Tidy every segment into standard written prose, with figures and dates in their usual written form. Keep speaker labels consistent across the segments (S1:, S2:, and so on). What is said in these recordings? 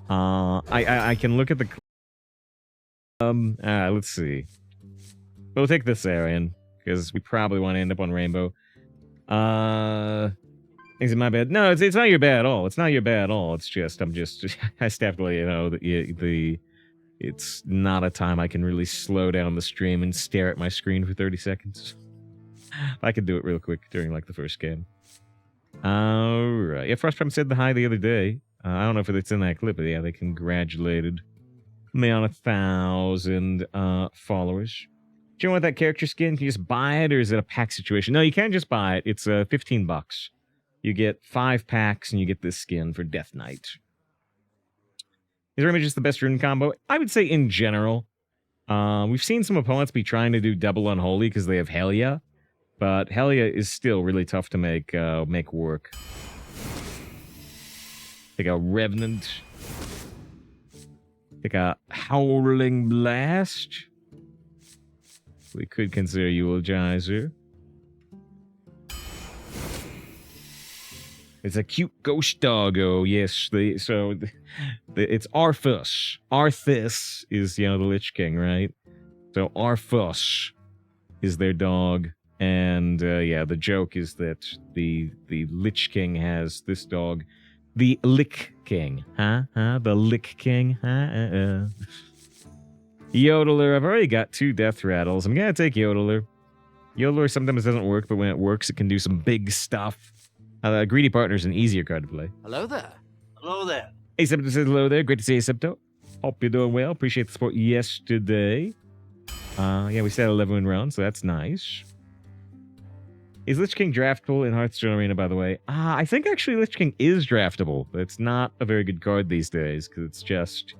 S1: I can look at the... let's see. We'll take this Arian, because we probably want to end up on Rainbow. Is it my bad? No, it's not your bad at all. It's not your bad at all. It's just, I staffed to let you know that it's not a time I can really slow down the stream and stare at my screen for 30 seconds. I could do it real quick during, like, the first game. Alright. Yeah, Frostprime said the hi the other day. I don't know if it's in that clip, but yeah, they congratulated me on 1,000 followers. Do you want that character skin? Can you just buy it, or is it a pack situation? No, you can't just buy it. It's 15 bucks. You get 5 packs, and you get this skin for Death Knight. Is Remy just the best rune combo? I would say in general. We've seen some opponents be trying to do double Unholy because they have Helia, but Helia is still really tough to make work. Take a Revenant. Take a Howling Blast. We could consider Eulogizer. It's a cute ghost doggo, yes. It's Arthas. Arthas is, the Lich King, right? So Arthas is their dog. And, yeah, the joke is that the Lich King has this dog. The Lick King. The Lick King. Yodeler. I've already got 2 Deathrattles. I'm gonna take Yodeler. Yodeler sometimes doesn't work, but when it works, it can do some big stuff. Greedy Partner's an easier card to play.
S2: Hello there. Hello there.
S1: Asepto says hello there. Great to see you, Asepto. Hope you're doing well. Appreciate the support yesterday. Yeah, we said 11 rounds, so that's nice. Is Lich King draftable in Hearthstone Arena, by the way? I think actually Lich King is draftable, but it's not a very good card these days, because it's just...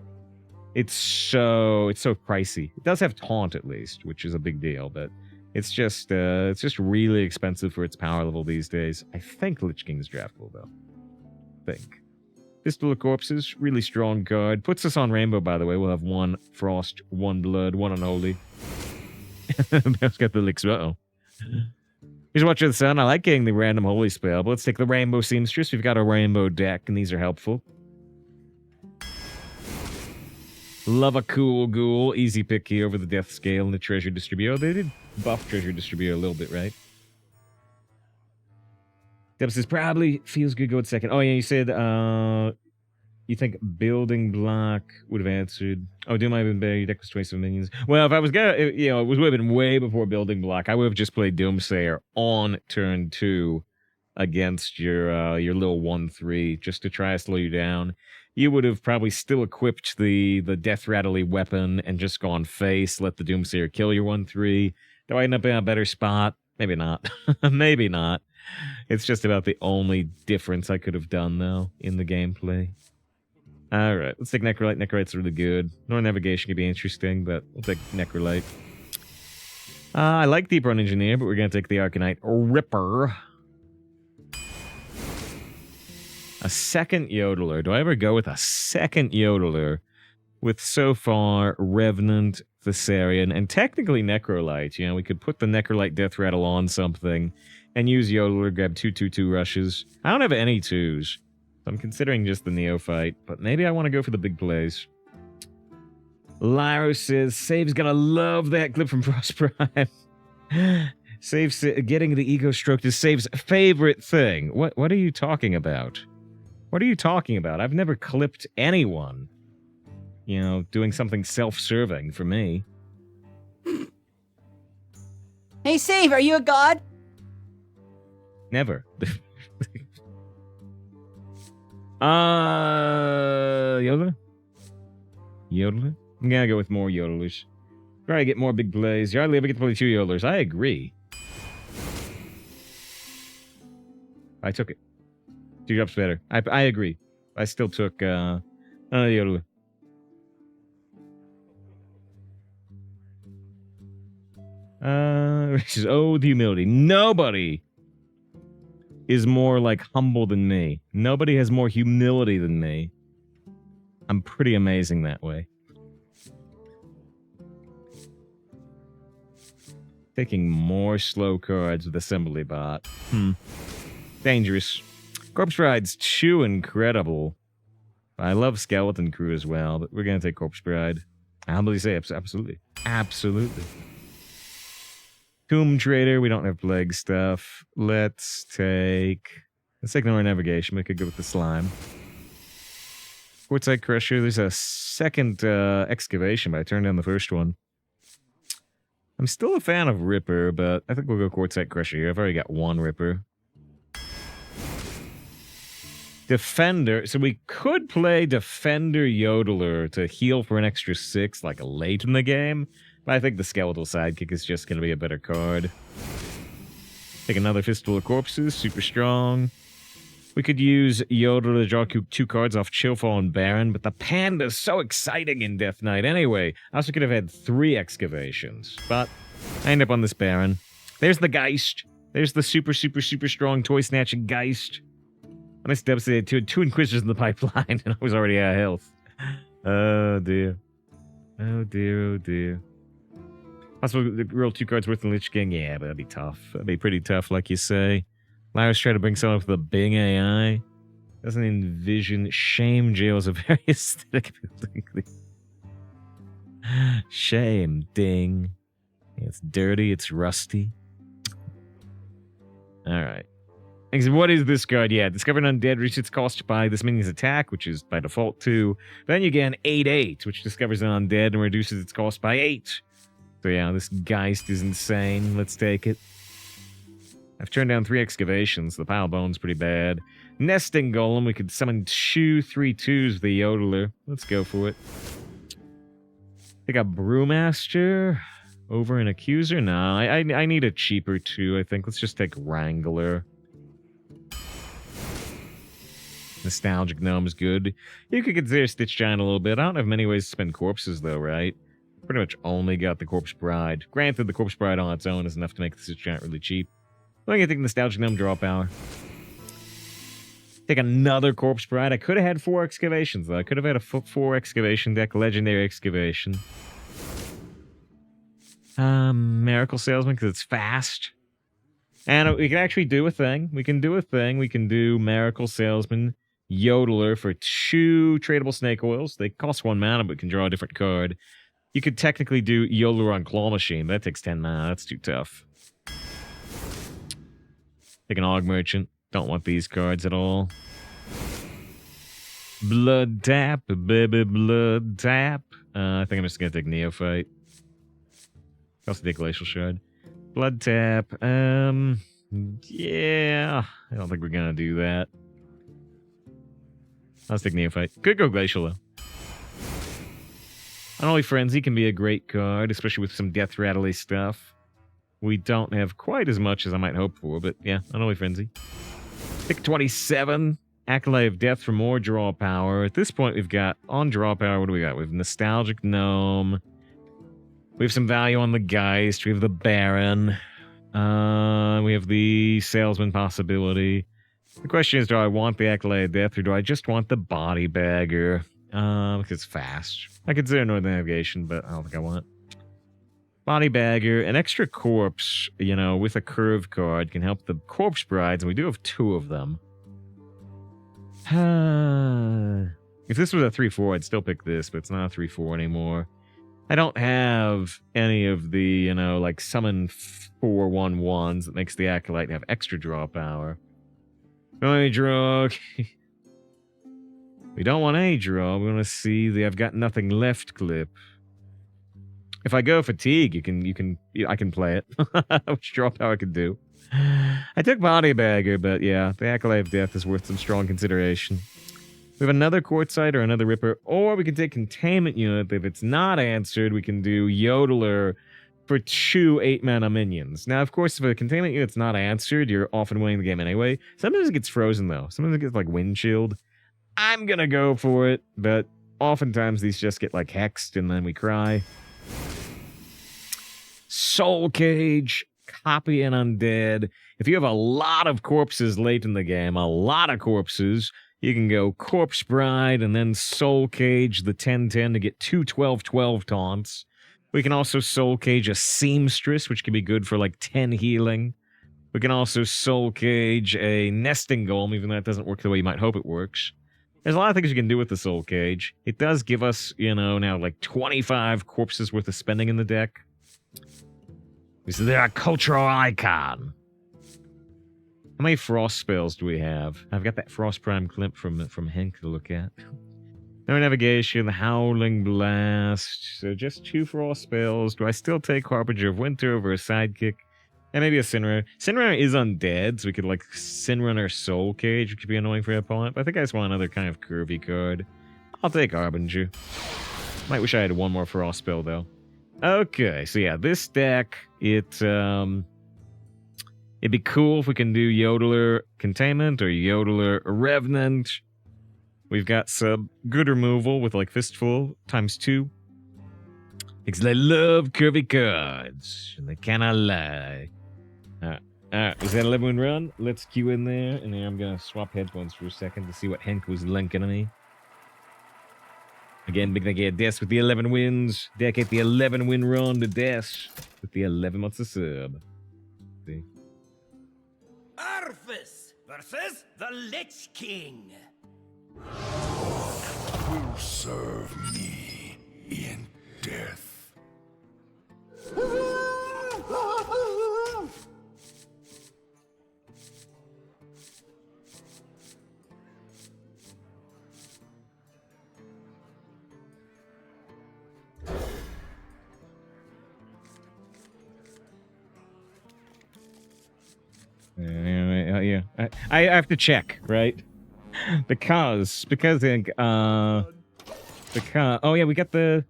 S1: It's so pricey. It does have Taunt, at least, which is a big deal, but it's just really expensive for its power level these days. I think Lich King is draftable, though. Fistful of Corpses, really strong card. Puts us on Rainbow, by the way. We'll have 1 Frost, 1 Blood, 1 Unholy. Bear's got the licks. Uh-oh. Here's Watcher of the Sun. I like getting the random Holy spell, but let's take the Rainbow Seamstress. We've got a Rainbow deck, and these are helpful. Love a cool ghoul. Easy pick here over the Death Scale and the Treasure Distributor. Oh, they did buff Treasure Distributor a little bit, right? Deb says, probably feels good, go at second. Oh, yeah, you said, you think Building Block would have answered. Oh, Doom might have been better. Your deck was 27 minions. Well, if I was gonna, you know, it would have been way before Building Block. I would have just played Doomsayer on turn 2 against your little 1/3 just to try to slow you down. You would have probably still equipped the Deathrattle weapon and just gone face, let the Doomsayer kill your 1/3. Do I end up in a better spot? Maybe not. Maybe not. It's just about the only difference I could have done, though, in the gameplay. Alright, let's take Necrolite. Necrolite's really good. Northern Navigation could be interesting, but we'll take Necrolite. I like Deep Run Engineer, but we're going to take the Arcanite Ripper. A second Yodeler. Do I ever go with a second Yodeler with so far Revenant, Thessarian, and technically Necrolite? You know, we could put the Necrolite Deathrattle on something and use Yodeler, grab 2/2/2 rushes. I don't have any 2s, so I'm considering just the Neophyte, but maybe I want to go for the big plays. Lyro says, Save's gonna love that clip from Frost Prime. Save's getting the ego stroke is Save's favorite thing. What are you talking about? What are you talking about? I've never clipped anyone, you know, doing something self-serving for me.
S3: Hey, Save, are you a god?
S1: Never. Yodeler? Yodeler? I'm gonna go with more Yodelers. Try to get more big plays. You hardly ever get to play 2 Yodelers. I agree. I took it. 2 drops better. I agree. I still took Yodeler. Oh, the humility. Nobody is more, like, humble than me. Nobody has more humility than me. I'm pretty amazing that way. Taking more slow cards with Assembly Bot. Dangerous. Corpse Bride's too incredible. I love Skeleton Crew as well, but we're going to take Corpse Bride. I humbly say absolutely. Absolutely. Tomb Trader, we don't have plague stuff. Let's ignore navigation. We could go with the slime. Quartzite Crusher, there's a second excavation, but I turned down the first one. I'm still a fan of Ripper, but I think we'll go Quartzite Crusher here. I've already got one Ripper. Defender, so we could play Defender Yodeler to heal for an extra 6, like late in the game. But I think the Skeletal Sidekick is just going to be a better card. Take another Fistful of Corpses, super strong. We could use Yodeler to draw 2 cards off Chillfall and Baron, but the Panda's so exciting in Death Knight anyway. I also could have had 3 excavations, but I end up on this Baron. There's the Geist. There's the super strong toy-snatching Geist. I missed devastated 2 Inquisitors in the pipeline, and I was already out of health. Oh, dear. Oh, dear, oh, dear. Possibly roll 2 cards worth in Lich King? Yeah, but that'd be tough. That'd be pretty tough, like you say. Lyra's trying to bring someone up with a Bing AI. Doesn't envision Shame Jail as a very aesthetic building. Shame, ding. It's dirty, it's rusty. Alright. What is this card? Yeah, Discovered Undead reaches its cost by this minion's attack, which is by default 2. Then you get an 8/8, which discovers an undead and reduces its cost by 8. So yeah, this Geist is insane. Let's take it. I've turned down 3 excavations. The pile bone's pretty bad. Nesting Golem, we could summon 2 3/2s with the Yodeler. Let's go for it. Take a Brewmaster over an Accuser? No, I need a cheaper 2, I think. Let's just take Wrangler. Nostalgic Gnome's good. You could consider Stitch Giant a little bit. I don't have many ways to spend corpses, though, right? Pretty much only got the Corpse Bride. Granted, the Corpse Bride on its own is enough to make the Stitch Giant really cheap. I'm going to take Nostalgic Gnome, draw power. Take another Corpse Bride. I could have had 4 excavations, though. I could have had a 4 excavation deck, Legendary Excavation. Miracle Salesman, because it's fast. And we can actually do a thing. We can do Miracle Salesman, Yodeler for 2 tradable Snake Oils. They cost 1 mana, but can draw a different card. You could technically do Yodeler on Claw Machine, but that takes 10 mana. That's too tough. Take an Og Merchant. Don't want these cards at all. Blood Tap, baby, Blood Tap. I think I'm just going to take Neophyte. Also take Glacial Shard. Blood Tap. Yeah. I don't think we're going to do that. Let's take Neophyte. Could go Glacial, though. Unholy Frenzy can be a great card, especially with some Deathrattle-y stuff. We don't have quite as much as I might hope for, but yeah, Unholy Frenzy. Pick 27. Acolyte of Death for more draw power. At this point, we've got, on draw power, what do we got? We have Nostalgic Gnome. We have some value on the Geist. We have the Baron. We have the Salesman possibility. The question is, do I want the Acolyte of Death, or do I just want the Body Bagger? Because it's fast. I consider Northern Navigation, but I don't think I want it. Body Bagger, an extra corpse, you know, with a curve card can help the Corpse Brides, and we do have 2 of them. If this was a 3/4, I'd still pick this, but it's not a 3/4 anymore. I don't have any of the, you know, like summon 4/1/1s that makes the Acolyte have extra draw power. Only draw. We don't want any draw. We want to see the I've got nothing left clip. If I go Fatigue, I can play it. Which draw power I could do. I took Body Bagger, but yeah, the Acolyte of Death is worth some strong consideration. We have another Quartzite or another Ripper, or we can take Containment Unit. If it's not answered, we can do Yodeler for 2 8-mana minions. Now, of course, if a Containment Unit's not answered, you're often winning the game anyway. Sometimes it gets frozen, though. Sometimes it gets, like, wind chilled. I'm gonna go for it, but oftentimes these just get, like, hexed, and then we cry. Soul Cage, copy an undead. If you have a lot of corpses late in the game, a lot of corpses, you can go Corpse Bride and then Soul Cage the 10/10 to get 2 12/12 taunts. We can also Soul Cage a Seamstress, which can be good for like 10 healing. We can also soul cage a nesting golem, even though that doesn't work the way you might hope it works. There's a lot of things you can do with the soul cage. It does give us, you know, now like 25 corpses worth of spending in the deck. So they're a cultural icon. How many frost spells do we have? I've got that frost prime clip from Henk to look at. No navigation, the howling blast. So just 2 frost spells. Do I still take Harbinger of Winter over a sidekick? And maybe a Sinrunner. Sinrunner is undead, so we could, like, Sinrunner Soul Cage, which could be annoying for your opponent. But I think I just want another kind of curvy card. I'll take Harbinger. Might wish I had one more Frost spell, though. Okay, so yeah, this deck, it'd be cool if we can do Yodeler Containment or Yodeler Revenant. We've got some good removal with, like, Fistful ×2. Because they love curvy cards, and they cannot lie. Alright, is that 11-win run? Let's queue in there, and then I'm gonna swap headphones for a second to see what Henk was linking to me. Again, big thank you to Des with the 11 wins. Deck at the 11-win run to Des with the 11 months of sub. See?
S2: Arthas versus the Lich King.
S4: Will serve me in death.
S1: Yeah. I have to check, right? Because oh yeah, we got the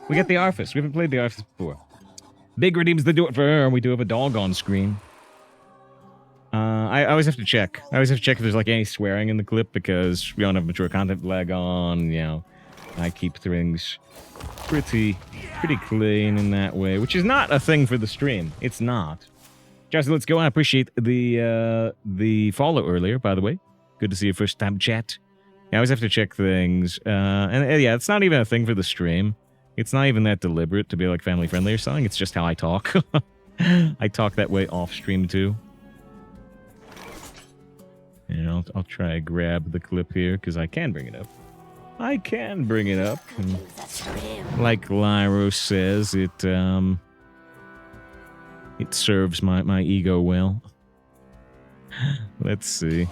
S1: Arthas. We haven't played the Arthas before. Big redeems the do it for her, and we do have a dog on screen. I always have to check. I always have to check if there's like any swearing in the clip because we don't have mature content flag on. You know, I keep things pretty clean in that way, which is not a thing for the stream. It's not. Josie, let's go. I appreciate the follow earlier, by the way. Good to see you first time chat. Yeah, I always have to check things. And yeah, it's not even a thing for the stream. It's not even that deliberate to be like family friendly or something. It's just how I talk. I talk that way off stream too. And I'll try to grab the clip here because I can bring it up. I can bring it up. And like Lyro says, it serves my ego well. Let's see.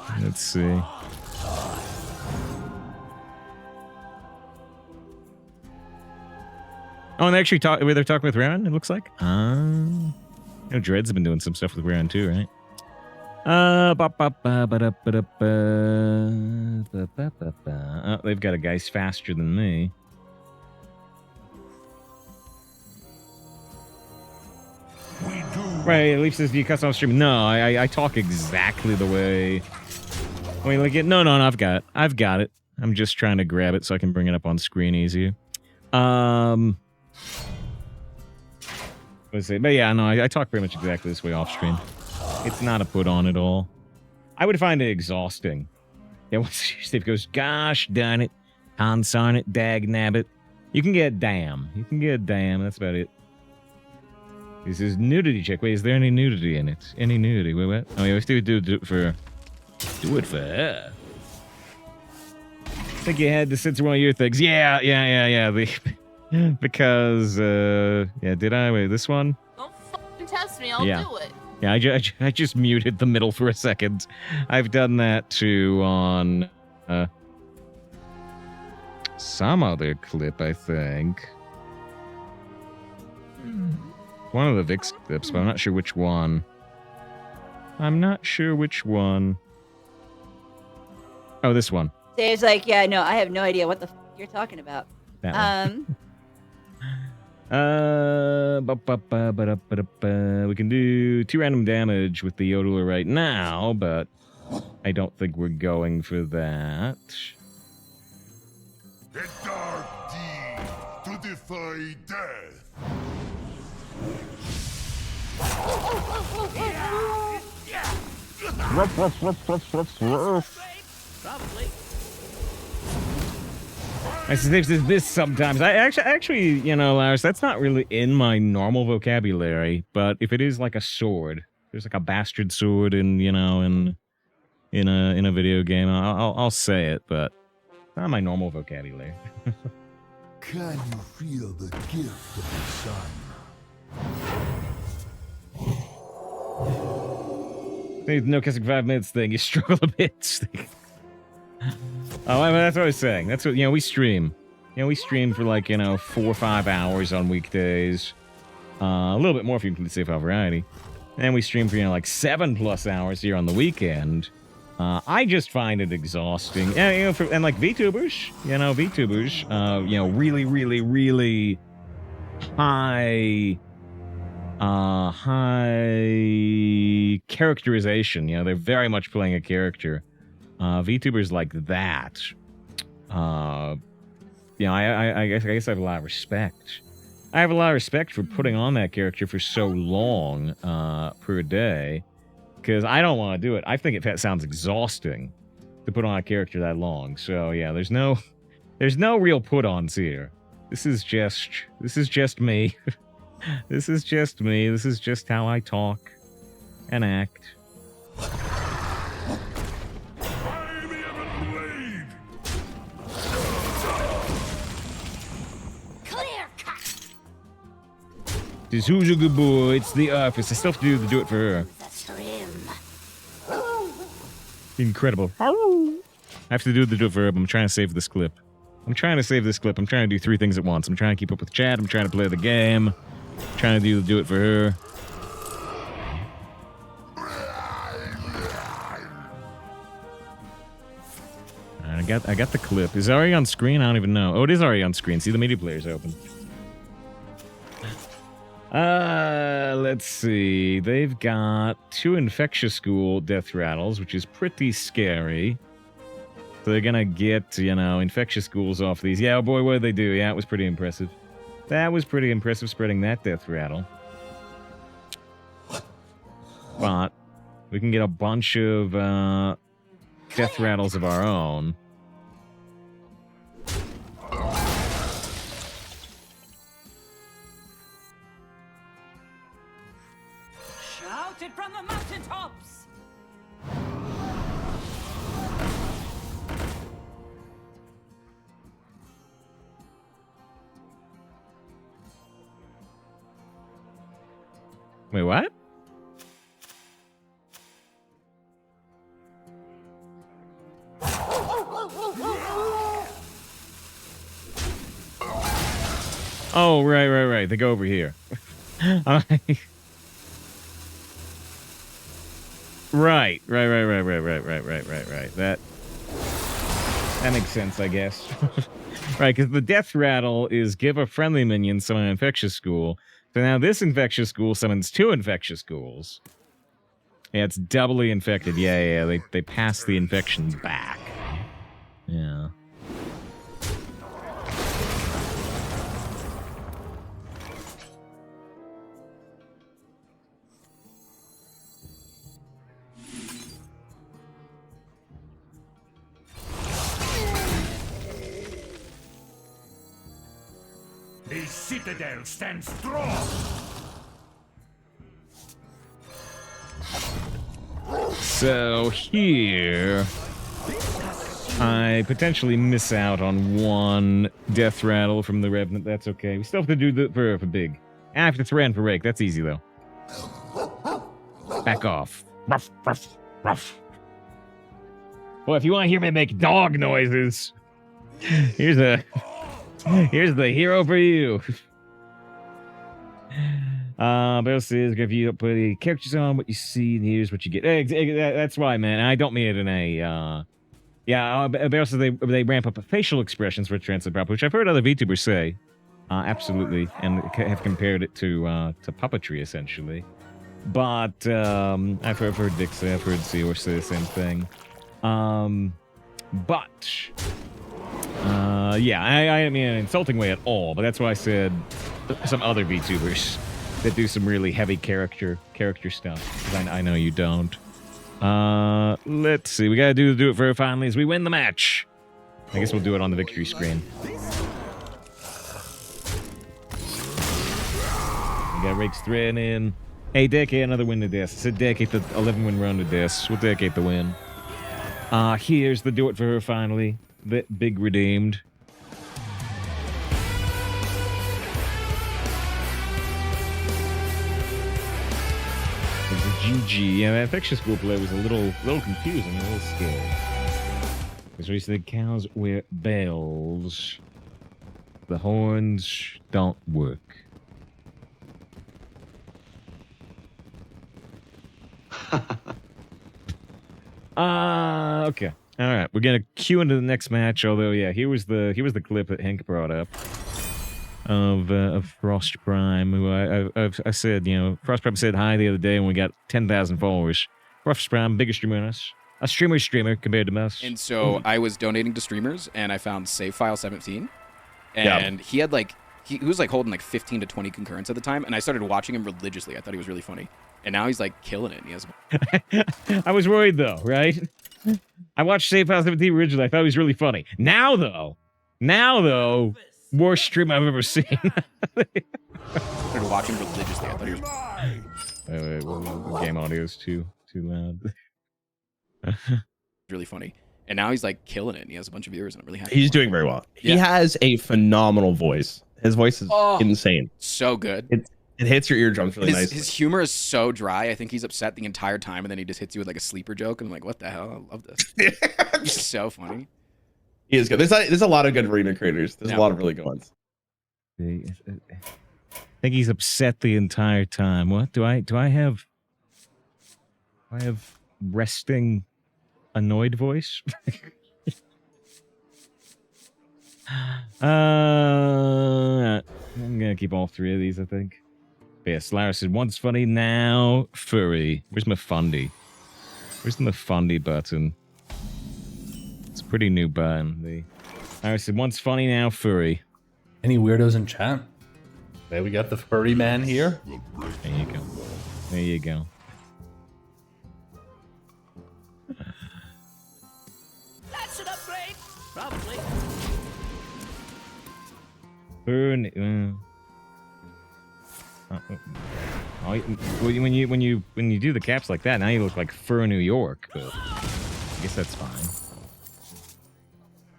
S1: Oh, and they actually they're talking with Raren, it looks like. You know, Dread's been doing some stuff with Raren too, right? They've got a guy's faster than me. Right, Leaf says, do you cuss on stream? No, I talk exactly the way... I mean, like, no, I've got it. I'm just trying to grab it so I can bring it up on screen easier. Let's see. But yeah, no, I talk pretty much exactly this way off stream. It's not a put on at all. I would find it exhausting. Yeah, once Steve goes, gosh darn it, consarn it, dag nabbit. You can get damn. That's about it. This is nudity check. Wait, is there any nudity in it? Any nudity? Wait, what? Oh, yeah, we still do it for her. I think you had to censor one of your things. Yeah. Because, yeah, did I? Wait, this one?
S5: Don't fucking test me, I'll do it.
S1: Yeah, I just muted the middle for a second. I've done that too on, some other clip, I think. One of the Vix clips, but I'm not sure which one. Oh, this one.
S3: Dave's like, yeah, no, I have no idea what the you're talking about.
S1: That one. We can do 2 random damage with the Yodeler right now, but I don't think we're going for that.
S4: The dark deed to defy death.
S2: Probably.
S1: I say this sometimes. I actually, you know, Lars, that's not really in my normal vocabulary, but if it is like a sword, there's like a bastard sword in, you know, in a video game, I'll say it, but not my normal vocabulary.
S4: Can you feel the gift of the sun?
S1: No kissing 5 minutes thing. You struggle a bit. Oh, I mean, that's what I was saying. That's what, you know, we stream. You know, we stream for like, you know, 4 or 5 hours on weekdays. A little bit more if you include Safe File Variety. And we stream for, you know, like 7+ hours here on the weekend. I just find it exhausting. And, you know, and like VTubers, you know, you know, really, really, really high characterization. You know, they're very much playing a character. VTubers like that. You know, I guess I have a lot of respect. I have a lot of respect for putting on that character for so long per day, because I don't want to do it. I think it sounds exhausting to put on a character that long. So yeah, there's no real put-ons here. This is just me. This is just me. This is just how I talk and act. This who's a good boy? It's the office. I still have to do it for her.
S5: That's for him.
S1: Incredible. I have to do it for her, but I'm trying to save this clip. I'm trying to do 3 things at once. I'm trying to keep up with chat. I'm trying to play the game. I'm trying to do it for her. I got the clip. Is it already on screen? I don't even know. Oh, it is already on screen. See, the media player's open. Let's see. They've got 2 infectious school Deathrattles, which is pretty scary. So they're gonna get, you know, infectious schools off these. Yeah, oh boy, what did they do? Yeah, it was pretty impressive. That was pretty impressive, spreading that Deathrattle. But we can get a bunch of Deathrattles of our own.
S2: Shouted from the mountaintops!
S1: Wait, what? Oh, right. They go over here. Right. That makes sense, I guess. Right, because the Deathrattle is give a friendly minion summon an infectious school. So now this infectious school summons 2 infectious schools. Yeah, it's doubly infected. Yeah, they pass the infections back. Yeah.
S2: The citadel stands strong!
S1: So here, I potentially miss out on 1 Deathrattle from the Revenant. That's okay. We still have to do the for big. I have to threaten for rake. That's easy though. Back off. Ruff, ruff, ruff. Well, if you want to hear me make dog noises, here's the hero for you. Bill says, if you put the characters on what you see, and here's what you get. That's why, man. I don't mean it in a, Bill says they ramp up facial expressions for translate proper, which I've heard other VTubers say. Absolutely. And have compared it to puppetry, essentially. But, I've heard Dick say, I've heard Seor say the same thing. Yeah, I don't mean in an insulting way at all, but that's why I said some other VTubers that do some really heavy character stuff, because I know you don't. Let's see, we gotta do it for finally as we win the match. I guess we'll do it on the victory screen. We got Rake's thread in. Hey, dedicate another win to this. I said dedicate the 11-win run to this. We'll dedicate the win. Here's the do it for her finally. The big redeemed. It was a GG. Yeah, that infectious school play was a little confusing, a little scary. Because we said cows wear bells. The horns don't work. Okay. All right, we're gonna queue into the next match. Although, yeah, here was the clip that Hank brought up of Frost Prime, who I said, you know, Frost Prime said hi the other day when we got 10,000 followers. Frost Prime, biggest streamer than us, a streamer compared to us.
S6: And so I was donating to streamers, and I found Save File 17, and he had like he was like holding like 15 to 20 concurrents at the time, and I started watching him religiously. I thought he was really funny. And now he's like killing it. And he has.
S1: I was worried though, right? I watched Save File 17 originally. I thought he was really funny. Now though, worst stream I've ever seen.
S6: Started watching religiously. I thought he was.
S1: The game audio is too loud.
S6: Really funny. And now he's like killing it. And he has a bunch of viewers, and I'm really happy.
S7: He's doing very well.
S6: Yeah.
S7: He has a phenomenal voice. His voice is insane.
S6: So good.
S7: It hits your eardrums really nicely.
S6: His humor is so dry. I think he's upset the entire time, and then he just hits you with like a sleeper joke. And I'm like, what the hell? I love this. He's so funny.
S7: He is good. There's a lot of good arena creators. There's a lot of really good ones.
S1: I think he's upset the entire time. What do I have? I have resting, annoyed voice. I'm gonna keep all three of these, I think. But yeah, Solaris said, once funny, now furry. Where's my fundy? Where's the fundy button? It's a pretty new button. The Solaris said, once funny, now furry.
S8: Any weirdos in chat? Okay, we got the furry man here.
S1: There you go. There you go.
S2: That's an upgrade. Probably.
S1: When you do the caps like that, now you look like Fur New York. But I guess that's fine.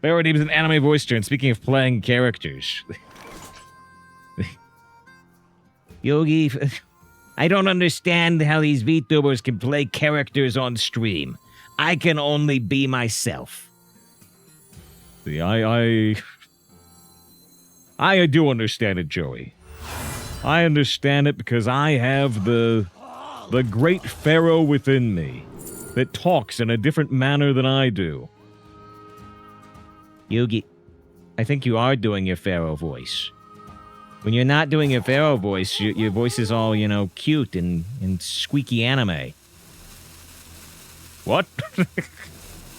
S1: Barrow Deems an anime voice turn. Speaking of playing characters, Yogi, I don't understand how these VTubers can play characters on stream. I can only be myself. See, I do understand it, Joey. I understand it because I have the great pharaoh within me that talks in a different manner than I do. Yugi, I think you are doing your pharaoh voice. When you're not doing your pharaoh voice, your voice is all, you know, cute and squeaky anime. What?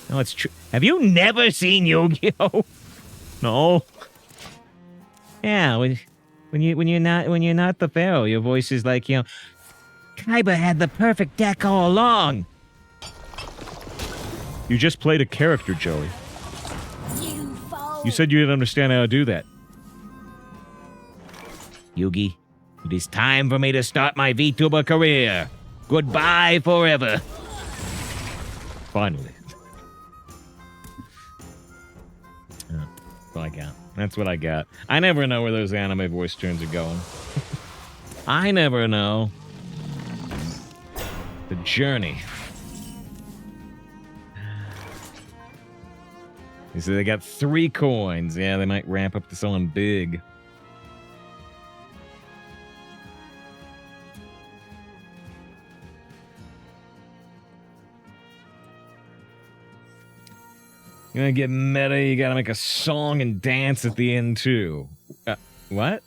S1: No, it's true. Have you never seen Yu-Gi-Oh? No. Yeah, when you're not the pharaoh, your voice is like, you know, Kaiba had the perfect deck all along. You just played a character, Joey. You said you didn't understand how to do that. Yugi, it is time for me to start my VTuber career. Goodbye forever. Finally. That's what I got. That's what I got. I never know where those anime voice turns are going. I never know. The journey. You see, they got 3 coins. Yeah, they might ramp up to someone big. You wanna get meta, you gotta make a song and dance at the end, too. What?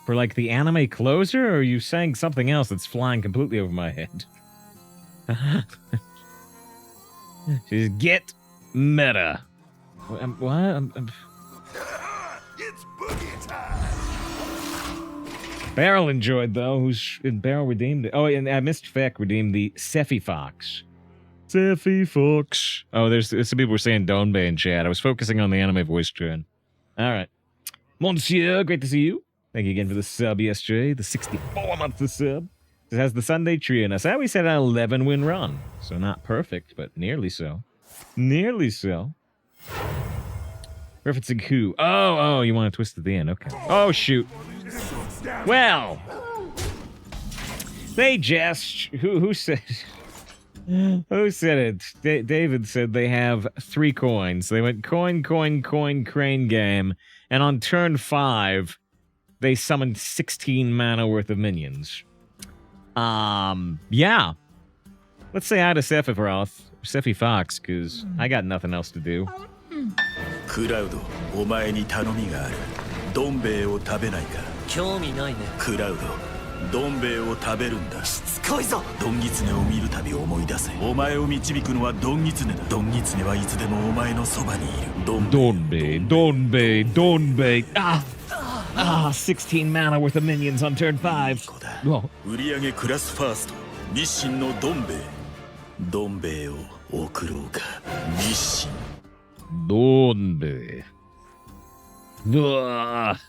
S1: For, like, the anime closer, or are you saying something else that's flying completely over my head? Just get meta. What?
S4: It's boogie time.
S1: Barrel enjoyed, though. Who's in Barrel redeemed it? Oh, and I missed Feck redeemed the Sephi Fox. Sephi Fox. Oh, there's some people were saying Donbei in chat. I was focusing on the anime voice trend. All right. Monsieur, great to see you. Thank you again for the sub yesterday, the 64-month sub. It has the Sunday tree in us. I always said an 11-win run, so not perfect, but nearly so. Nearly so. Referencing who? Oh, you want to twist at the end. Okay. Oh, shoot. Well, they just... Who said... Who said it? David said they have 3 coins. They went coin, crane game, and on turn 5... they summoned 16 mana worth of minions. Yeah. Let's say hi to Sephi Fox, because I got nothing else to do.
S9: クラウド、お前に頼みがある。どん兵衛を食べないか。興味ないね。クラウド、どん兵衛を食べるんだ。しつこいぞ。ドンギツネを見るたび思い出せ。お前を導くのはドンギツネだ。ドンギツネはいつでもお前のそばにいる。ドン兵衛。
S1: どん兵衛。16 mana worth of minions on turn 5. Whoa.
S9: 売り上げクラスファースト。日清のどん兵衛。どん兵衛を送ろうか。日清。
S1: どん兵衛。うわぁ。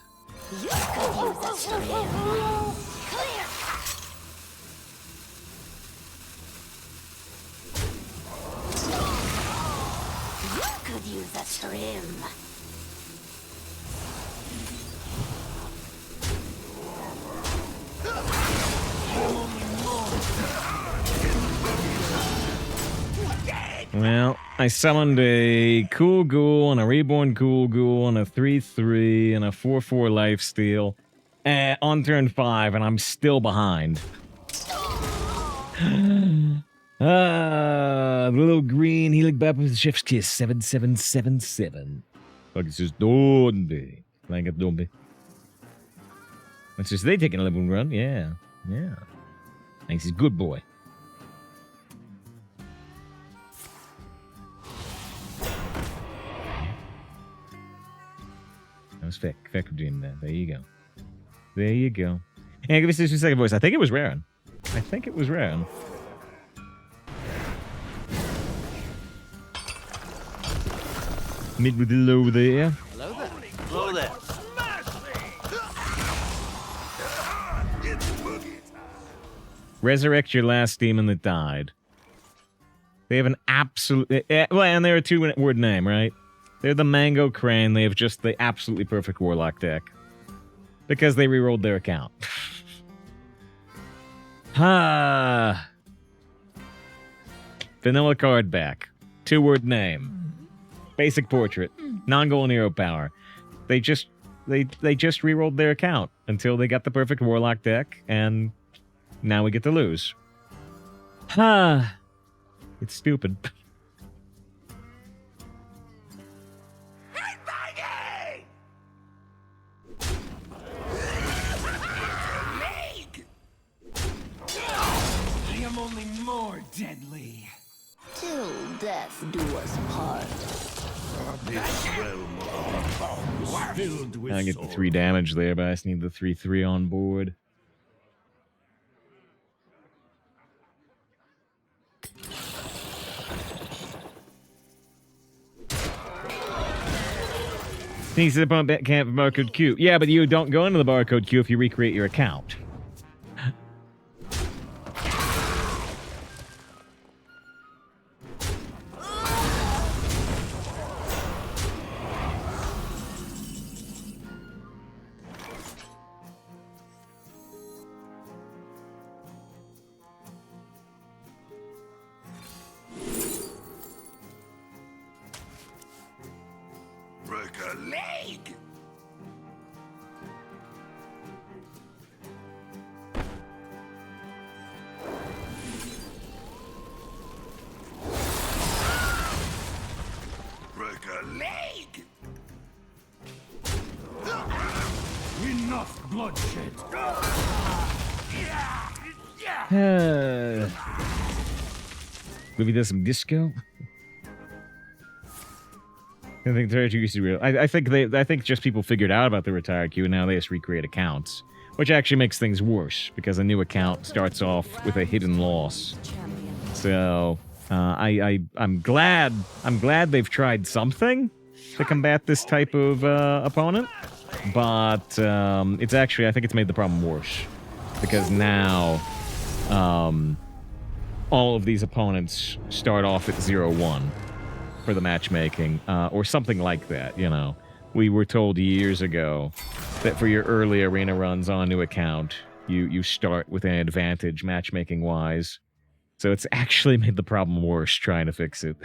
S1: Well, I summoned a Cool Ghoul and a Reborn Cool Ghoul and a 3/3 and a 4/4 lifesteal on turn 5, and I'm still behind. The little green healing bap with the chef's kiss 7777. Fuck, it's just Donbe. Like a Donbe. It's just they take an 11 run. Yeah. Thanks, he's a good boy. That was Feck Regime there. There you go. And give us this second voice. I think it was Raren. Mid with the low there.
S2: Hello there.
S1: Resurrect your last demon that died. They have an absolute... well, and they're a 2-word name, right? They're the Mango Crane. They have just the absolutely perfect Warlock deck. Because they rerolled their account. Vanilla card back. 2-word name. Basic portrait. Non-golden hero power. They just rerolled their account until they got the perfect Warlock deck, and now we get to lose. It's stupid.
S2: I am only more deadly.
S5: Till death do us part.
S1: I get the 3 damage there, but I just need the 3/3 on board. Thinks the opponent can't have barcode queue. Yeah, but you don't go into the barcode queue if you recreate your account.
S2: Enough bloodshed.
S1: Maybe there's some disco. I think used to be real. I think just people figured out about the retired queue and now they just recreate accounts, which actually makes things worse because a new account starts off with a hidden loss. So I'm glad they've tried something. to combat this type of opponent, but it's actually, I think it's made the problem worse, because now all of these opponents start off at 0-1 for the matchmaking, or something like that, you know. We were told years ago that for your early arena runs on a new account, you start with an advantage matchmaking-wise. So it's actually made the problem worse trying to fix it.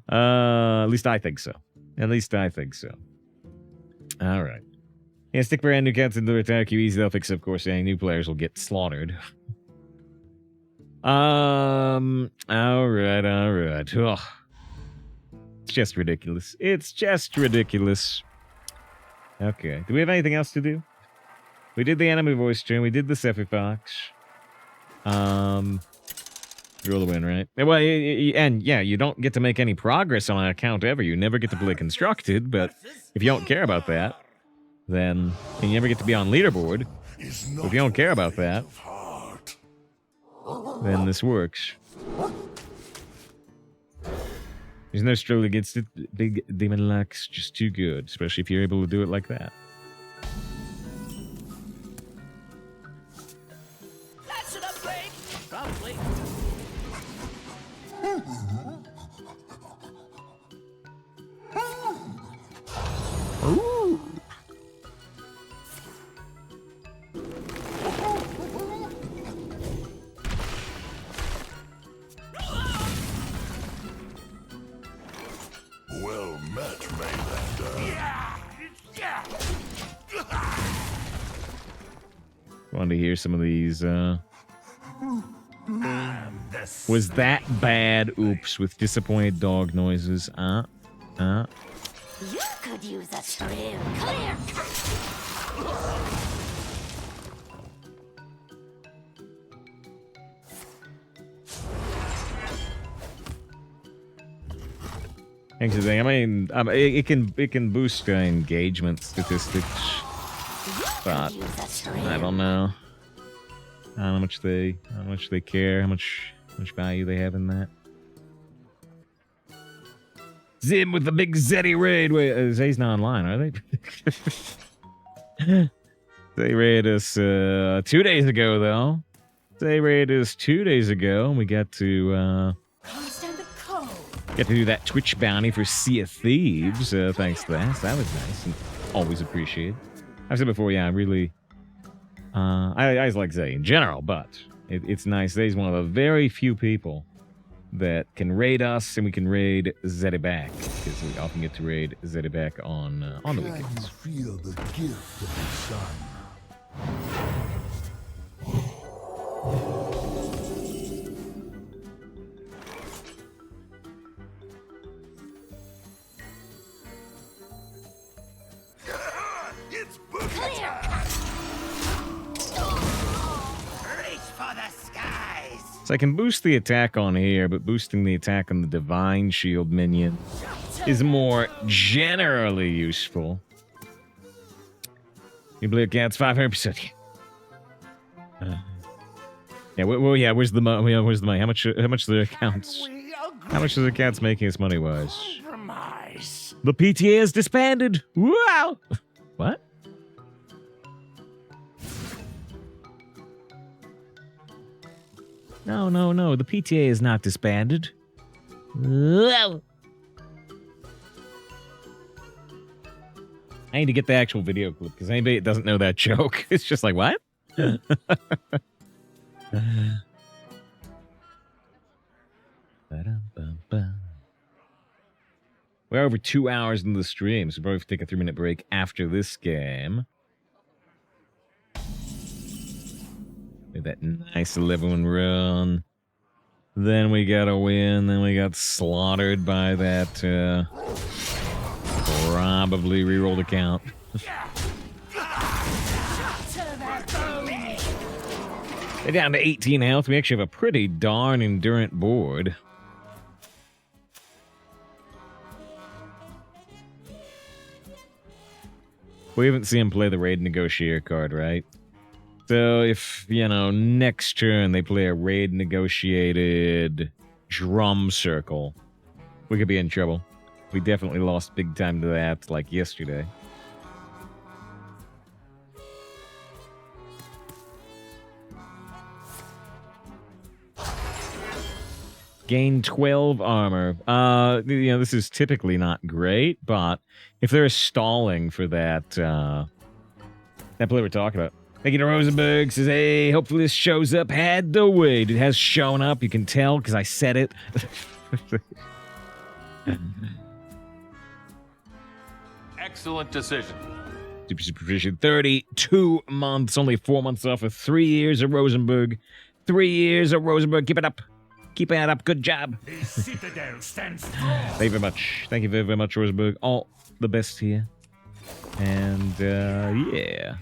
S1: At least I think so. At least I think so. All right. Yeah, stick brand new cats into their attack queue easy. They'll fix it, of course. Any new players will get slaughtered. All right. Ugh. It's just ridiculous. It's just ridiculous. Okay. Do we have anything else to do? We did the enemy voice stream. We did the Sephi Fox. Roll the win, right? Well, and yeah, you don't get to make any progress on an account ever. You never get to play constructed, but if you don't care about that, then and you never get to be on leaderboard. If you don't care about that, then this works. There's no struggle against it. Big demon luck's just too good, especially if you're able to do it like that.
S2: That's an upgrade. Probably.
S1: Ooh.
S4: Well met, Maylander.
S2: Yeah.
S1: Wanted to hear some of these, Was that bad? Oops, with disappointed dog noises.
S5: You could use a trim. Come here.
S1: Actually, I mean, it can boost engagement statistics, but I don't know. I don't know how much they care, how much value they have in that. Zim with the big Zeddy raid. Wait, Zay's not online, are they? They raided us 2 days ago, though. They raided us 2 days ago, and we got to do that Twitch bounty for Sea of Thieves. Thanks to that. So that was nice and always appreciated. I've said before, yeah, I really... I always like Zay in general, but it's nice. Zay's one of the very few people that can raid us, and we can raid Zeddy back, because we often get to raid Zeddy back on the weekends.
S4: Can you feel the gift of the sun?
S2: It's boogie time. Reach for the skies.
S1: So I can boost the attack on here, but boosting the attack on the Divine Shield minion is more generally useful. You believe cats 500%. Yeah, well, yeah. Where's the money? Where's the money? How much the accounts? How much are the cats making us money wise?
S2: Compromise.
S1: The PTA is disbanded. Wow. What? No. The PTA is not disbanded. Wow. I need to get the actual video clip because anybody that doesn't know that joke, it's just like, what? We're over 2 hours into the stream, so we'll probably take a 3-minute break after this game. With that nice 11-1 run. Then we got a win. Then we got slaughtered by that probably rerolled account. They're down to 18 health. We actually have a pretty darn endurant board. We haven't seen him play the Raid Negotiator card, right? So if, next turn they play a Raid Negotiated Drum Circle, we could be in trouble. We definitely lost big time to that, like, yesterday. Gain 12 armor. You know, this is typically not great, but if there is stalling for that, that play we're talking about. Thank you to Rosenberg. Says, hey, hopefully this shows up. Had to wait. It has shown up. You can tell because I said it.
S10: Excellent decision.
S1: Super supervision. 32 months. Only 4 months off of 3 years of Rosenberg. 3 years of Rosenberg. Keep it up. Keep it up. Good job.
S2: The citadel stands strong.
S1: Thank you very much. Thank you very, very much, Rosenberg. All the best here. And, yeah.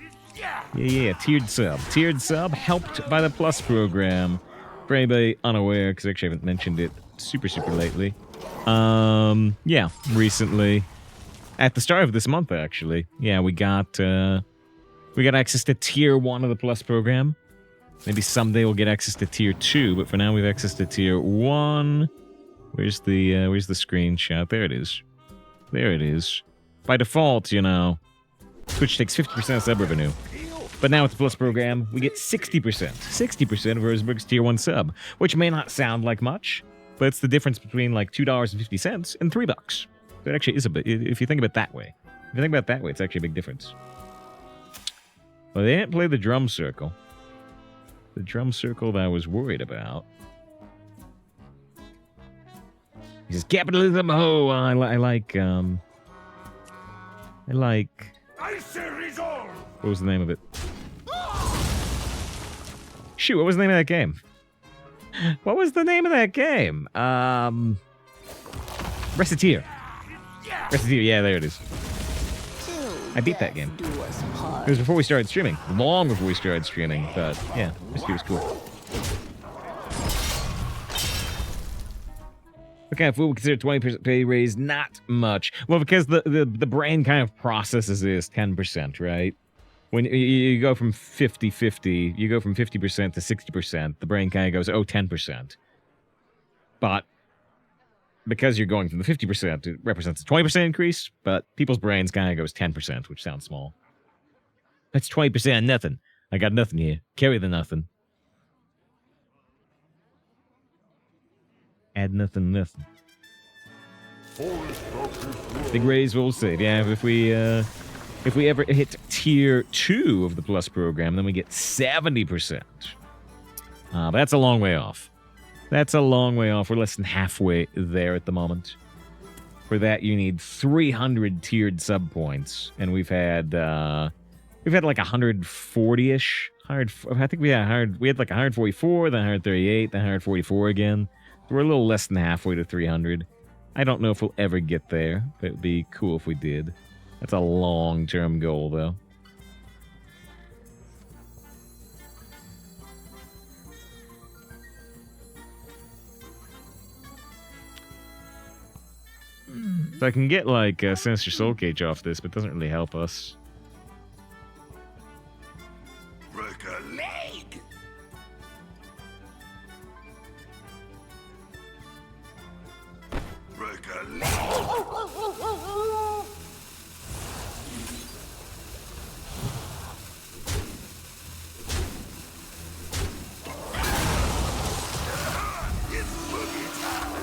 S1: Yeah. Tiered sub. Tiered sub helped by the Plus program. For anybody unaware, because I actually haven't mentioned it super lately. Yeah, recently. At the start of this month, actually. Yeah, we got access to Tier 1 of the Plus program. Maybe someday we'll get access to Tier 2, but for now we have access to Tier 1. Where's the screenshot? There it is. There it is. By default, you know, Twitch takes 50% of sub revenue. But now with the Plus program, we get 60%. 60% of Rosenberg's Tier 1 sub, which may not sound like much, but it's the difference between like $2.50 and $3. So it actually is a bit, if you think of it that way. If you think about it that way, it's actually a big difference. Well, they didn't play the drum circle. The drum circle that I was worried about. He says, capitalism, oh, I like...
S2: I say resolve.
S1: What was the name of it? Shoot, what was the name of that game? What was the name of that game? Reciteer. Reciteer, yeah, there it is. I beat that game. It was before we started streaming. Long before we started streaming, but yeah, Reciteer was cool. What kind of food would consider 20% pay raise? Not much. Well, because the brain kind of processes this 10%, right? When you go from 50-50, you go from 50% to 60%, the brain kind of goes, oh, 10%. But because you're going from the 50%, it represents a 20% increase, but people's brains kind of goes 10%, which sounds small. That's 20% nothing. I got nothing here. Carry the nothing. Add nothing. Big raise will save. Yeah, if we ever hit Tier 2 of the Plus program, then we get 70%. But that's a long way off. That's a long way off. We're less than halfway there at the moment. For that, you need 300 tiered sub points, and we've had like 140-ish. I think we had like 144, then 138, then 144 again. We're a little less than halfway to 300. I don't know if we'll ever get there, but it would be cool if we did. That's a long-term goal, though. So I can get, like, Sinister Soul Cage off this, but it doesn't really help us.
S2: Break a leg. Break a leg. It's boogie time.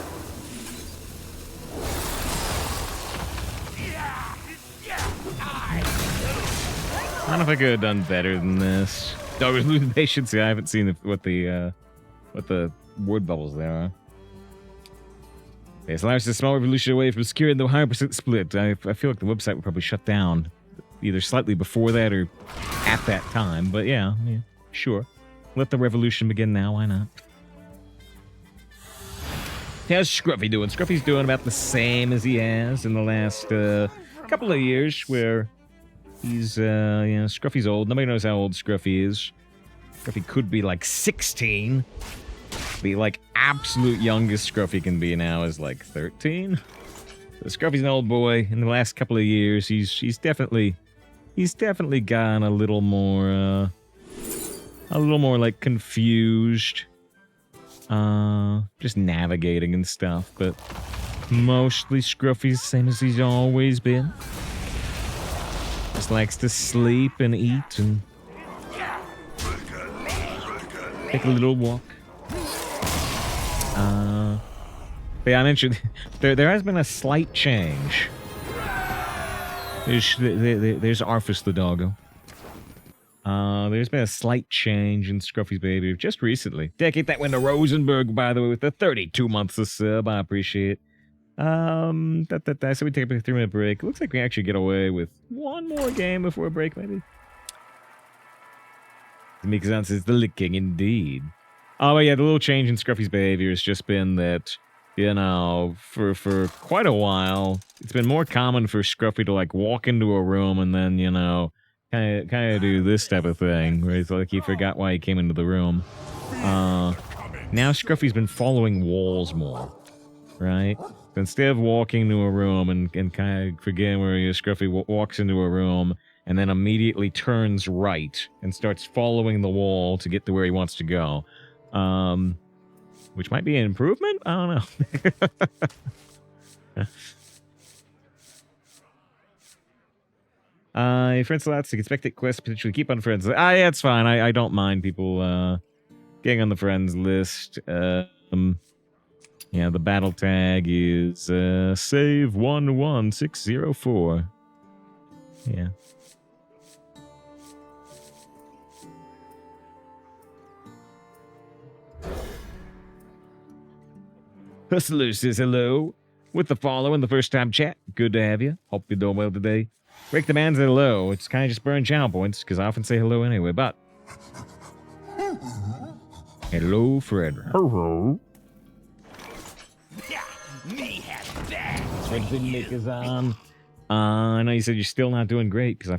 S1: I don't know if I could have done better than this. Dog was losing patience. I haven't seen what the word bubbles there are. It's allows a small revolution away from securing the 100% split. I feel like the website would probably shut down either slightly before that or at that time. But yeah, sure. Let the revolution begin now. Why not? How's Scruffy doing? Scruffy's doing about the same as he has in the last couple of years, where he's, Scruffy's old. Nobody knows how old Scruffy is. Scruffy could be like 16. The like absolute youngest Scruffy can be now is like 13. So Scruffy's an old boy. In the last couple of years, he's definitely gotten a little more like confused. Just navigating and stuff, but Mostly Scruffy's same as he's always been. Just likes to sleep and eat and take a little walk. But yeah, I mentioned there has been a slight change. There's Arthas the doggo. There's been a slight change in Scruffy's behavior just recently. Dedicate that one to Rosenberg, by the way, with the 32 months of sub. I appreciate it. So we take a 3-minute break. It looks like we actually get away with one more game before a break, maybe. Mikazan says the licking, indeed. Oh, yeah, the little change in Scruffy's behavior has just been that, you know, for quite a while, it's been more common for Scruffy to, like, walk into a room and then, you know, kind of do this type of thing, where it's like he forgot why he came into the room. Now Scruffy's been following walls more, right? So instead of walking to a room and kind of forgetting where he is, Scruffy walks into a room and then immediately turns right and starts following the wall to get to where he wants to go. Which might be an improvement? I don't know. Friends slots, expected quest, potentially keep on friends. Yeah, it's fine. I don't mind people getting on the friends list. Yeah, the battle tag is save 11604. Yeah. Hustler says hello with the follow in the first time chat. Good to have you. Hope you're doing well today. Break the man said hello. It's kind of just burn channel points because I often say hello anyway, but. Hello, Fred. Hello. Fred's in Mikazan. I know you said you're still not doing great because I'm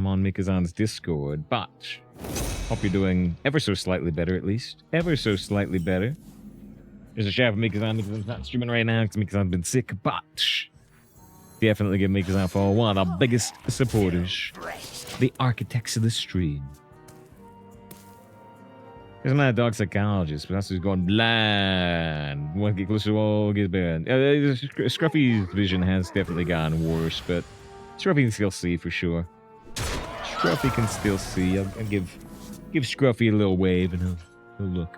S1: on Mikazan's Discord, but hope you're doing ever so slightly better at least. Ever so slightly better. There's a shout for Mikazan. Mikazan's not streaming right now because Mikazan's been sick, but definitely give Mikazan for one of the biggest supporters. The architects of the stream. I'm not a dog psychologist, but that's who's going blind. One get closer to all gets bad. Scruffy's vision has definitely gotten worse, but Scruffy can still see for sure. Scruffy can still see. I'll give Scruffy a little wave and he'll look.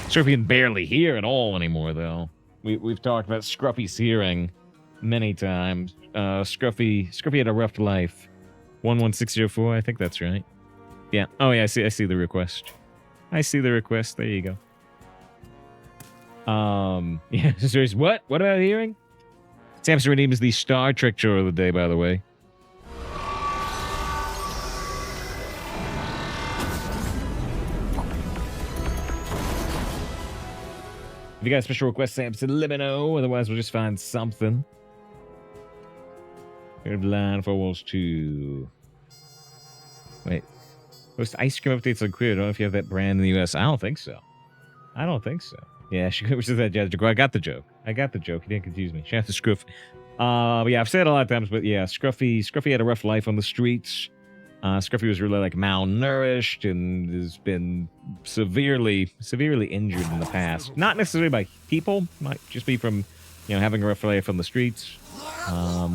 S1: Scruffy can barely hear at all anymore, though. We've talked about Scruffy's hearing many times. Scruffy had a rough life. 11604, I think that's right. Yeah. Oh yeah, I see the request. I see the request. There you go. Yeah. So what? What about hearing? Sam's name is the Star Trek chore of the day, by the way. If you got a special request, Samson, let me know. Otherwise, we'll just find something. Here's line for Walls 2. Wait. Most ice cream updates are clear. I don't know if you have that brand in the US. I don't think so. I don't think so. Yeah, which is that jazz joke. I got the joke. You didn't confuse me. Shout out to Scruff. But yeah, I've said it a lot of times, but yeah, Scruffy had a rough life on the streets. Scruffy was really like malnourished and has been severely injured in the past. Not necessarily by people, might just be from, having a rough life on the streets. Yeah,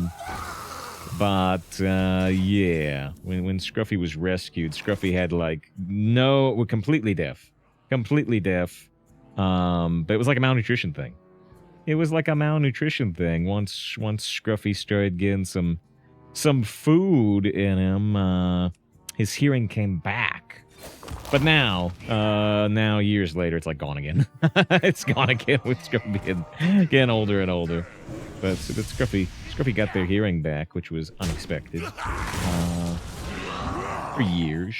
S1: when Scruffy was rescued, Scruffy had completely deaf. But it was like a malnutrition thing. Once Scruffy started getting some food in him, his hearing came back. But now years later, it's like gone again. It's gone again with Scruffy getting older and older. But Scruffy got their hearing back, which was unexpected. For years.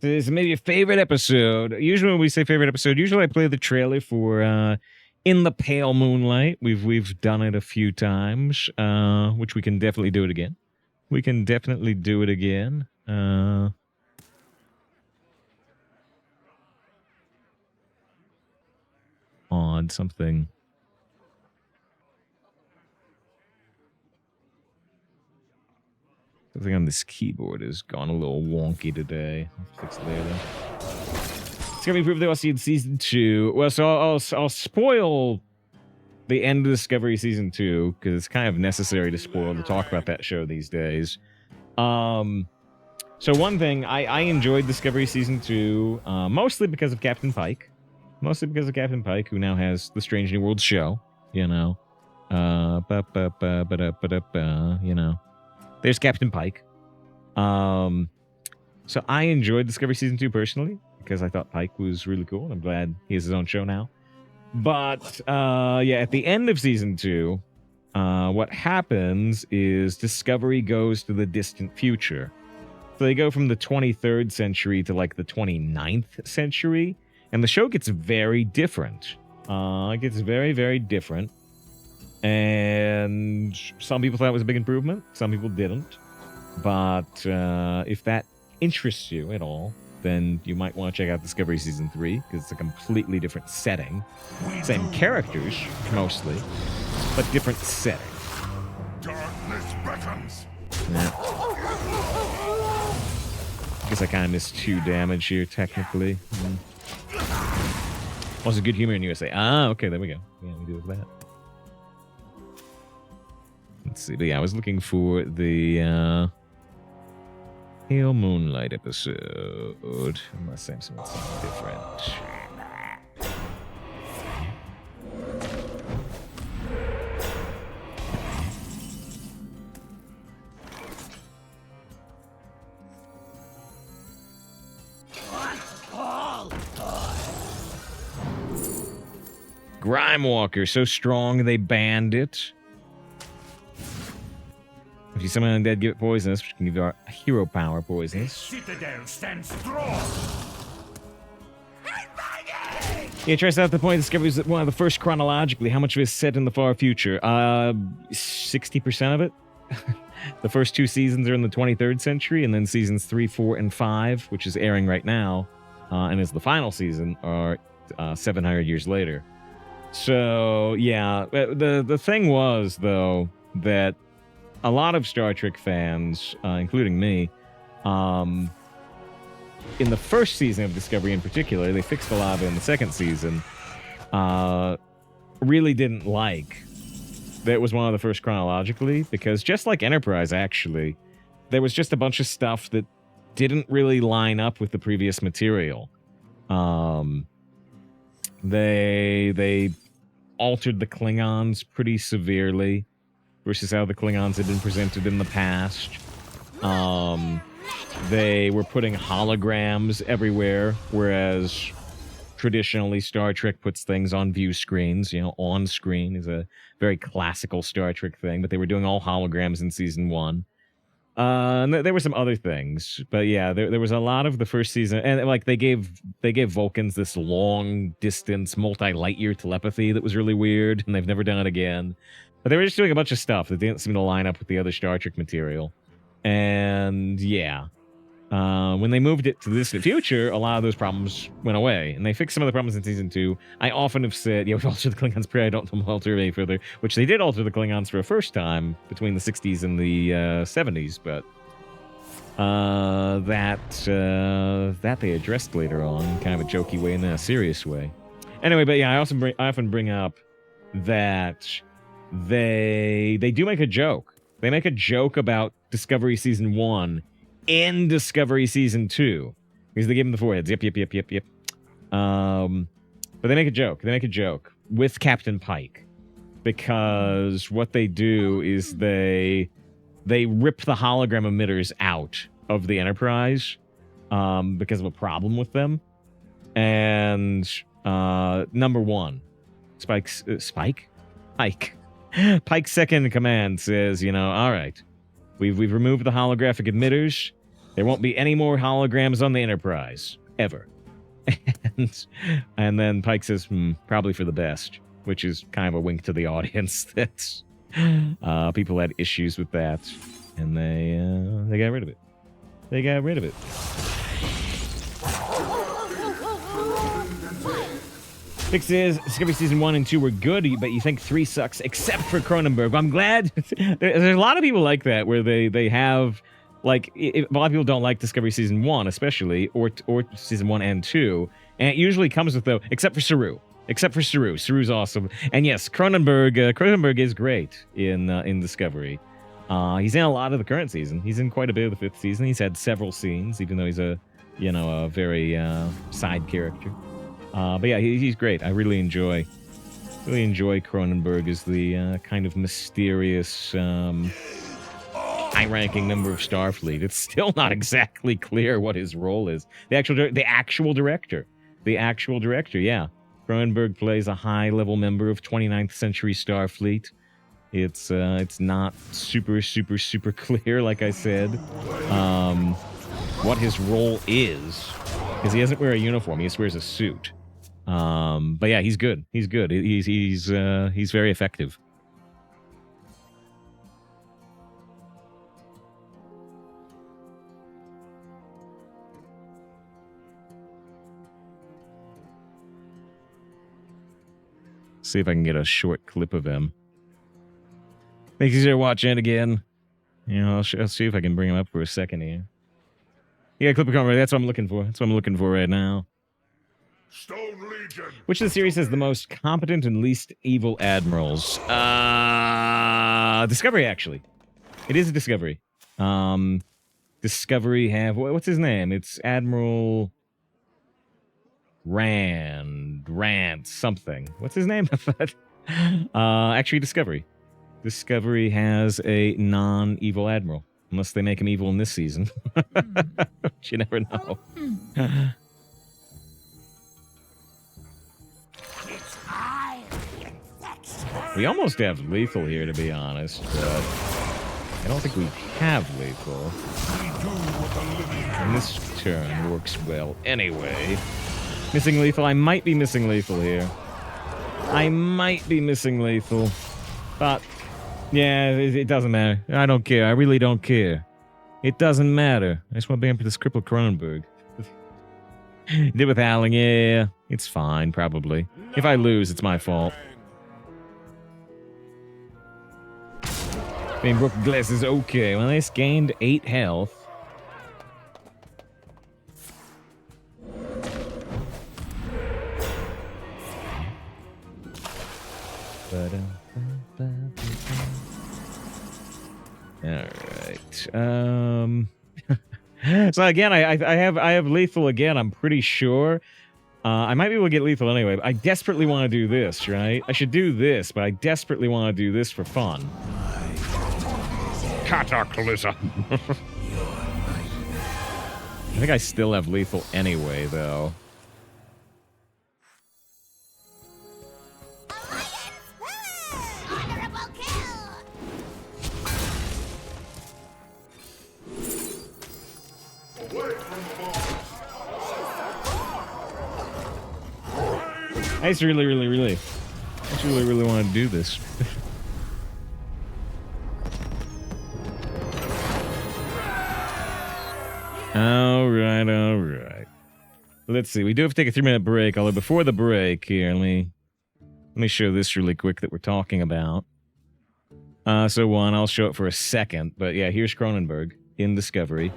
S1: This is maybe a favorite episode. Usually when we say favorite episode, I play the trailer for In the Pale Moonlight. We've done it a few times, which we can definitely do it again. odd. Something on this keyboard has gone a little wonky today. I'll fix it later. It's gonna be proof that I'll see in season 2. Well, so I'll spoil the end of Discovery season 2 because it's kind of necessary to spoil to talk about that show these days. So one thing, I enjoyed Discovery season 2 mostly because of Captain Pike. Mostly because of Captain Pike, who now has the Strange New Worlds show. You know, you know. There's Captain Pike. So I enjoyed Discovery season 2 personally because I thought Pike was really cool, and I'm glad he has his own show now. But yeah, at the end of season 2, what happens is Discovery goes to the distant future. So they go from the 23rd century to like the 29th century, and the show gets very different. It gets very, very different. And some people thought it was a big improvement. Some people didn't. But if that interests you at all, then you might want to check out Discovery Season 3, because it's a completely different setting. Same characters, mostly, but different setting.
S2: Darkness beckons.
S1: Yeah. I guess I kind of missed 2 damage here, technically. Also, good humor in USA. Ah, okay, there we go. Yeah, we do that. Let's see. But yeah, I was looking for the Pale Moonlight episode. Unless I'm something different. Grime Walker, so strong they banned it. If you summon undead, give it poisonous, which can give our hero power poisonous.
S2: Citadel stands strong.
S1: Yeah, tries out the point discovers that one of the first chronologically. How much of it is set in the far future? 60% of it. The first 2 seasons are in the 23rd century, and then seasons 3, 4, and 5, which is airing right now, and is the final season, are 700 years later. So, yeah, the thing was, though, that a lot of Star Trek fans, including me, in the first season of Discovery in particular, they fixed a lot of it in the second season, really didn't like that it was one of the first chronologically, because just like Enterprise, actually, there was just a bunch of stuff that didn't really line up with the previous material. They altered the Klingons pretty severely versus how the Klingons had been presented in the past. They were putting holograms everywhere, whereas traditionally Star Trek puts things on view screens. You know, on screen is a very classical Star Trek thing, but they were doing all holograms in season 1. And there were some other things, but yeah, there was a lot of the first season, and like they gave Vulcans this long distance multi-light year telepathy that was really weird, and they've never done it again. But they were just doing a bunch of stuff that didn't seem to line up with the other Star Trek material. And yeah, when they moved it to the distant future, a lot of those problems went away, and they fixed some of the problems in season 2. I often have said, yeah, we've altered the Klingons, pray I don't alter any further, which they did alter the Klingons for a first time between the 60s and the 70s, but that they addressed later on, kind of a jokey way and then a serious way. Anyway, but yeah, I often bring up that they do make a joke. They make a joke about Discovery Season 1 in Discovery Season 2. Because they give him the foreheads. Yep. But they make a joke. They make a joke with Captain Pike. Because what they do is they rip the hologram emitters out of the Enterprise because of a problem with them. And number 1, Pike's second in command says, you know, all right, we've removed the holographic emitters. There won't be any more holograms on the Enterprise ever. And then Pike says, probably for the best, which is kind of a wink to the audience that people had issues with that, and they got rid of it. They got rid of it. Vic says Discovery Season 1 and 2 were good, but you think 3 sucks, except for Cronenberg. Well, I'm glad. There's a lot of people like that, where they have, like, a lot of people don't like Discovery Season 1, especially, or Season 1 and 2, and it usually comes with, though, except for Saru. Except for Saru. Saru's awesome. And yes, Cronenberg is great in Discovery. He's in a lot of the current season. He's in quite a bit of the 5th season. He's had several scenes, even though he's a very side character. But yeah, he's great. I really enjoy Cronenberg as the kind of mysterious, high-ranking member of Starfleet. It's still not exactly clear what his role is. The actual director. Yeah. Cronenberg plays a high-level member of 29th century Starfleet. It's not super clear, like I said, what his role is, because he doesn't wear a uniform. He just wears a suit. But yeah, he's good. He's very effective. See if I can get a short clip of him. Think he's there watching it again. I'll see if I can bring him up for a second here. Yeah, clip of camera. That's what I'm looking for. That's what I'm looking for right now.
S2: Stone Legion.
S1: Which of the series has the most competent and least evil admirals? Discovery, actually. It is a Discovery. Discovery have... What's his name? It's Admiral... Rand something. What's his name? Actually, Discovery. Discovery has a non-evil admiral. Unless they make him evil in this season. But you never know. We almost have lethal here, to be honest, but I don't think we have lethal. And this turn works well anyway. Missing lethal. I might be missing lethal here. But, yeah, it doesn't matter. I don't care. I really don't care. It doesn't matter. I just want to bang for this crippled Cronenberg. Did with Howling, yeah. It's fine, probably. If I lose, it's my fault. Brook Glass is okay. Well, it's gained 8 health. Alright. So again, I have lethal again, I'm pretty sure. I might be able to get lethal anyway, but I desperately want to do this, right? I should do this, but I desperately want to do this for fun. Cataclysm. I think I still have lethal anyway, though. I just really want to do this. All right. Let's see. We do have to take a 3-minute break. Although before the break, here, let me show this really quick that we're talking about. So one, I'll show it for a second. But yeah, here's Cronenberg in Discovery.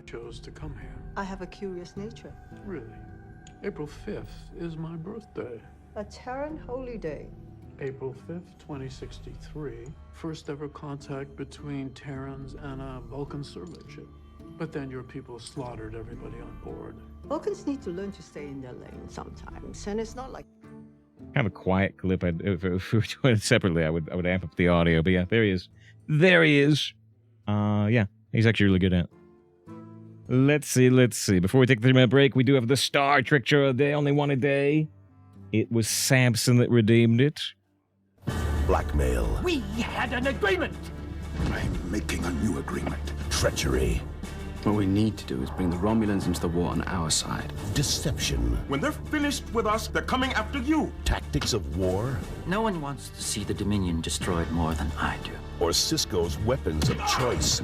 S11: Chose to come here.
S12: I have a curious nature.
S11: Really? April 5th is my birthday.
S12: A Terran holy day.
S11: April 5th, 2063. First ever contact between Terrans and a Vulcan survey ship. But then your people slaughtered everybody on board.
S12: Vulcans need to learn to stay in their lane sometimes, and it's not like...
S1: Kind of a quiet clip. If we were doing it separately, I would amp up the audio. But yeah, there he is. Yeah, he's actually really good at it. Let's see. Before we take the 3-minute break, we do have the Star Trick Show of the day. Only one a day. It was Samson that redeemed it.
S9: Blackmail.
S5: We had an agreement!
S9: I'm making a new agreement. Treachery.
S13: What we need to do is bring the Romulans into the war on our side.
S9: Deception.
S2: When they're finished with us, they're coming after you.
S9: Tactics of war.
S13: No one wants to see the Dominion destroyed more than I do.
S9: Or Cisco's weapons of choice.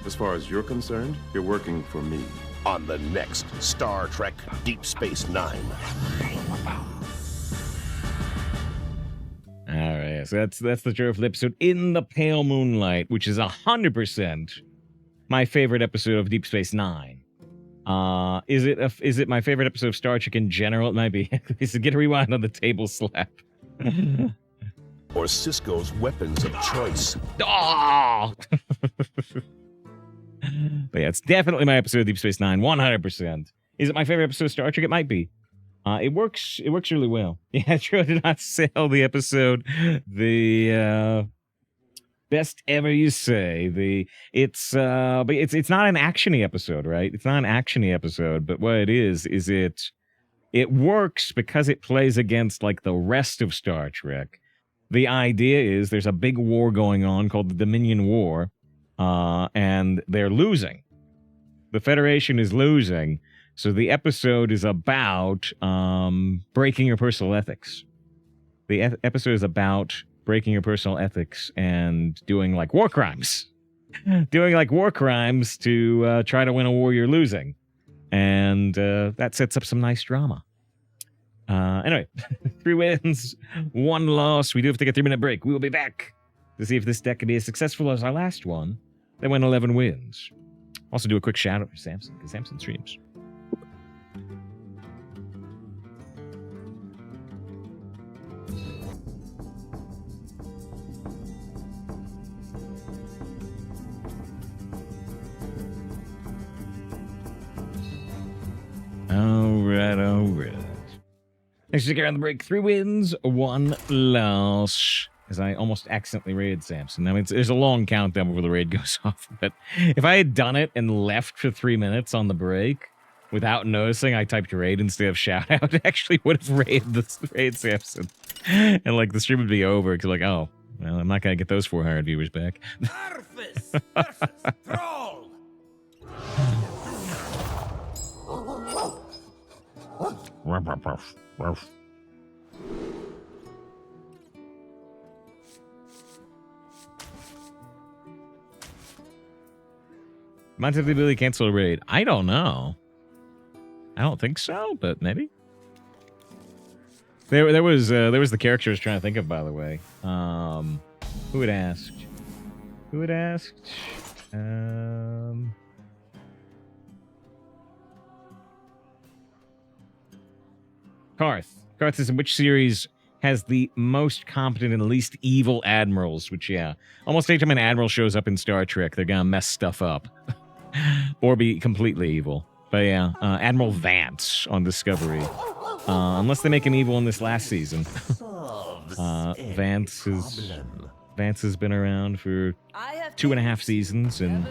S2: The As far as you're concerned, you're working for me.
S14: On the next Star Trek Deep Space Nine.
S1: All right, so that's the trailer for the episode In the Pale Moonlight, which is 100% my favorite episode of Deep Space Nine. Is it my favorite episode of Star Trek in general? It might be. Is it get a rewind on the table slap?
S14: Or Cisco's weapons of choice.
S1: Oh! But yeah, it's definitely my episode of Deep Space Nine, 100%. Is it my favorite episode of Star Trek? It might be. It works really well. Yeah, True did not sell the episode. The best ever, you say. But it's not an actiony episode, right? It's not an actiony episode, but what it is it works because it plays against like the rest of Star Trek. The idea is there's a big war going on called the Dominion War, and they're losing. The Federation is losing. So the episode is about breaking your personal ethics. The episode is about breaking your personal ethics and doing like war crimes. Doing like war crimes to try to win a war you're losing. And that sets up some nice drama. Anyway, 3 wins, 1 loss. We do have to take a 3-minute break. We will be back to see if this deck can be as successful as our last one. They went 11 wins. Also do a quick shout out for Samson, because Samson streams. All right. Thanks for sticking around the break. 3 wins, 1 loss. As I almost accidentally raided Samson. I mean, there's a long countdown before the raid goes off. But if I had done it and left for 3 minutes on the break without noticing, I typed raid instead of shout out. It actually would have raided Samson. And like the stream would be over because like, oh, well, I'm not gonna get those 400 viewers back. Might have the ability to cancel a raid. I don't know. I don't think so, but maybe. There was the character I was trying to think of, by the way. Who had asked? Karth. Karth is in which series has the most competent and least evil admirals, which, yeah. Almost any time an admiral shows up in Star Trek, they're gonna mess stuff up. Or be completely evil. But yeah, Admiral Vance on Discovery. Unless they make him evil in this last season. Vance has been around for 2.5 seasons, and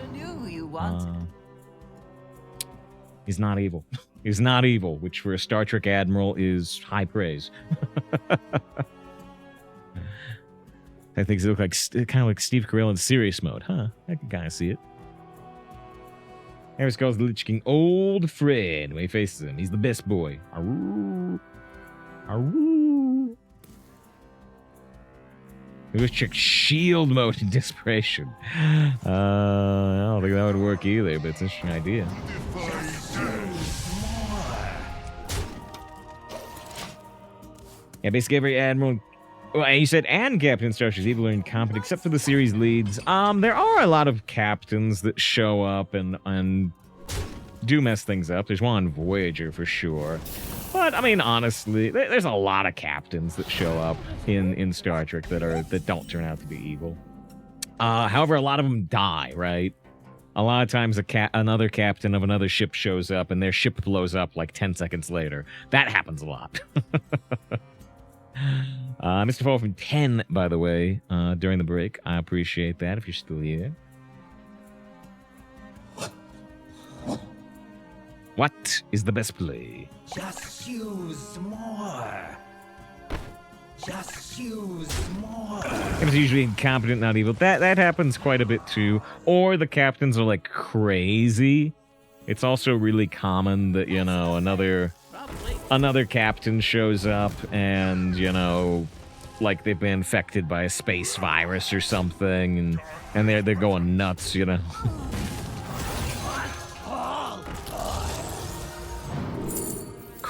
S1: he's not evil. He's not evil, which for a Star Trek admiral is high praise. I think it look like kind of like Steve Carell in serious mode, huh? I can kind of see it. Harris calls the Lich King old friend when he faces him. He's the best boy. Aroo. Aroo. We was check shield mode in desperation. I don't think that would work either, but it's an interesting idea. Yeah, basically every admiral. Well, you said and Captain Star Trek is evil or incompetent, except for the series leads. There are a lot of captains that show up and do mess things up. There's one on Voyager for sure. But I mean, honestly, there's a lot of captains that show up in Star Trek that don't turn out to be evil. However, a lot of them die, right? A lot of times another captain of another ship shows up and their ship blows up like 10 seconds later. That happens a lot. Mr. Fall from 10, by the way, during the break. I appreciate that if you're still here. What is the best play?
S9: Just use more. Just use more.
S1: It's usually incompetent, not evil. That happens quite a bit too. Or the captains are like crazy. It's also really common that, you know, another captain shows up and, you know, like they've been infected by a space virus or something, and they're going nuts, you know.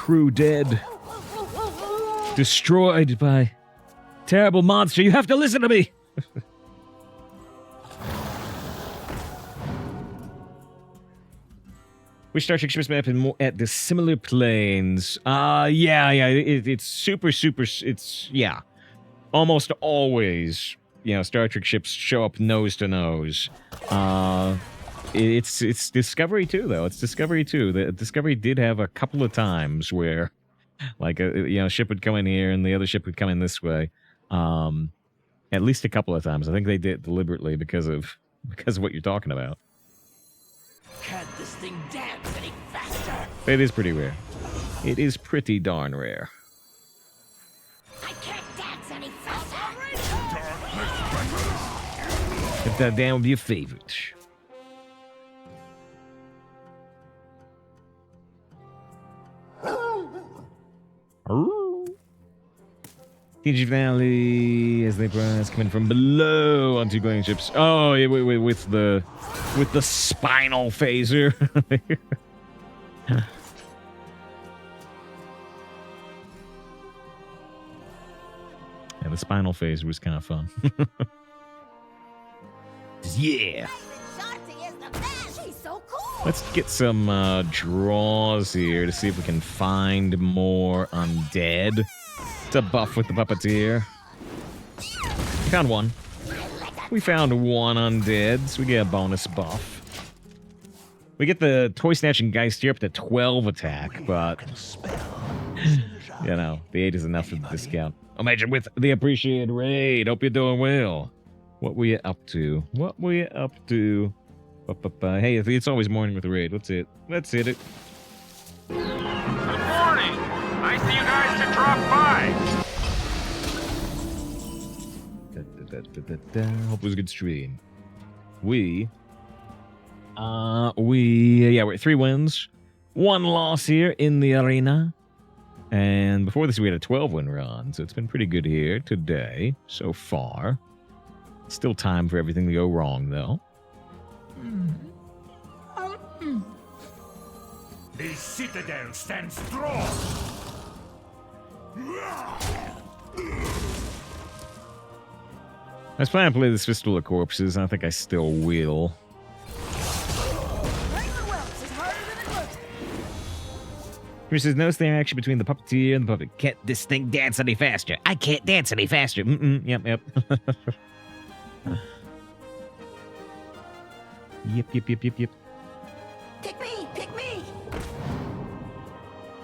S1: crew dead. Destroyed by terrible monster. You have to listen to me. Which Star Trek ships map in more at the similar planes? It's super, yeah. Almost always, Star Trek ships show up nose to nose. It's Discovery 2, though. It's Discovery 2. The Discovery did have a couple of times where, like, a ship would come in here and the other ship would come in this way. At least a couple of times. I think they did deliberately because of what you're talking about.
S5: Can't this thing dance any faster?
S1: It is pretty rare. It is pretty darn rare.
S5: I can't dance any faster.
S1: If that damn would be a favorite. TG Valley as they press coming from below onto glowing ships. Oh, yeah, with the spinal phaser. Yeah, the spinal phaser was kind of fun. Yeah.
S5: She's so cool.
S1: Let's get some draws here to see if we can find more undead to buff with the puppeteer. We found one. We found one undead, so we get a bonus buff. We get the Toy Snatching Geist here up to 12 attack, but the 8 is enough for the discount. Imagine with the appreciated raid. Hope you're doing well. What were you up to? Hey, it's always morning with the raid. Let's hit it.
S10: Good morning. Nice of you guys to drop by.
S1: Hope it was a good stream. We're at 3 wins, 1 loss here in the arena. And before this, we had a 12-win run, so it's been pretty good here today so far. Still time for everything to go wrong, though.
S9: The citadel stands strong.
S1: I was planning to play this Fistful of Corpses, and I think I still will. Chris says, no staying action between the puppeteer and the puppet. Can't this thing dance any faster? I can't dance any faster. Yep. Yep.
S5: Pick me.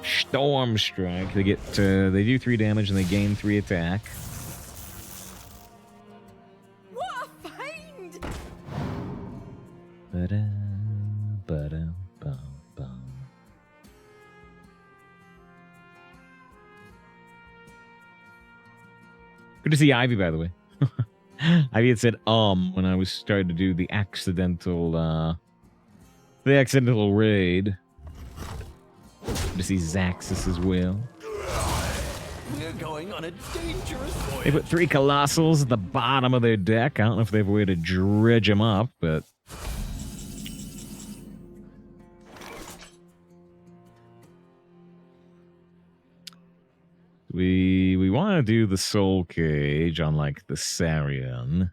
S1: Storm Strike. They do 3 damage and they gain 3 attack.
S5: What a find!
S1: Good to see Ivy, by the way. Ivy had said when I was starting to do the accidental raid. Good to see Zaxxus as well.
S9: We're going on a dangerous voyage.
S1: They put 3 Colossals at the bottom of their deck. I don't know if they have a way to dredge them up, but... We want to do the Soul Cage on, like, the Sarian.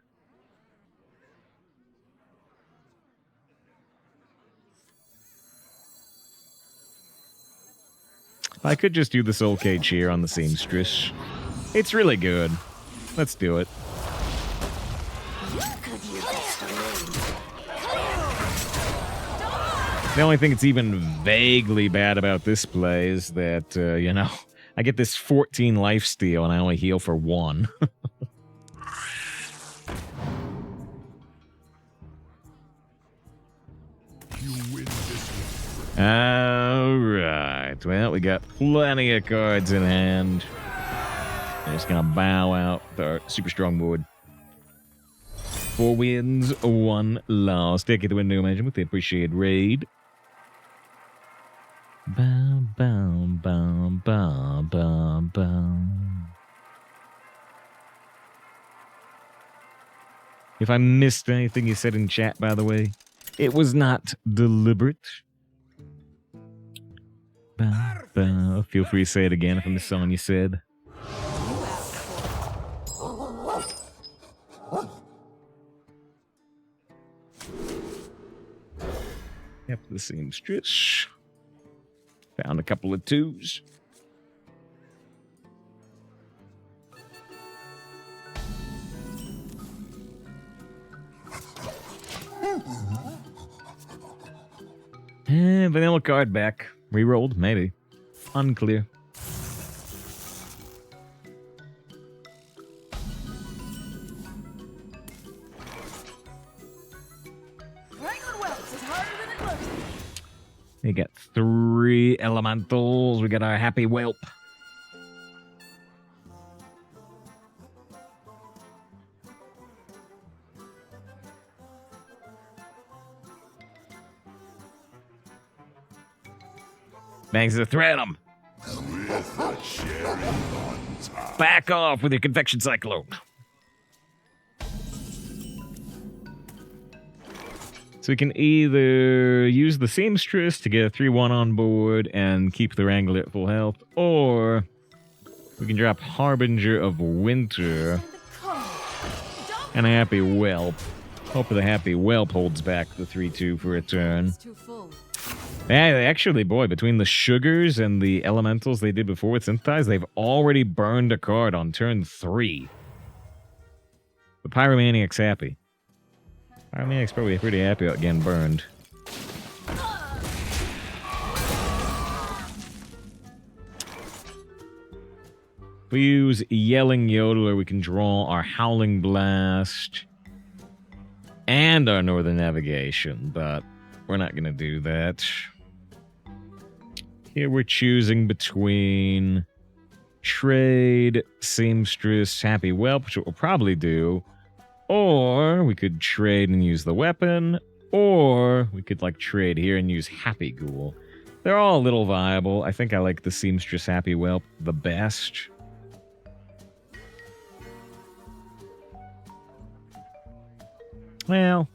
S1: I could just do the Soul Cage here on the Seamstress. It's really good. Let's do it. The only thing that's even vaguely bad about this play is that, I get this 14 lifesteal and I only heal for 1. Alright, well, we got plenty of cards in hand. I'm just gonna bow out our super strong board. 4 wins, 1 loss. Take it to window, imagine, with the appreciated raid. Bow, bow, bow, bow, bow, bow. If I missed anything you said in chat, by the way, it was not deliberate. Bow. Feel free to say it again if I missed something you said. Yep, the seamstress. Found a couple of 2s. Vanilla card back. Rerolled, maybe. Unclear. We got 3 elementals. We got our happy whelp. Bangs to thread them. Back off with your convection cyclone. So we can either use the seamstress to get a 3-1 on board and keep the wrangler at full health, or we can drop Harbinger of Winter and a happy whelp. Hope the happy whelp holds back the 3-2 for a turn. Yeah, actually, boy, between the sugars and the elementals they did before with synthesize, they've already burned a card on turn 3. The Pyromaniac's happy. Pyromaniac's probably pretty happy about getting burned. If we use Yelling Yodeler, we can draw our Howling Blast and our Northern Navigation, but we're not going to do that. Here we're choosing between trade, seamstress, happy whelp, which we'll probably do, or we could trade and use the weapon, or we could like trade here and use happy ghoul. They're all a little viable. I think I like the seamstress happy whelp the best. Well,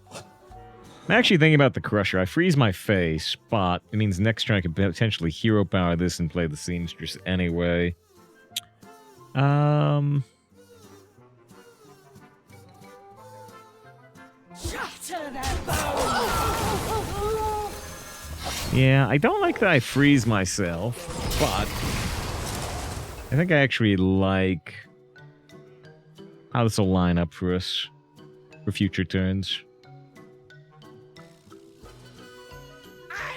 S1: I'm actually thinking about the Crusher. I freeze my face, but it means next turn I could potentially hero power this and play the seamstress anyway. Yeah, I don't like that I freeze myself, but I think I actually like how this will line up for us for future turns.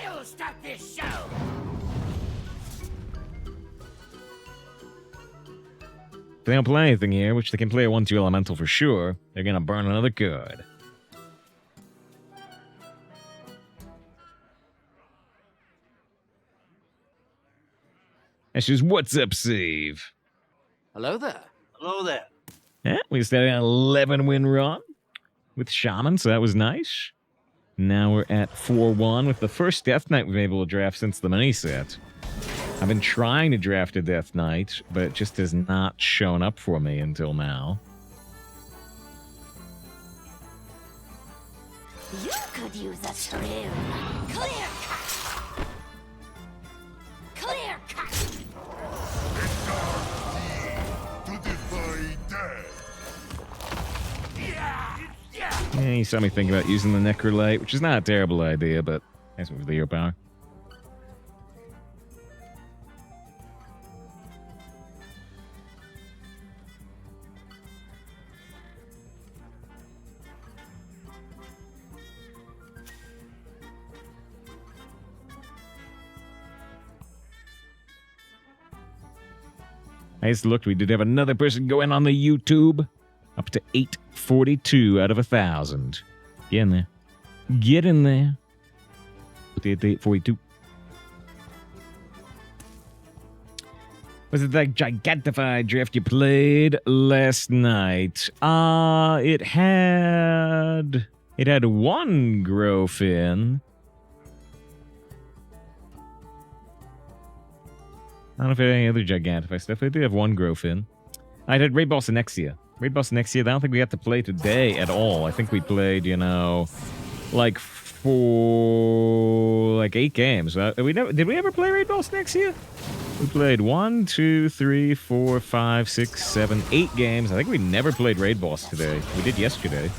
S5: I'll start this show.
S1: If they don't play anything here, which they can play a 1-2 elemental for sure, they're gonna burn another card. That's just what's up, Save.
S5: Hello there. Hello there.
S1: Yeah, we started an 11-win run with Shaman, so that was nice. Now we're at 4-1 with the first Death Knight we've been able to draft since the mini set. I've been trying to draft a Death Knight, but it just has not shown up for me until now.
S15: You could use a trim. Clear cut. Clear cut.
S1: Yeah, you saw me think about using the Necrolite, which is not a terrible idea, but nice with the hero power. I just looked, we did have another person go in on the YouTube. Up to 842 out of 1,000. Get in there. Get in there. 842. Was it that Gigantified draft you played last night? It had one Growfin. I don't know if it had any other Gigantify stuff. I did have one Growfin. I had Raid Boss Anexia. Raid Boss Anexia, I don't think we got to play today at all. I think we played, like for like 8 games. Did we ever play Raid Boss next year? We played 1, 2, 3, 4, 5, 6, 7, 8 games. I think we never played Raid Boss today. We did yesterday.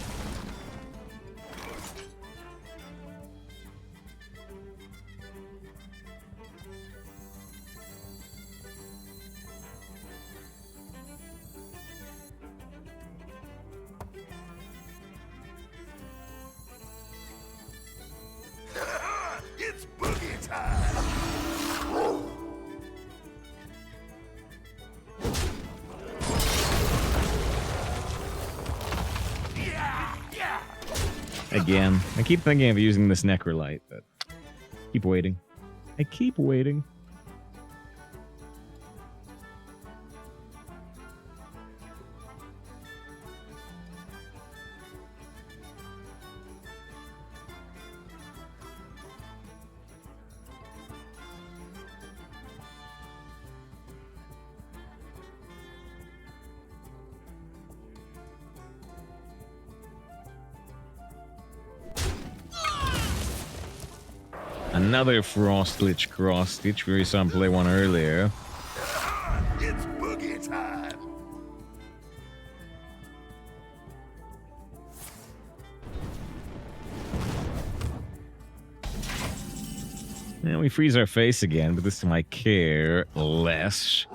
S4: It's boogie time.
S1: Again, I keep thinking of using this Necrolite, but keep waiting. I keep waiting. Another Frost Lich Cross Stitch. We saw him play one earlier.
S4: It's boogie time.
S1: And we freeze our face again, but this time I care less.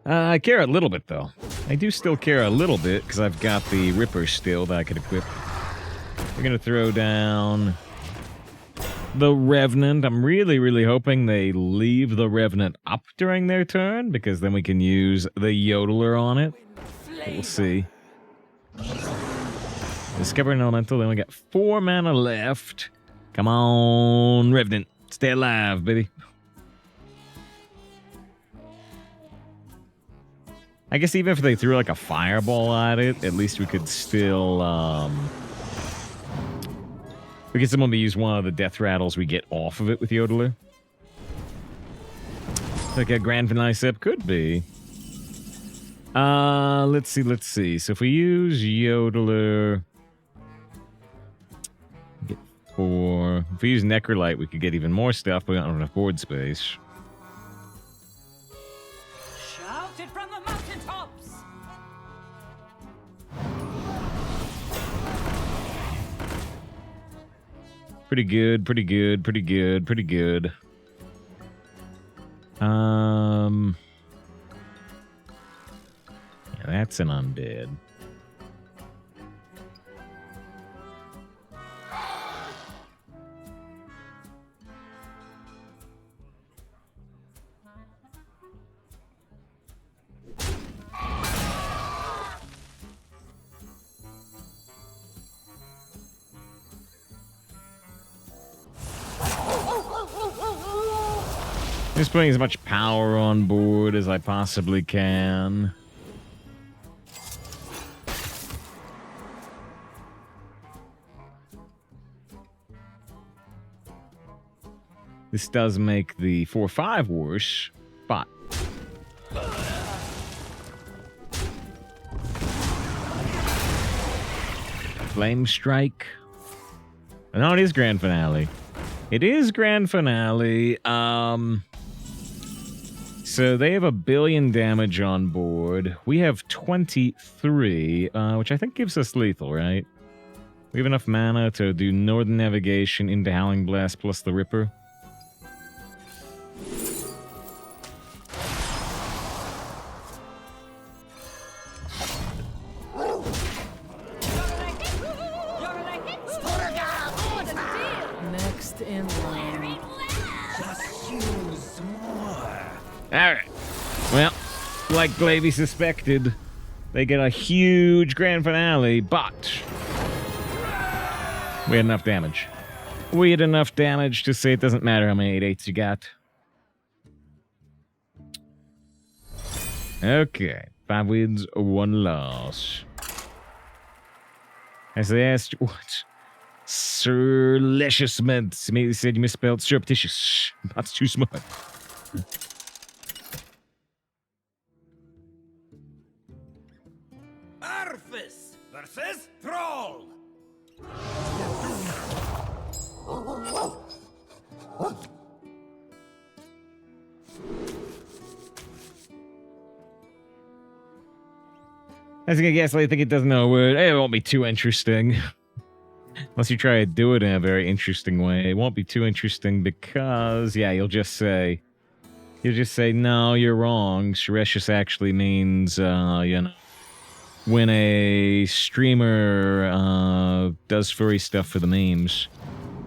S1: I care a little bit, though. I do still care a little bit, because I've got the Ripper still that I could equip. We're going to throw down the Revenant. I'm really, really hoping they leave the Revenant up during their turn, because then we can use the Yodeler on it. But we'll see. Discover an Elemental, then we got 4 mana left. Come on, Revenant. Stay alive, baby. I guess even if they threw like a fireball at it, at least we could still, we could someone use one of the death rattles we get off of it with Yodeler. Like a Grand Finale Sip could be. Let's see. So if we use Yodeler, get 4. If we use Necrolite, we could get even more stuff, but we don't have enough board space.
S5: Shout it from the mountaintops!
S1: Pretty good. Yeah, that's an undead. Just putting as much power on board as I possibly can. This does make the 4/5 worse, but Flame Strike. No, it is Grand Finale. It is Grand Finale. So they have 1 billion damage on board. We have 23, which I think gives us lethal, right? We have enough mana to do Northern Navigation into Howling Blast plus the Ripper.
S5: Next in line.
S4: Just use more.
S1: Alright. Well, like Glavy suspected, they get a huge Grand Finale, but we had enough damage. We had enough damage to say it doesn't matter how many 8/8s you got. Okay. 5 wins, 1 loss. As they asked, what? Surreptitious. Immediately said you misspelled surreptitious. That's too smart.
S5: Arthas versus Troll!
S1: I think I think it doesn't know a word. It won't be too interesting. Unless you try to do it in a very interesting way. It won't be too interesting because, yeah, you'll just say, no, you're wrong. Shreshus actually means, you know, when a streamer does furry stuff for the memes,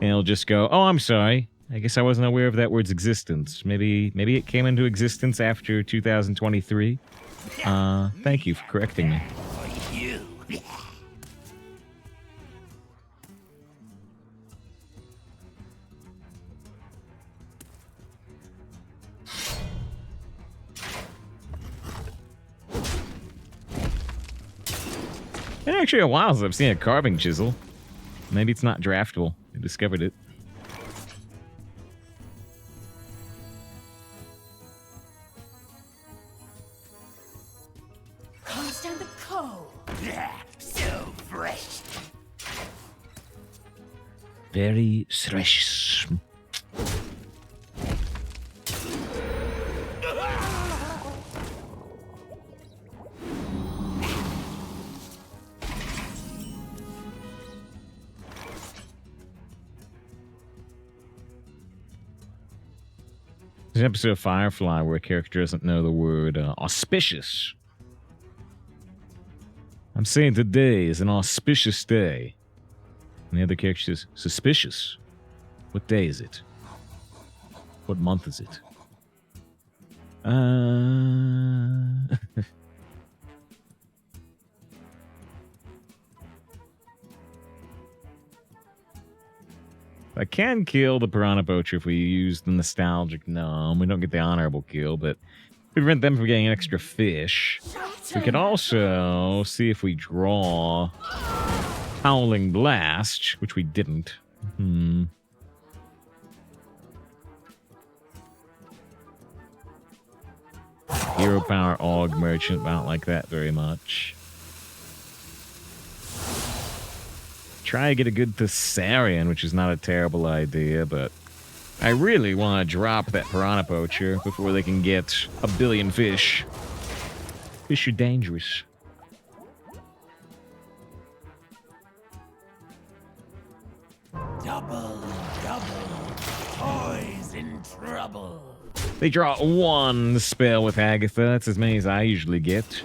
S1: and he'll just go, oh, I'm sorry. I guess I wasn't aware of that word's existence. Maybe it came into existence after 2023. Thank you for correcting me. It's been actually a while since I've seen a carving chisel. Maybe it's not draftable. I discovered it.
S15: Can't stand the cold. Yeah, so fresh.
S1: Very fresh. There's an episode of Firefly where a character doesn't know the word auspicious. I'm saying today is an auspicious day. And the other character says, suspicious. What day is it? What month is it? I can kill the piranha poacher if we use the nostalgic gnome. We don't get the honorable kill, but we prevent them from getting an extra fish. We could also see if we draw Howling Blast, which we didn't. Hero Power Aug Merchant, but I don't like that very much. Try to get a good Thessarian, which is not a terrible idea, but I really want to drop that piranha poacher before they can get a billion fish. Fish are dangerous.
S5: Double, toys in trouble.
S1: They draw one spell with Agatha. That's as many as I usually get.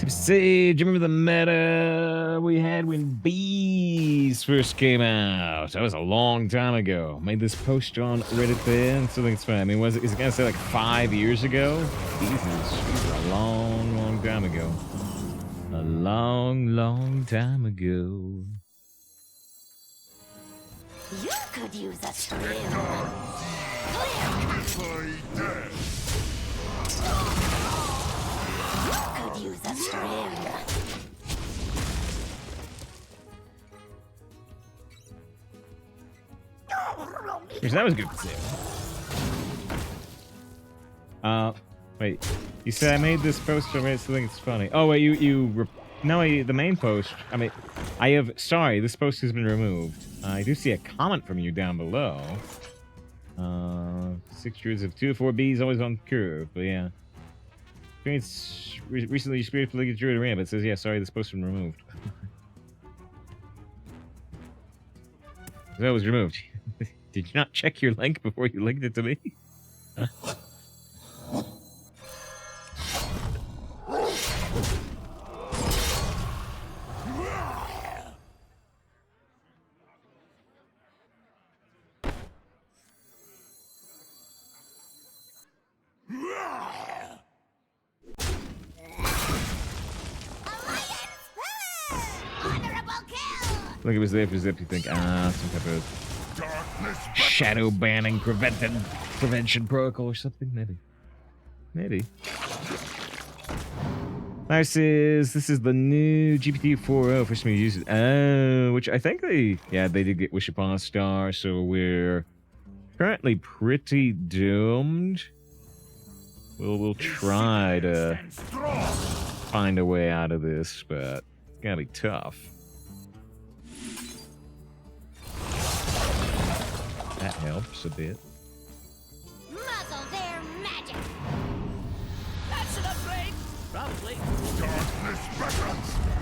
S1: Say, do you remember the meta we had when bees first came out? That was a long time ago. Made this post on Reddit then, so I think it's fine. I mean, is it gonna say like 5 years ago? Jesus, a long, long time ago. A long, long time ago.
S15: You could use a shrimp. Could use a shrimp.
S1: That was good to see. Wait. You said I made this post already, so I think it's funny. Oh, wait, the main post. I mean, sorry, this post has been removed. I do see a comment from you down below. 6 years of 2 to 4 bees always on curve, but yeah. Recently you spiritually get Druid Arena, but it says, yeah, sorry, this post has been removed. That was removed. Did you not check your link before you linked it to me? Huh? Look, it was there for Zip. You think, some type of shadow banning prevention protocol or something? Maybe. This is the new GPT 4.0 for me to use it. Which I think they did get Wish Upon a Star, so we're currently pretty doomed. We'll try to find a way out of this, but it's gonna be tough. That helps a bit.
S15: Muzzle their magic.
S5: That's an upgrade. Probably.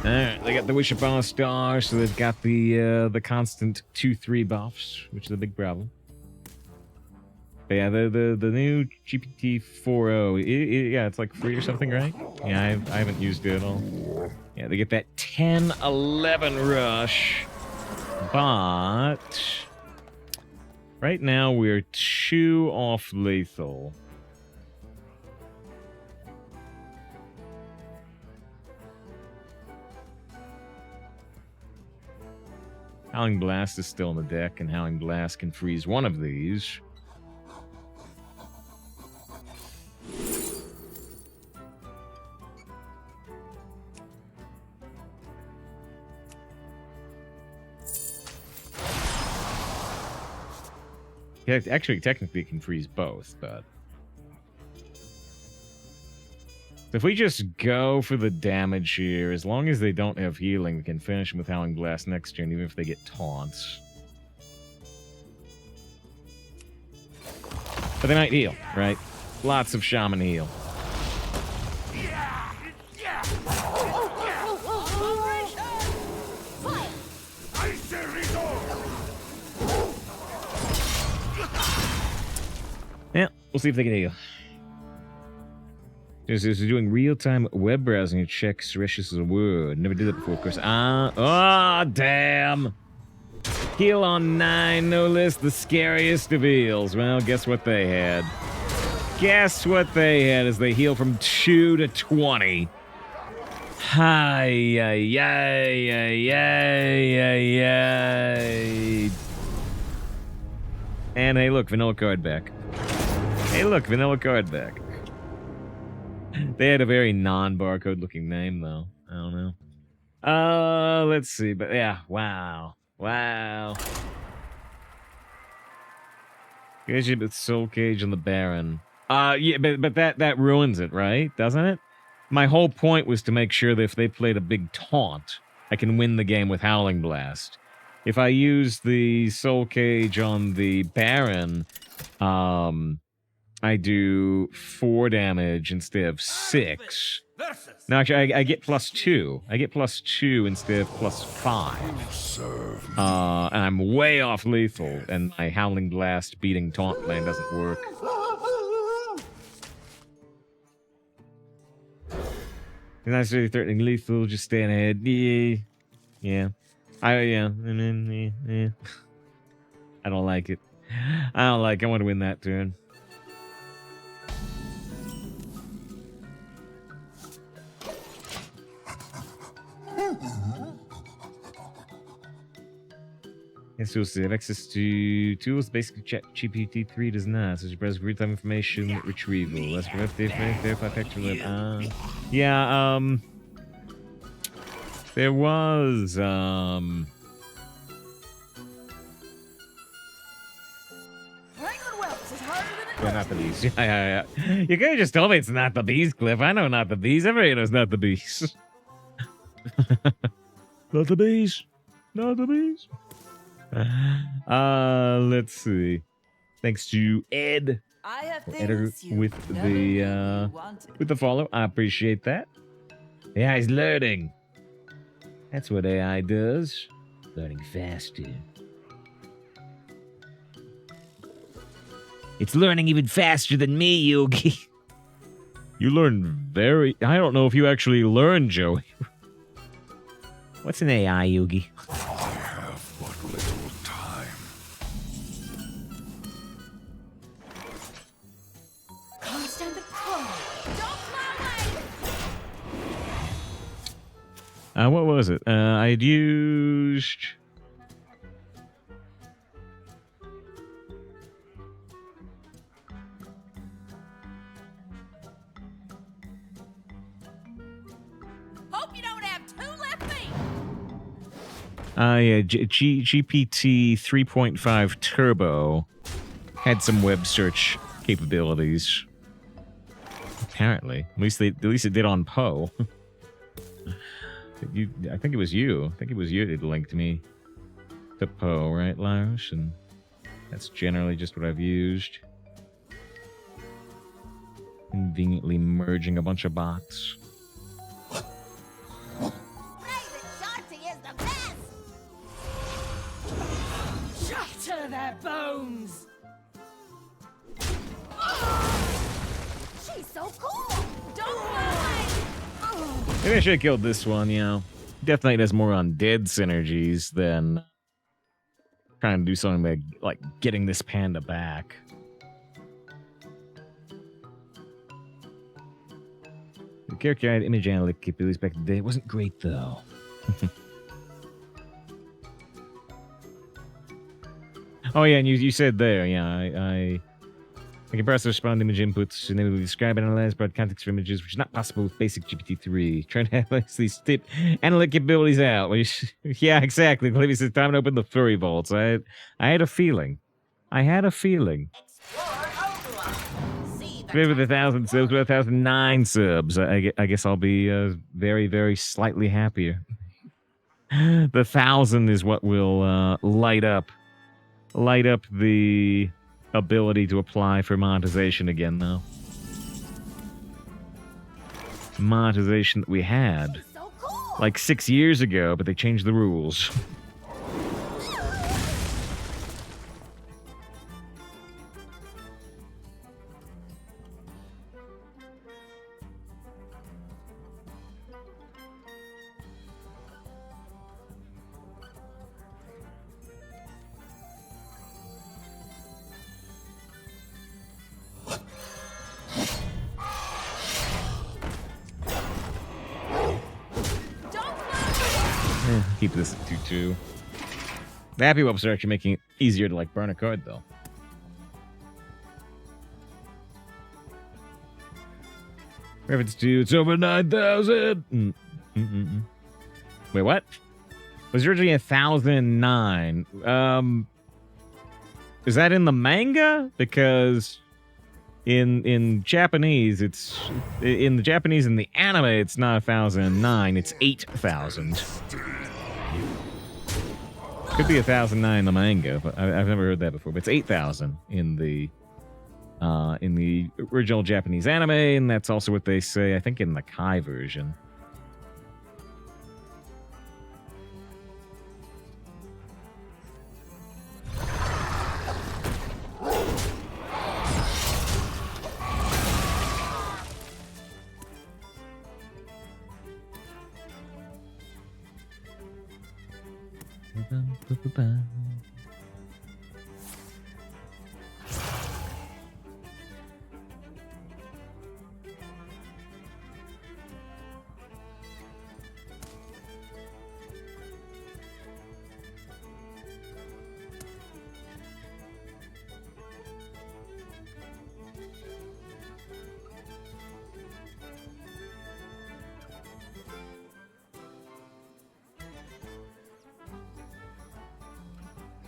S1: Alright, they got the Wish Upon a Star, so they've got the constant 2-3 buffs, which is a big problem. But yeah, the new GPT 4.0, yeah, it's like free or something, right? Yeah, I haven't used it at all. Yeah, they get that 10-11 rush, but right now we're 2 off lethal. Howling Blast is still on the deck, and Howling Blast can freeze one of these. Yeah, actually, technically, it can freeze both, but... If we just go for the damage here, as long as they don't have healing, we can finish them with Howling Blast next turn, even if they get taunts. But they might heal, right? Lots of Shaman heal. Yeah, we'll see if they can heal. This is doing real-time web browsing and checks Suresh' word. Never did that before, of course. Oh, damn! Heal on 9, no less the scariest of heals. Well, guess what they had? Guess what they had as they heal from 2 to 20. Hi, yay, yay, yay, yay, yay. And hey, look, vanilla card back. Hey, look, vanilla card back. They had a very non-barcode looking name, though. I don't know. Let's see. But yeah, wow. Wow. Cage with Soul Cage and the Baron. Yeah, but that ruins it, right? Doesn't it? My whole point was to make sure that if they played a big taunt, I can win the game with Howling Blast. If I use the Soul Cage on the Baron, I do 4 damage instead of 6. No, actually, I get +2. I get +2 instead of +5. And I'm way off lethal, and my Howling Blast beating taunt plan doesn't work. Not necessarily threatening lethal, just staying ahead. Yeah. Yeah. I don't like it. I want to win that turn. Yes, you'll see. Access to tools. Basically, GPT-3 does not. Such as browse real-time information retrieval. Let's verify factor web. Yeah. There was
S5: Wrangling whelps is harder than it
S1: yeah, not the bees. Yeah. You could have just told me it's not the bees, Cliff. I know not the bees. Everybody knows not the bees. Not the bees. Not the bees. Let's see. Thanks to Ed with the follow. I appreciate that. Yeah, he's learning. That's what AI does. Learning faster. It's learning even faster than me, Yogi. You learn very... I don't know if you actually learn, Joey. What's an AI, Yogi?
S4: I have but little time.
S5: Can't stand the cold. Don't fly away.
S1: What was it? I'd used...
S5: Hope you don't have 2 left feet.
S1: Yeah, GPT 3.5 Turbo had some web search capabilities. apparently. At least it did on Poe. I think it was you. I think it was you that linked me to Poe, right, Lars? And that's generally just what I've used. Conveniently merging a bunch of bots.
S5: Shatter their bones!
S15: She's so cool! Don't worry!
S1: Maybe I should have killed this one, you know. Deathrattle has more undead synergies than trying to do something like getting this panda back. The character had image analytic capabilities back in the day. It wasn't great, though. Oh, yeah, and you said there, yeah, I can process respond image inputs, enable describe and analyze broad context for images, which is not possible with basic GPT-3. Trying to analyze these analytic capabilities out. Yeah, exactly. Maybe it's time to open the furry vaults. I had a feeling. With 1,000 subs, with 1,009 subs, I guess I'll be very, very slightly happier. The 1,000 is what will light up the ability to apply for monetization again, though. Monetization that we had like 6 years ago, but they changed the rules. Keep this at 2-2. The happy whelps are actually making it easier to like burn a card, though. Reference to it's over 9,000. Wait, what? It was originally 1,009. Is that in the manga? Because in Japanese, it's in the Japanese in the anime, it's not 1,009. It's 8,000. Could be 1,009 in the manga, but I've never heard that before. But it's 8,000 in the original Japanese anime, and that's also what they say, I think, in the Kai version.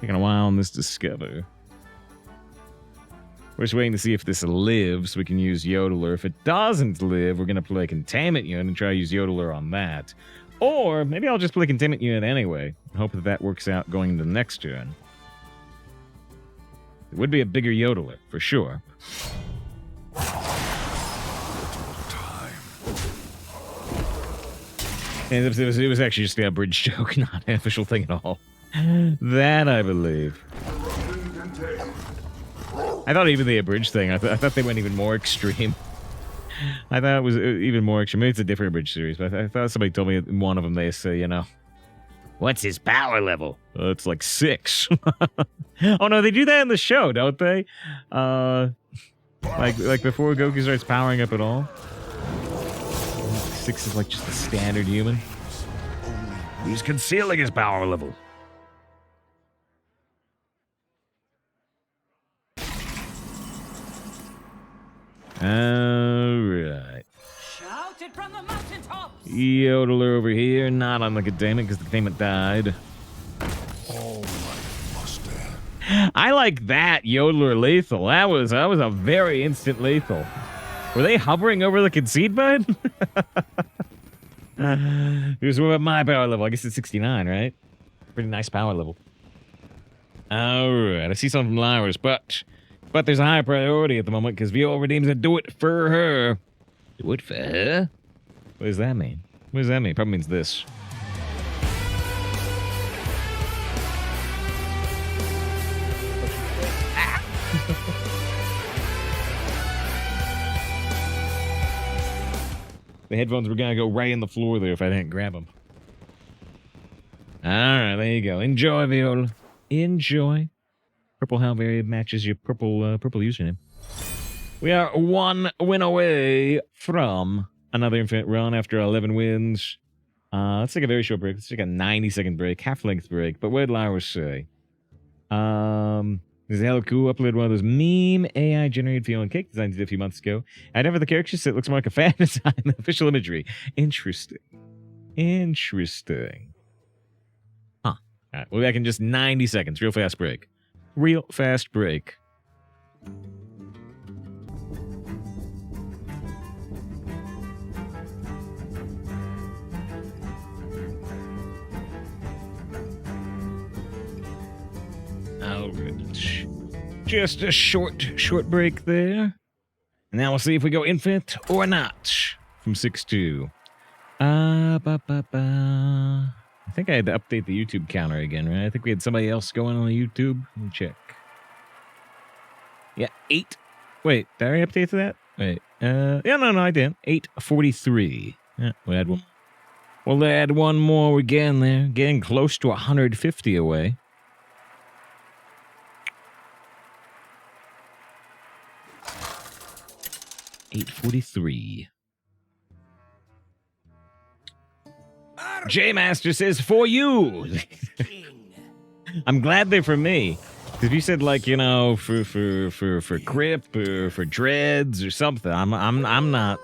S1: Taking a while on this Discover. We're just waiting to see if this lives so we can use Yodeler. If it doesn't live, we're going to play Containment Unit and try to use Yodeler on that. Or maybe I'll just play Containment Unit anyway. Hope that works out going into the next turn. It would be a bigger Yodeler, for sure. And it was actually just a bridge joke, not an official thing at all. That I believe. I thought even the abridged thing, I thought they went even more extreme. I thought it was even more extreme. Maybe it's a different abridged series, but I thought somebody told me in one of them they say, you know, what's his power level? It's like 6. Oh no, they do that in the show, don't they? Like before Goku starts powering up at all. 6 is like just a standard human. He's concealing his power level. Alright.
S5: Shout it from the mountaintops.
S1: Yodeler over here, not on the containment because the containment died. I like that Yodeler lethal. That was a very instant lethal. Were they hovering over the concede button? Here's what my power level. I guess it's 69, right? Pretty nice power level. Alright, I see something from Lyra's, but there's a high priority at the moment because Viola redeems a do it for her. Do it for her? What does that mean? What does that mean? Probably means this. The headphones were gonna go right in the floor there if I didn't grab them. Alright, there you go. Enjoy, Viola. Enjoy. Purple Halberry matches your purple username. We are 1 win away from another infinite run after 11 wins. Let's take a very short break. Let's take a 90-second break, half-length break. But what did Lyra say? This is hella cool. Uploaded one of those meme AI-generated Fiona cake designs a few months ago. I never the character set looks more like a fan design than official imagery. Interesting. Interesting. Huh. All right, we'll be back in just 90 seconds. Real fast break. Real fast break. Alright. Just a short break there. And now we'll see if we go infinite or not. From 6-2. I think I had to update the YouTube counter again, right? I think we had somebody else going on the YouTube. Let me check. Yeah, 8. Wait, did I already update to that? Wait. Yeah, no, I didn't. 843. Yeah, we'll add one. We'll add one more again there. Getting close to 150 away. $8.43. J-Master says, for you! I'm glad they're for me. If you said, like, you know, for Crip or for Dreads or something, I'm not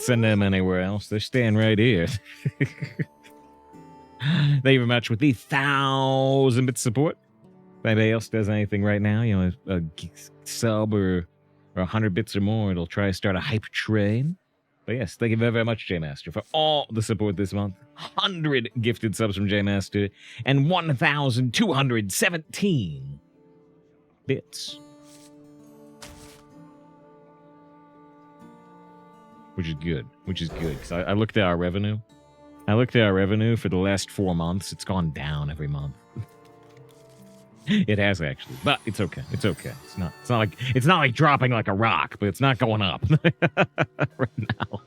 S1: sending them anywhere else. They're staying right here. They even match with the 1,000 bit support. If anybody else does anything right now, you know, a sub or 100 bits or more, it'll try to start a hype train. But yes, thank you very, very much, J-Master, for all the support this month. 100 gifted subs from J-Master and 1,217 bits. Which is good, because I looked at our revenue. For the last 4 months. It's gone down every month. It has actually, but it's okay. It's not like dropping like a rock, but it's not going up right now.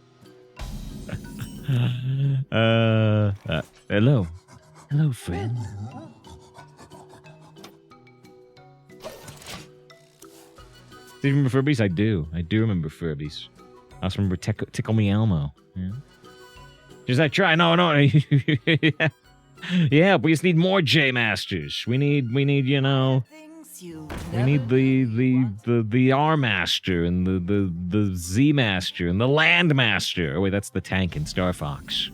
S1: Hello, friend. Do you remember Furbies? I do remember Furbies. I also remember Tickle Me Elmo. Yeah. Just like try. No. Yeah. Yeah, we just need more J-Masters. We need, you know, we need the R-Master and the Z-Master and the Land-Master. Oh, wait, that's the tank in Star Fox.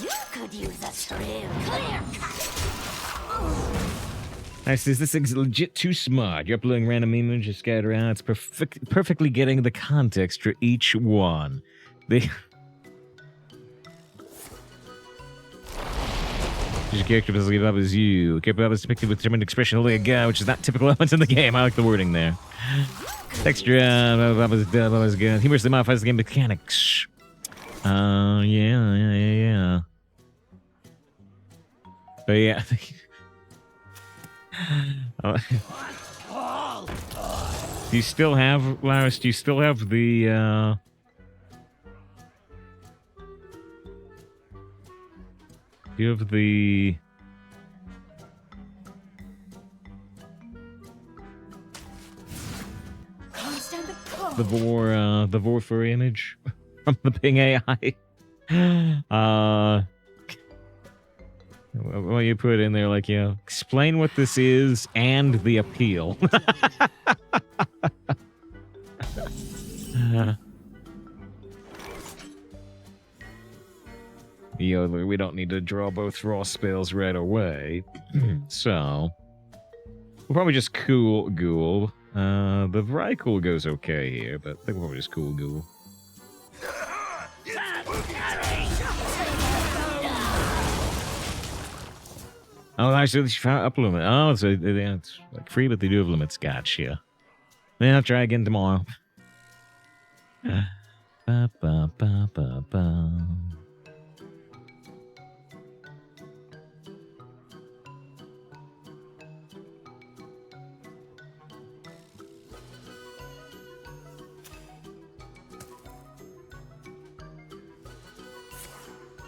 S15: You could use a trim. Clear cut.
S1: Nice. This thing's legit too smart. You're uploading random images scattered around. It's perfectly getting the context for each one. Your character doesn't give up as you. Character up is depicted with determined expression like a guy, which is not typical elements in the game. I like the wording there. Texture, is good. Humorously modifies the game mechanics. Yeah. But yeah, I think... Do you still have, Laris, do you still have the, do you have the... The Vor furry image from the Ping AI? Well, you put in there, like, you know, explain what this is and the appeal. We don't need to draw both raw spells right away. So, We'll probably just cool ghoul. The Vrykul goes okay here, but I think we'll probably just cool ghoul. Oh, actually, she found up limit. Oh, it's like free, but they do have limits. Gotcha. Yeah, I'll try again tomorrow. Ba, ba, ba, ba, ba.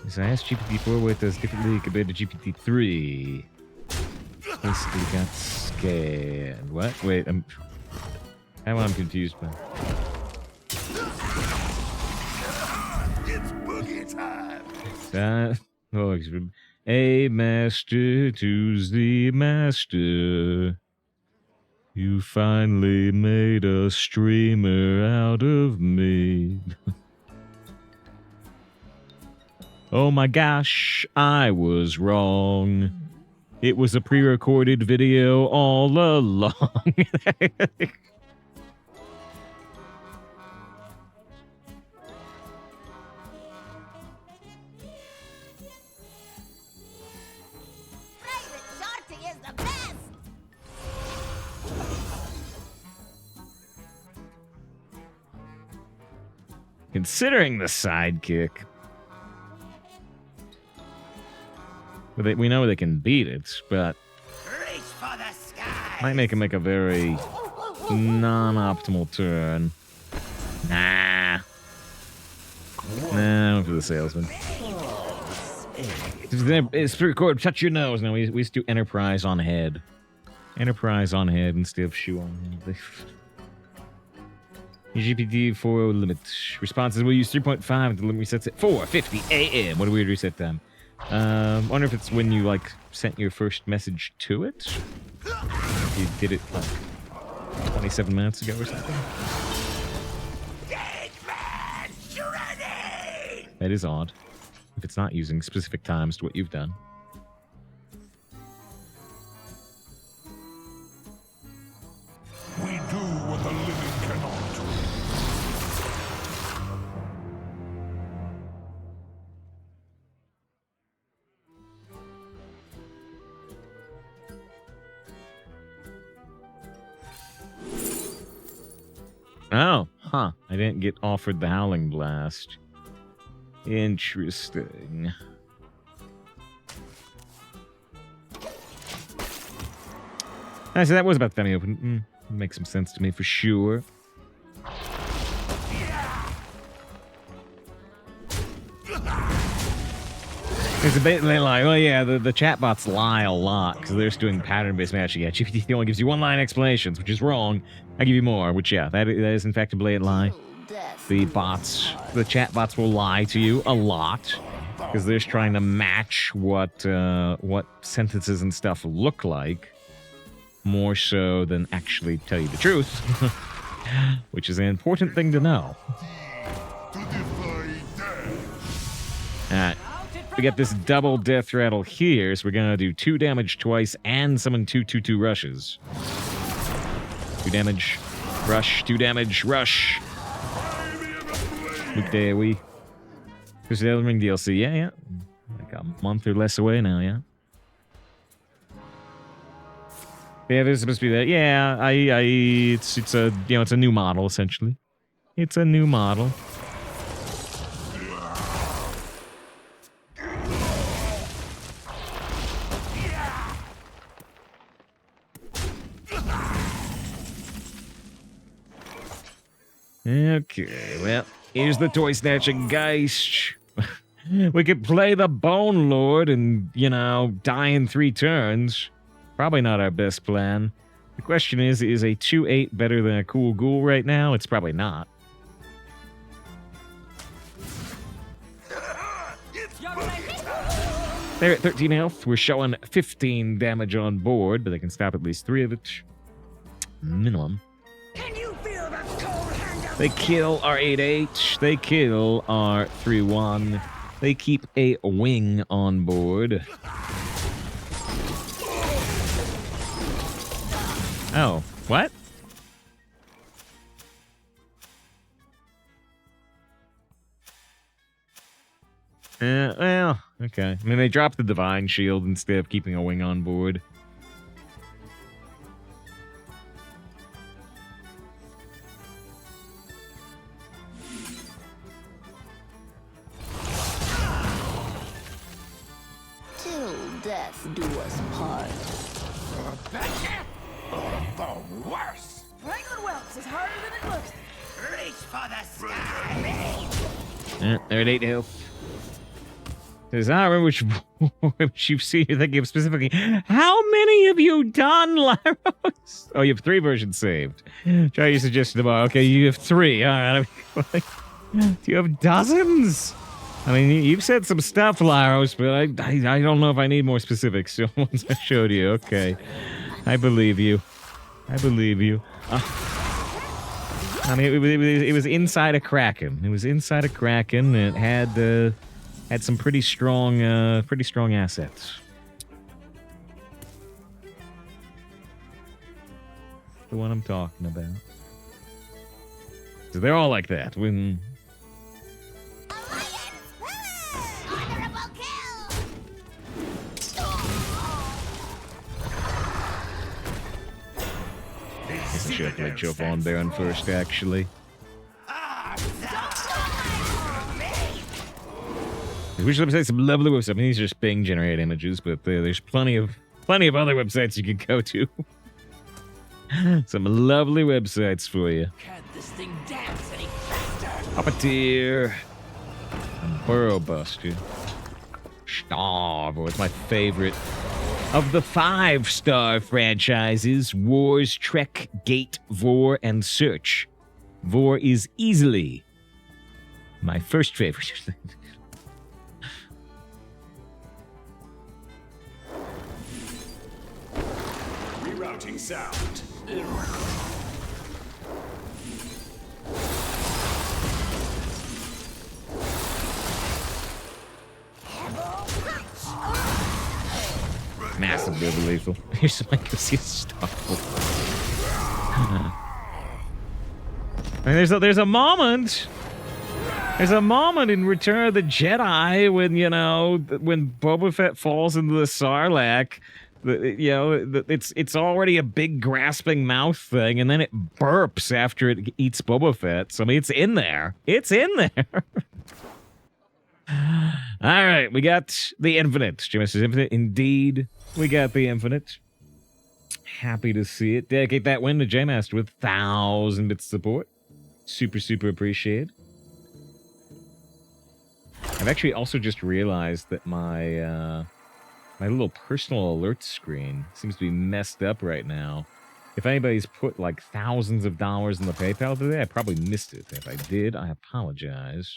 S1: So I asked GPT-4 what it does differently compared to GPT-3. Basically got scared. What? Wait, I'm confused by.
S4: It's boogie time.
S1: A master to the master. You finally made a streamer out of me. Oh my gosh, I was wrong. It was a pre-recorded video all along. Considering the sidekick. But we know they can beat it, but might make him make a very non-optimal turn. Nah, for the salesman. It's record. Touch your nose. No, we used to do Enterprise on head. Enterprise on head instead of shoe on head. GPT-4 limit responses will use 3.5 until limit resets at 4:50 a.m. What a weird reset time. Wonder if it's when you like sent your first message to it. You did it like 27 minutes ago or something. That is odd. If it's not using specific times to what you've done.
S4: We do what the living cannot.
S1: Oh, huh. I didn't get offered the Howling Blast. Interesting. Actually, that was about the time he opened. Makes some sense to me for sure. It's a bit, they lie. Well, yeah, the chatbots lie a lot because they're just doing pattern-based matching. Yeah, GPT only gives you one-line explanations, which is wrong. I give you more, which, yeah, that is in fact a blatant lie. The chatbots will lie to you a lot because they're just trying to match what sentences and stuff look like more so than actually tell you the truth, which is an important thing to know. Alright. We got this double Deathrattle here, so we're gonna do 2 damage twice and summon 2/2/2 rushes. 2 damage, rush, 2 damage, rush. Look there, we. There's the Elden Ring DLC, yeah. Like a month or less away now, yeah. Yeah, there's supposed to be that. Yeah, it's a it's a new model essentially. It's a new model. Okay, well, here's the toy snatching Geist. We could play the Bone Lord and, die in 3 turns. Probably not our best plan. The question is a 2/8 better than a cool ghoul right now? It's probably not. They're at 13 health. We're showing 15 damage on board, but they can stop at least 3 of it. Minimum. They kill our 8/8. They kill our 3/1. They keep a wing on board. Oh, what? Well, okay. I mean, they dropped the Divine Shield instead of keeping a wing on board.
S15: Till death do us part.
S5: The worst.
S15: Wrangling whelps is harder than it looks.
S5: Reach for the sky.
S1: There it ain't health. Says, I remember which you've seen. You're thinking of specifically. How many have you done, Lyros? Oh, you have 3 versions saved. Try your suggestion tomorrow. Okay, you have 3. All right. Do you have dozens? I mean, you've said some stuff, Lyros, but I don't know if I need more specifics. So once I showed you, okay. I believe you. I believe you. I mean, it was inside a Kraken. It was inside a Kraken. And it had some pretty strong assets. The one I'm talking about. So they're all like that. When I should have jump on Baron first, actually. We should say some lovely websites. I mean, these are just Bing generated images, but there's plenty of other websites you could go to. Some lovely websites for you.
S5: Can this thing dance any faster?
S1: Puppeteer. Burrow Buster. Star Wars, my favorite of the 5-star franchises: Wars, Trek, Gate, Vor, and Search. Vor is easily my first favorite.
S9: Rerouting sound.
S1: Massive double lethal. Here's my stuff. I mean, there's a moment. There's a moment in Return of the Jedi when, when Boba Fett falls into the Sarlacc. It's already a big grasping mouth thing, and then it burps after it eats Boba Fett. So I mean, it's in there. It's in there. All right, we got the Infinite. Jameis is Infinite. Indeed, we got the Infinite. Happy to see it. Dedicate that win to J-Master with 1,000 bits of support. Super, super appreciated. I've actually also just realized that my my little personal alert screen seems to be messed up right now. If anybody's put like thousands of dollars in the PayPal today, I probably missed it. If I did, I apologize.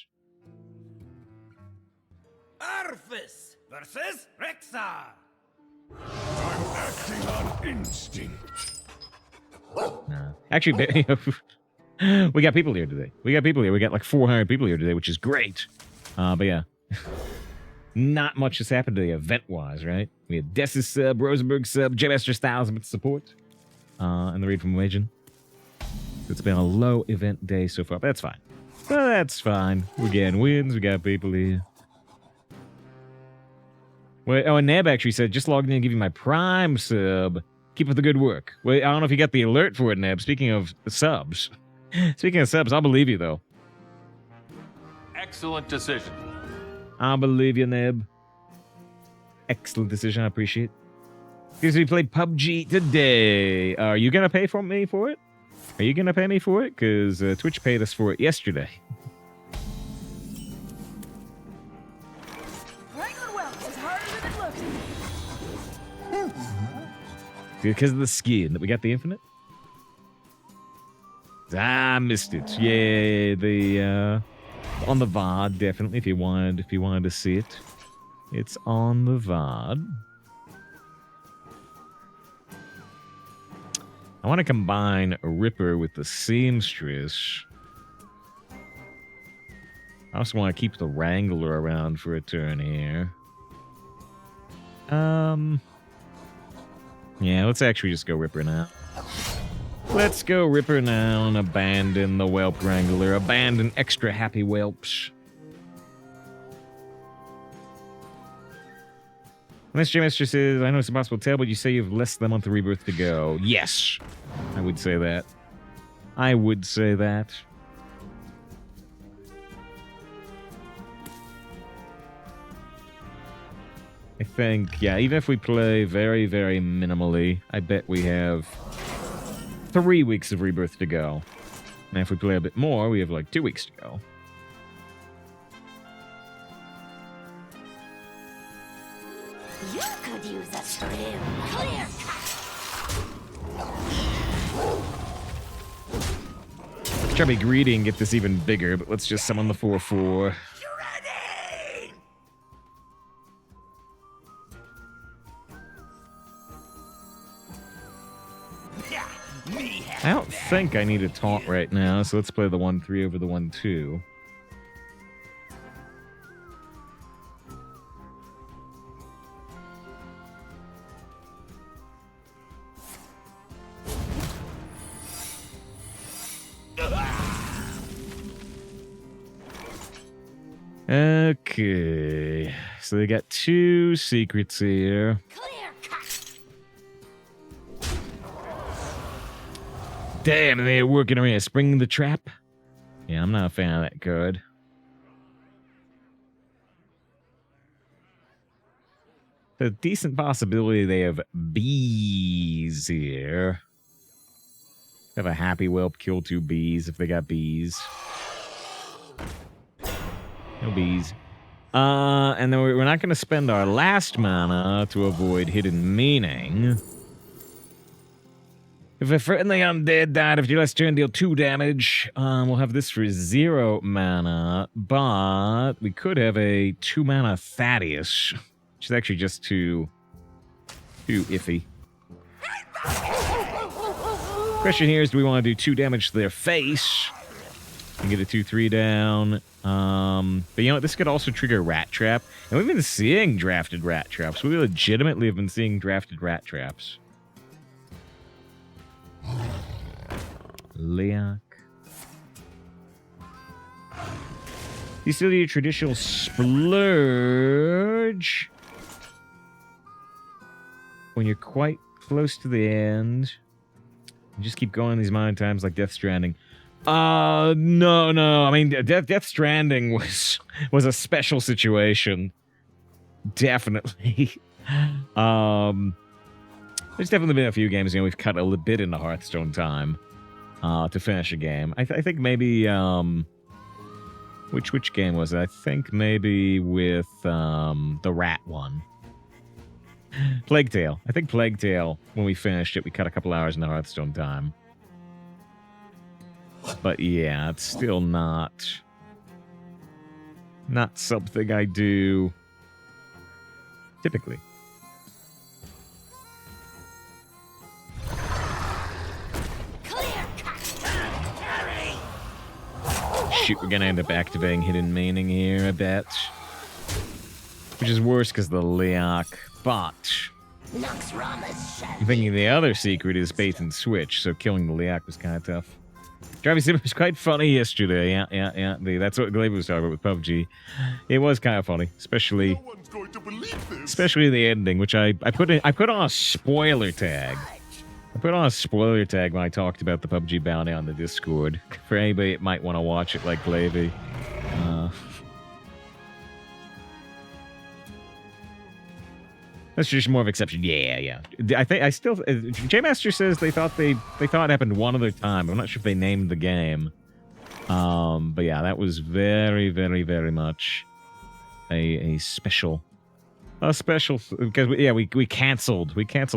S5: Arthas versus Rexar.
S14: I'm acting on instinct.
S1: No. Actually, we got people here today. We got like 400 people here today, which is great. But yeah. Not much has happened today event-wise, right? We had Dessa's sub, Rosenberg sub, J-Master's 1,000 bits support. And the read from Legion. It's been a low event day so far, but that's fine. That's fine. We're getting wins. We got people here. Wait, and Neb actually said, just logged in and give you my Prime sub. Keep up the good work. Wait, I don't know if you got the alert for it, Neb. Speaking of subs. Speaking of subs, I'll believe you, though.
S10: Excellent decision.
S1: I believe you, Neb. Excellent decision. I appreciate it. Because we played PUBG today. Are you going to pay for me for it? Are you going to pay me for it? Because Twitch paid us for it yesterday. Because of the skin that we got the Infinite? I missed it. Yeah, the on the VOD, definitely, if you wanted to see it. It's on the VOD. I want to combine a Ripper with the Seamstress. I also want to keep the Wrangler around for a turn here. Yeah, let's actually just go Ripper now. Let's go Ripper now and abandon the Whelp Wrangler. Abandon extra happy whelps. Unless J-Master says, I know it's impossible to tell, but you say you have less than a month of rebirth to go. Yes, I would say that. I would say that. I think, yeah, even if we play very, very minimally, I bet we have 3 weeks of rebirth to go. And if we play a bit more, we have like 2 weeks to go.
S15: You could use a trim. Clear
S1: Try to be greedy and get this even bigger, but let's just summon the 4/4. I don't think I need a taunt right now, so let's play the 1/3 over the 1/2. Okay, so they got 2 secrets here. Damn, they're working around. Spring the trap? Yeah, I'm not a fan of that card. There's a decent possibility they have bees here. Have a happy whelp kill 2 bees if they got bees. No bees. And then we're not going to spend our last mana to avoid hidden meaning. If a friendly undead died after your last turn, deal 2 damage. We'll have this for 0 mana, but we could have a 2 mana Thaddeus, which is actually just too iffy. Question here is, do we want to do 2 damage to their face and get a 2/3 down? But you know what? This could also trigger Rat Trap, and we've been seeing drafted Rat Traps. We legitimately have been seeing drafted Rat Traps. Leak. You still do your traditional splurge when you're quite close to the end. You just keep going these mind times like Death Stranding. No. I mean, Death Stranding was a special situation. Definitely. There's definitely been a few games, we've cut a little bit into Hearthstone time to finish a game. I think maybe, which game was it? I think maybe with the rat one. Plague Tale. I think Plague Tale, when we finished it, we cut a couple hours into Hearthstone time. But yeah, it's still not something I do typically. Shoot, we're gonna end up activating hidden meaning here, I bet. Which is worse because the Leak, but I'm thinking the other secret is bait and switch, so killing the Leak was kind of tough. Driving Sim was quite funny yesterday, yeah. That's what Glaive was talking about with PUBG. It was kind of funny, especially the ending, which I put on a spoiler tag. I put on a spoiler tag when I talked about the PUBG bounty on the Discord. For anybody that might want to watch it like Glavy. That's just more of an exception. Yeah. I still... J-Master says they thought it happened one other time. I'm not sure if they named the game. But yeah, that was very, very, very much a special... because we canceled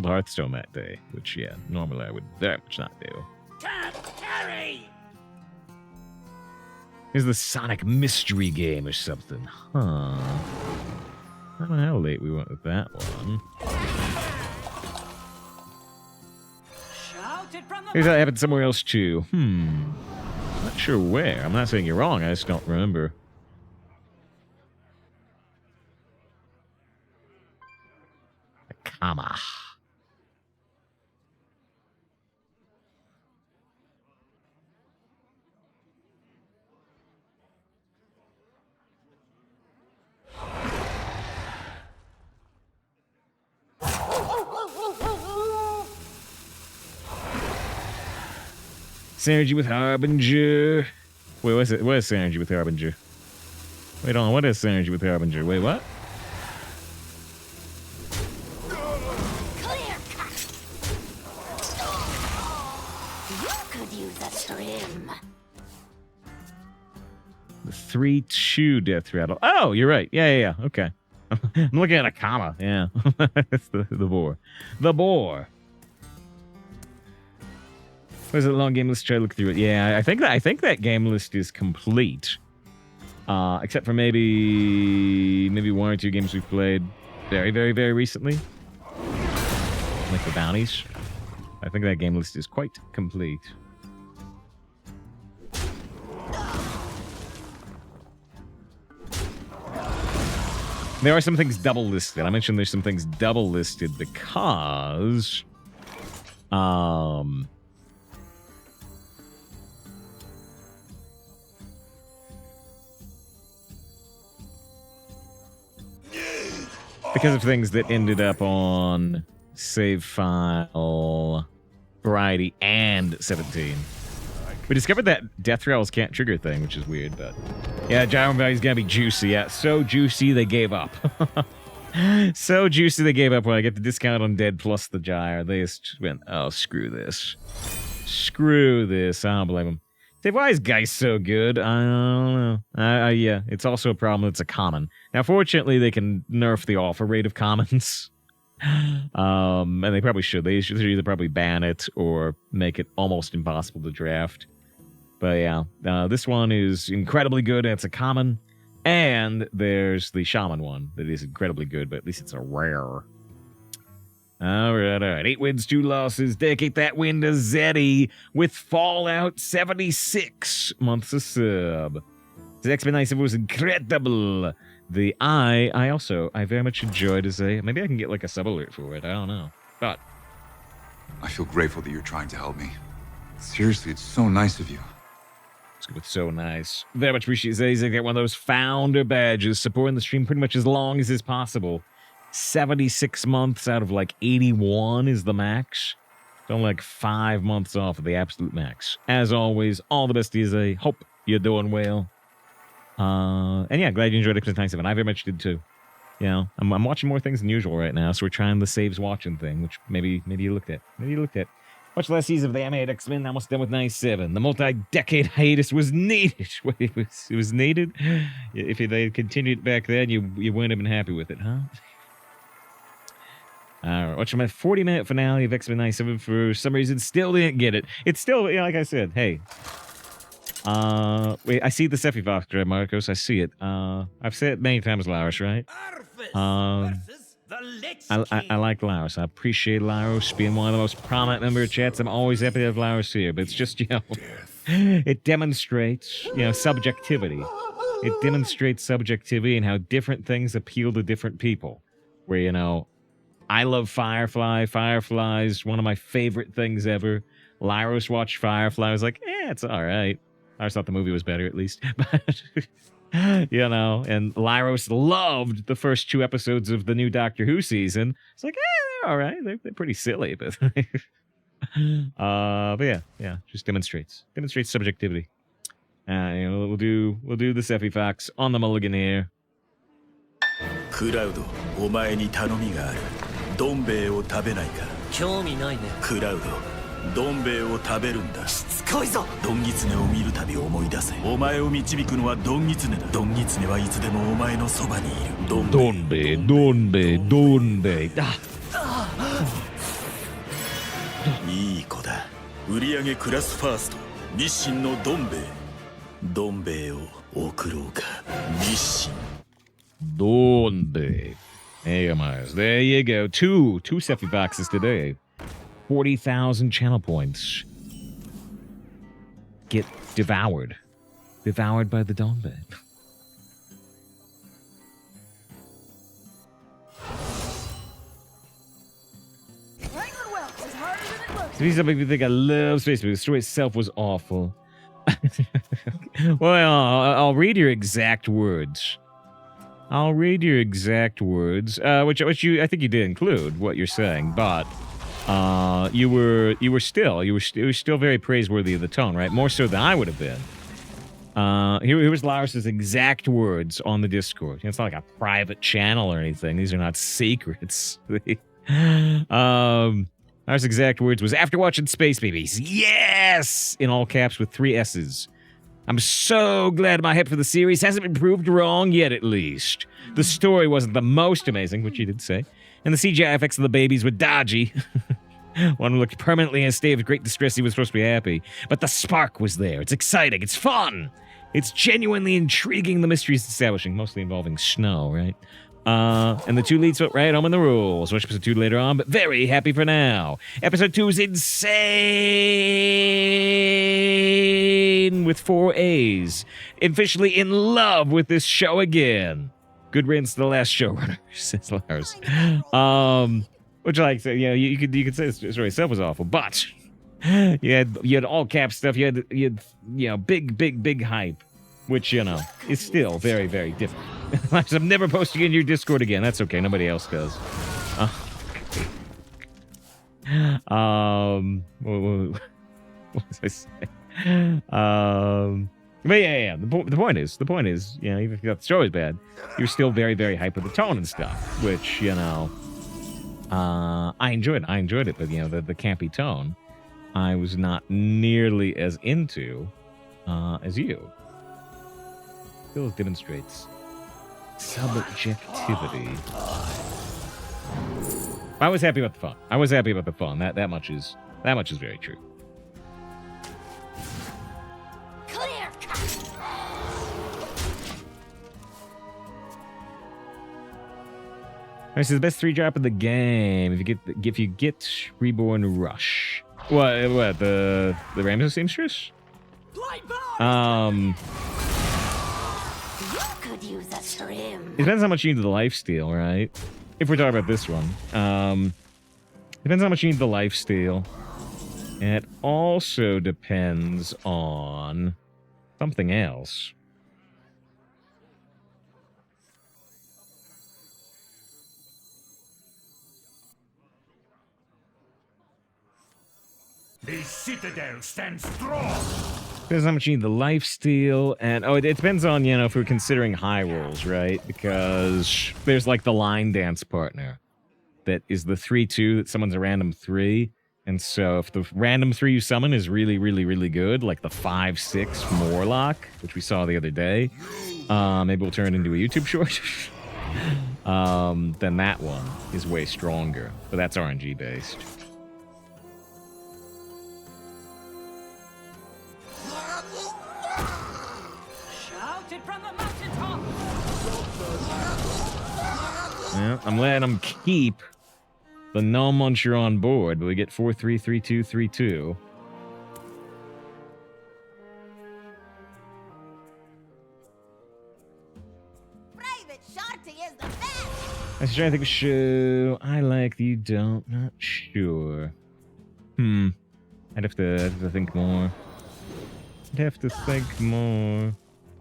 S1: Hearthstone that day, which normally I would very much not do.
S5: Carry!
S1: Here's the Sonic mystery game or something, huh? I don't know how late we went with that one. Here's that happened somewhere else too. Not sure where. I'm not saying you're wrong. I just don't remember. Kama. Synergy with Harbinger. Wait, what is it? What is synergy with Harbinger? Wait on, what is synergy with Harbinger? Wait, what?
S15: Clear cut. You could use a trim.
S1: The 3/2 Deathrattle. Oh, you're right. Yeah. Okay. I'm looking at a comma. Yeah. That's the boar. The boar. What is it? Long game list? Try to look through it. Yeah, I think that game list is complete. Except for maybe 1 or 2 games we've played very, very, very recently. Like the bounties. I think that game list is quite complete. There are some things double listed. I mentioned there's some things double listed because because of things that ended up on save file variety and 17. We discovered that Deathrattles can't trigger thing, which is weird, but yeah, gyro value's gotta be juicy. Yeah, so juicy they gave up. So juicy they gave up when I get the discount on Dead plus the gyro. They just went, oh, screw this. Screw this. I don't blame them. Say, why is Geist so good? I don't know. Yeah, it's also a problem. It's a common. Now, fortunately, they can nerf the offer rate of commons. And they probably should. They should either probably ban it or make it almost impossible to draft. But yeah, this one is incredibly good. It's a common. And there's the shaman one that is incredibly good, but at least it's a rare. All right. 8 wins, 2 losses. Dedicate that win to Zeddy with Fallout 76 months of sub. The explanation was incredible. I very much enjoyed as a. Maybe I can get like a sub alert for it. I don't know. But
S16: I feel grateful that you're trying to help me. Seriously, it's so nice of you.
S1: It's so nice. Very much appreciate it. Get one of those founder badges, supporting the stream pretty much as long as is possible. 76 months out of like 81 is the max. So like 5 months off of the absolute max. As always, all the best, DZ. Hope you're doing well. And yeah, glad you enjoyed Xbox 97. I very much did too. You know, I'm watching more things than usual right now, so we're trying the saves watching thing, which maybe you looked at. Much less season of the animated X-Men, almost done with 97. The multi-decade hiatus was needed. It was needed? If they had continued back then, you wouldn't have been happy with it, huh? Alright, watching my 40-minute finale of X-Men 97 for some reason, still didn't get it. It's still, you know, like I said, hey. Wait, I see the Sephi Fox, Marcos, I see it. I've said it many times, Laris, right? I like Laros. I appreciate Laros being one of the most prominent member of chats. I'm always happy to have Laros here, but it's just, you know, it demonstrates, you know, subjectivity. It demonstrates subjectivity and how different things appeal to different people. Where, you know, I love Firefly. Firefly's one of my favorite things ever. Laros watched Firefly. I was like, it's all right. I thought the movie was better, at least. But you know, and Laros loved the first 2 episodes of the new Doctor Who season. It's like, they're all right. They're pretty silly, but but yeah, just demonstrates subjectivity. You know, we'll do the Sephi Fox on the mulligan here.
S9: クラウド、お前に頼みがある。どん兵衛を食べないか。
S5: 興味ないね。
S9: クラウド、どん兵衛を食べるんだ。しつこいぞ。ドンギツネを見るたび思い出せ。お前を導くのはドンギツネだ。ドンギツネはいつでもお前のそばにいる。どん兵衛。いい子だ。売り上げクラスファースト。日清のどん兵衛。どん兵衛を送ろうか。日清。
S1: Donde. There you go. Two Sephi boxes today. 40,000 channel points. Get devoured. Devoured by the Donbe. These are people think I love Space, but the story itself was awful. Well, I'll read your exact words. Which you I think you did include what you're saying, but you were still very praiseworthy of the tone, right? More so than I would have been. Here was Laris's exact words on the Discord. It's not like a private channel or anything. These are not secrets. Laris's exact words was, after watching Space Babies, yes! In all caps with 3 S's. I'm so glad my hype for the series hasn't been proved wrong yet, at least. The story wasn't the most amazing, which you did say, and the CGI effects of the babies were dodgy. One who looked permanently in a state of great distress, he was supposed to be happy. But the spark was there. It's exciting. It's fun. It's genuinely intriguing, the mysteries establishing, mostly involving snow, right? And the 2 leads went right home in the rules. Watch episode 2 later on, but very happy for now. Episode 2 is insane with 4 A's. Officially in love with this show again. Good riddance to the last showrunner, says Lars. Which, like I said, you know, you could say the story itself was awful, but you had all cap stuff. You had you know big hype, which you know is still very, very different. I'm never posting in your Discord again. That's okay. Nobody else does. What was I saying? But yeah. The point is, you know, even if you thought the story was bad, you're still very, very hype with the tone and stuff, which you know. I enjoyed it, but you know the campy tone, I was not nearly as into as you. Still demonstrates subjectivity. I was happy about the fun. That much is very true.
S15: Clear cut.
S1: This is the best 3-drop of the game. If you get Reborn Rush. What the Rambo seamstress?
S15: Could use a trim.
S1: It depends how much you need the lifesteal, right? If we're talking about this one. Depends how much you need the lifesteal. And it also depends on something else.
S10: The citadel stands strong.
S1: Depends how much you need the lifesteal, and it depends on, you know, if we're considering high rolls, right? Because there's like the line dance partner that is the 3/2 that someone's a random 3, and so if the random 3 you summon is really, really, really good, like the 5/6 Morlock, which we saw the other day, maybe we'll turn it into a YouTube short. Then that one is way stronger, but that's RNG based. Yeah, I'm letting them keep the gnome muncher on board, but we get 4-3, 3-2, 3-2.
S15: Private Shorty is the best.
S1: I was trying to think of a show I like that you don't. Not sure. I'd have to think more.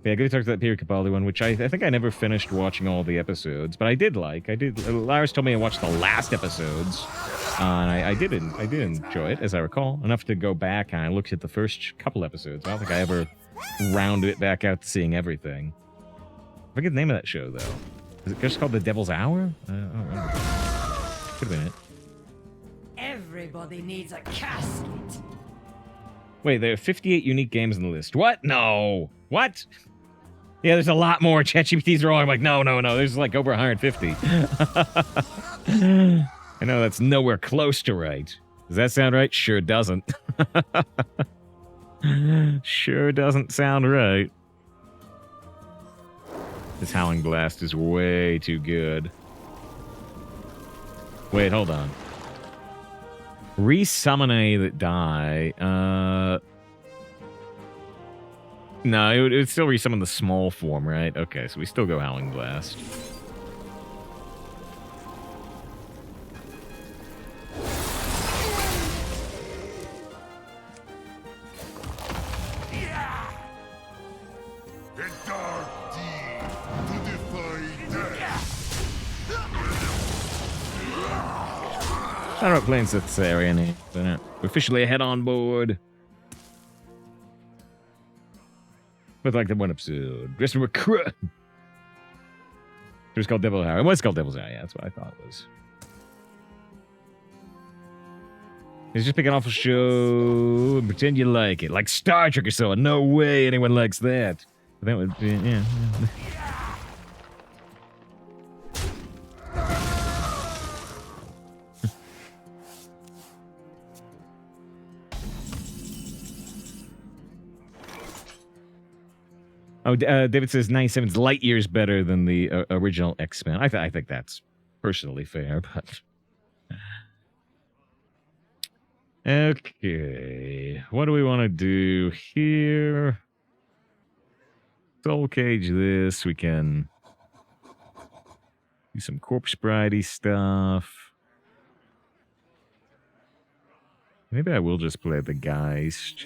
S1: Yeah, I could talk to that Peter Capaldi one, which I think I never finished watching all the episodes, but I did like. Lars told me I watched the last episodes, and I did enjoy it, as I recall. Enough to go back and I looked at the first couple episodes. I don't think I ever rounded it back out to seeing everything. I forget the name of that show, though. Is it just called The Devil's Hour? I don't remember. Could have been it.
S5: Everybody needs a casket.
S1: Wait, there are 58 unique games on the list. What? No. What? Yeah, there's a lot more. ChatGPT's wrong. I'm like, no. There's like over 150. I know that's nowhere close to right. Does that sound right? Sure doesn't. Sure doesn't sound right. This Howling Blast is way too good. Wait, hold on. Resummon a that die. No, it would still resummon the small form, right? Okay, so we still go Howling Blast.
S4: The dark deed to defy death.
S1: I don't know planes that's area any. We're officially head on board. With like the one episode. Dressed with crew. It was called Devil's Hour. It was called Devil's Hour, yeah, that's what I thought it was. It's just pick an awful show and pretend you like it. Like Star Trek or so. No way anyone likes that. But that would be, yeah. Oh, David says 97's light years better than the original X-Men. I think that's personally fair, but... Okay, what do we want to do here? Soul Cage this. We can do some Corpse Bridey stuff. Maybe I will just play the Geist.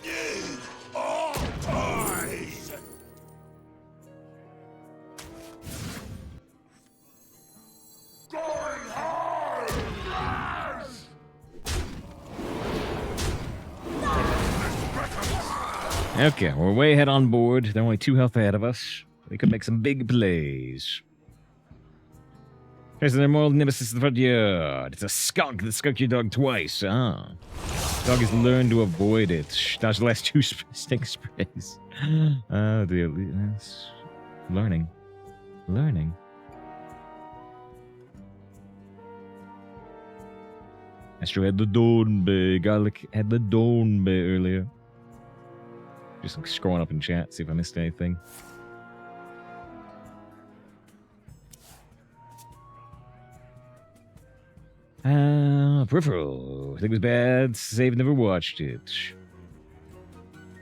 S1: Okay, we're way ahead on board. They're only 2 health ahead of us. We could make some big plays. There's an immortal nemesis in the front yard. It's a skunk that skunked your dog twice. Ah. Dog has learned to avoid it. Dodge the last 2 stink sprays. Oh, dear. Yes. Learning. Learning. Astro had the Dawn Bay. Garlic had the Dawn Bay earlier. Just like scrolling up in chat, see if I missed anything. Peripheral. I think it was bad. Save never watched it.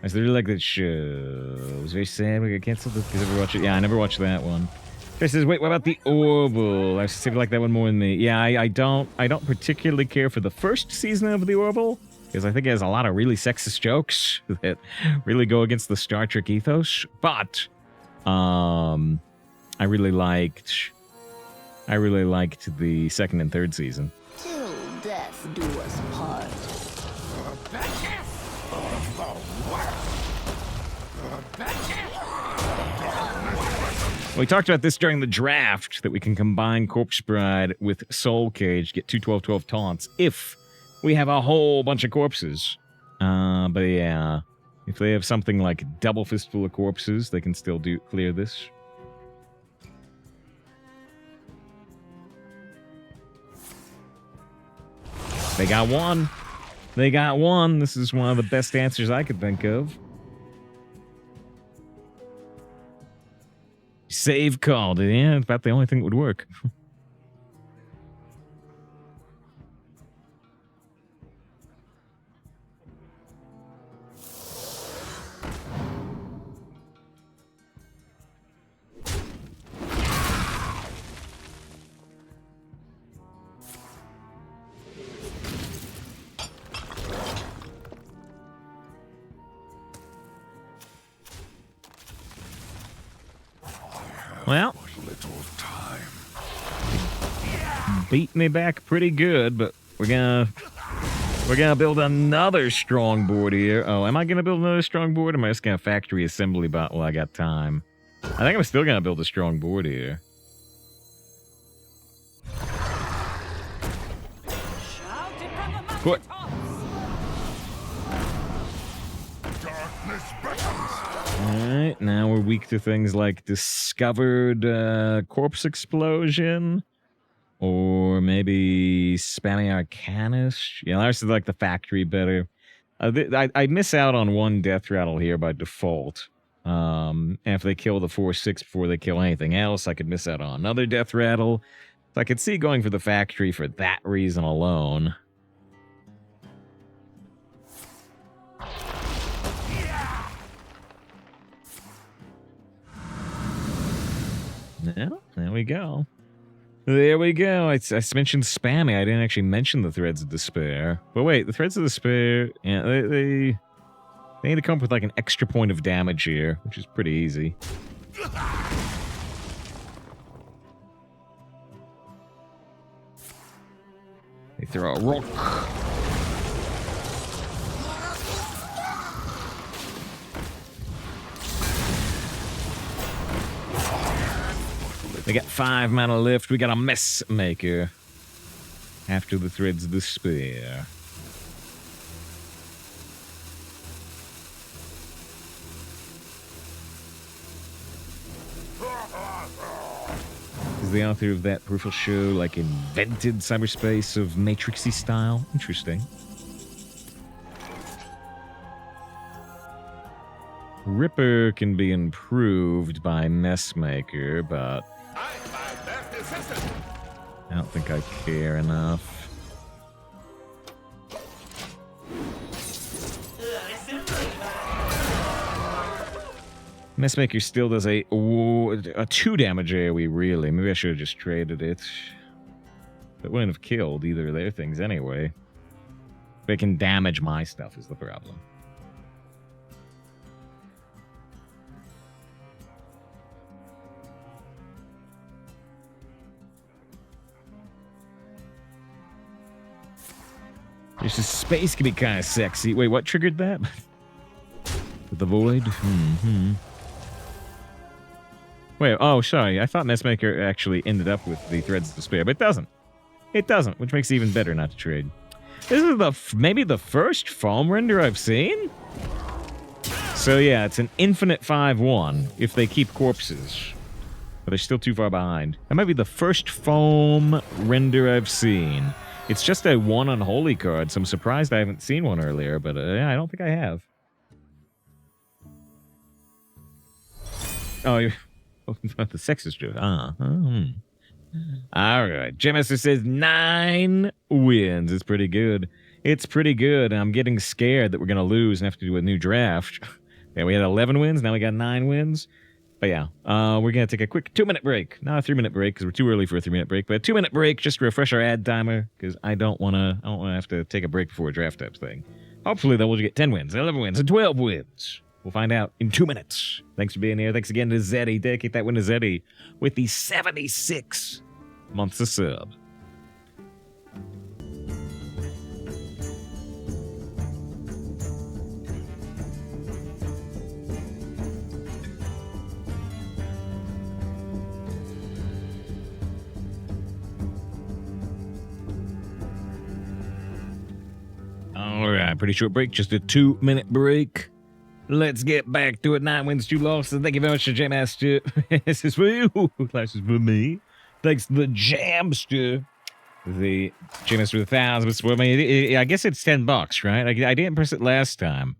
S1: I really like that show. It was very sad we got canceled. Did you ever watch it? Yeah, I never watched that one. Chris says, wait, what about the Orville? I seem to like that one more than me. Yeah, I don't particularly care for the first season of the Orville. Because I think it has a lot of really sexist jokes that really go against the Star Trek ethos. But I really liked the second and third season.
S15: Till death do us part.
S1: We talked about this during the draft, that we can combine Corpse Bride with Soul Cage, get 2 12-12 taunts if we have a whole bunch of corpses. But yeah, if they have something like double fistful of corpses, they can still clear this. They got one. They got one. This is one of the best answers I could think of. Save called. Yeah, about the only thing that would work. Well, beat me back pretty good, but we're gonna build another strong board here. Oh, am I gonna build another strong board? Or am I just gonna factory assembly bot while I got time? I think I'm still gonna build a strong board here. What? Alright, now we're weak to things like discovered corpse explosion. Or maybe spammy arcanist. Yeah, I just like the factory better. I miss out on one Deathrattle here by default. And if they kill the 4/6 before they kill anything else, I could miss out on another Deathrattle. So I could see going for the factory for that reason alone. Yeah, there we go. There we go. I mentioned spammy. I didn't actually mention the Threads of Despair. But wait, the Threads of Despair, yeah, they need to come up with like an extra point of damage here, which is pretty easy. We throw a rock. We got 5 mana left. We got a mess maker. After the Threads of Despair. Is the author of that peripheral show like invented cyberspace of Matrixy style? Interesting. Ripper can be improved by Messmaker, but I don't think I care enough. Messmaker still does a 2 damage AoE, really. Maybe I should have just traded it. It wouldn't have killed either of their things anyway. They can damage my stuff is the problem. Just space can be kind of sexy. Wait, what triggered that? The void? Wait, oh, sorry. I thought Messmaker actually ended up with the Threads of Despair, but it doesn't. It doesn't, which makes it even better not to trade. This is maybe the first foam render I've seen? So yeah, it's an infinite 5-1 if they keep corpses. But they're still too far behind. That might be the first foam render I've seen. It's just a 1 unholy card, so I'm surprised I haven't seen one earlier, but yeah, I don't think I have. Oh, the sexist joke. Alright. Jemaster says 9 wins. It's pretty good. It's pretty good. I'm getting scared that we're going to lose and have to do a new draft. Yeah, we had 11 wins. Now we got 9 wins. But yeah, we're going to take a quick 2-minute break. Not a 3-minute break because we're too early for a 3-minute break, but a 2-minute break just to refresh our ad timer because I don't want to have to take a break before a draft type thing. Hopefully, though, we'll get 10 wins, 11 wins, and 12 wins. We'll find out in 2 minutes. Thanks for being here. Thanks again to Zeddy. Dedicate that win to Zeddy with the 76 months of sub. All right, pretty short break. Just a 2-minute break. Let's get back to it. 9 wins, 2 losses. Thank you very much to Jamster. This is for you. This is for me. Thanks to the Jamster. The Jamster with 1,000. I mean, I guess it's $10, right? I didn't press it last time.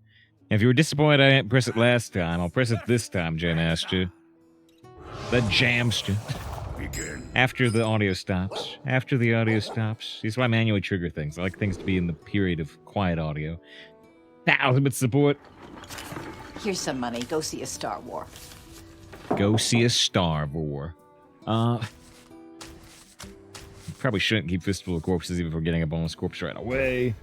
S1: If you were disappointed I didn't press it last time, I'll press it this time, Jamster. The Jamster. After the audio stops. After the audio stops. This is why I manually trigger things. I like things to be in the period of quiet audio. 1,000 bit support.
S15: Here's some money. Go see a Star War.
S1: Go see a Star War. Probably shouldn't keep Fistful of Corpses even if we're getting a bonus corpse right away.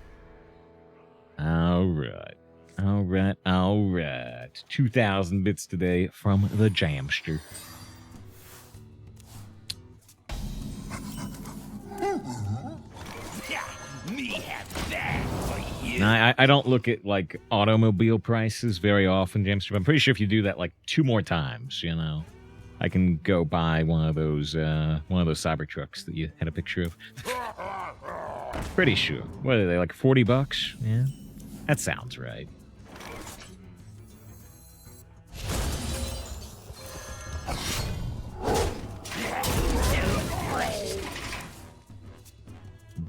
S1: Alright. Alright. 2,000 bits today from the Jamster. Now, I don't look at, like, automobile prices very often, James. I'm pretty sure if you do that, like, 2 more times, you know, I can go buy one of those Cybertrucks that you had a picture of. Pretty sure. What are they, like, $40? Yeah? That sounds right.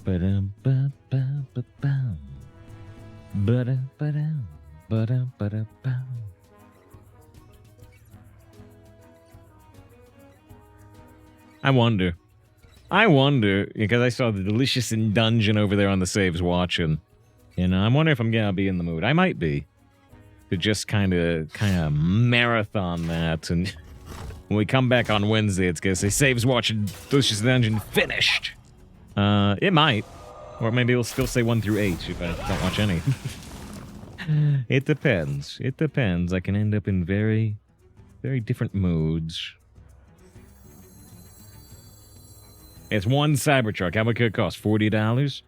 S1: Ba-dum-ba-ba-ba-bum. Ba-dum-ba-dum, ba-dum-ba-dum-bum. I wonder, because I saw the Delicious in Dungeon over there on the saves watching. You know, I wonder if I'm gonna be in the mood. I might be. To just kind of marathon that, and when we come back on Wednesday, it's gonna say saves watching Delicious in Dungeon finished. It might. Or maybe it'll still say 1 through 8 if I don't watch any. It depends. It depends. I can end up in very, very different moods. It's 1 Cybertruck. How much could it cost? $40?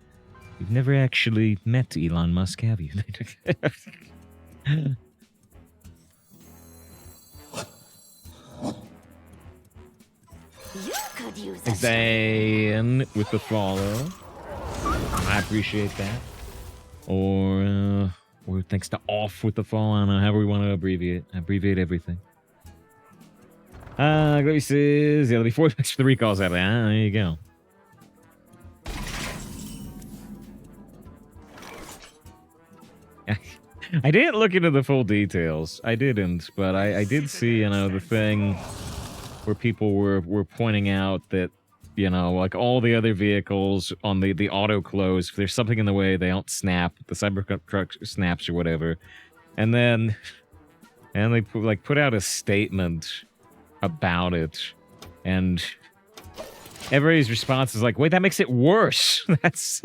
S1: You've never actually met Elon Musk, have you?
S15: You could use a
S1: Zan with the follow. I appreciate that. Or thanks to Off with the follow. I don't know, however we want to abbreviate. Abbreviate everything. Graces. Yeah, before thanks for the recalls out of that. There you go. I didn't look into the full details. I didn't, but I did see, the thing where people were pointing out that, like all the other vehicles on the auto close, if there's something in the way, they don't snap. The Cybertruck snaps or whatever. And then they put out a statement about it. And everybody's response is like, wait, that makes it worse. That's...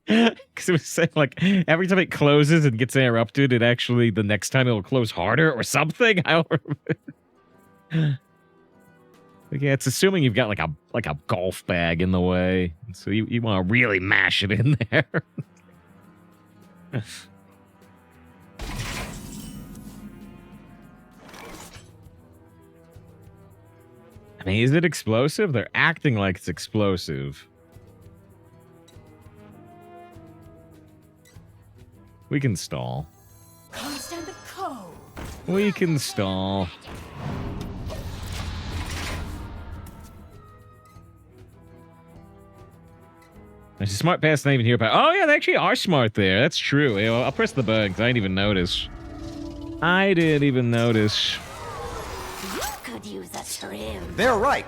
S1: Because it was saying, like, every time it closes and gets interrupted, it actually, the next time it'll close harder or something. I don't remember. Yeah, it's assuming you've got, like a golf bag in the way. So you want to really mash it in there. I mean, is it explosive? They're acting like it's explosive. We can stall. We can stall. There's a smart pass not even here. Oh, yeah, they actually are smart there. That's true. I'll press the button because I didn't even notice. I didn't even notice.
S15: You could use a trim.
S17: They're right.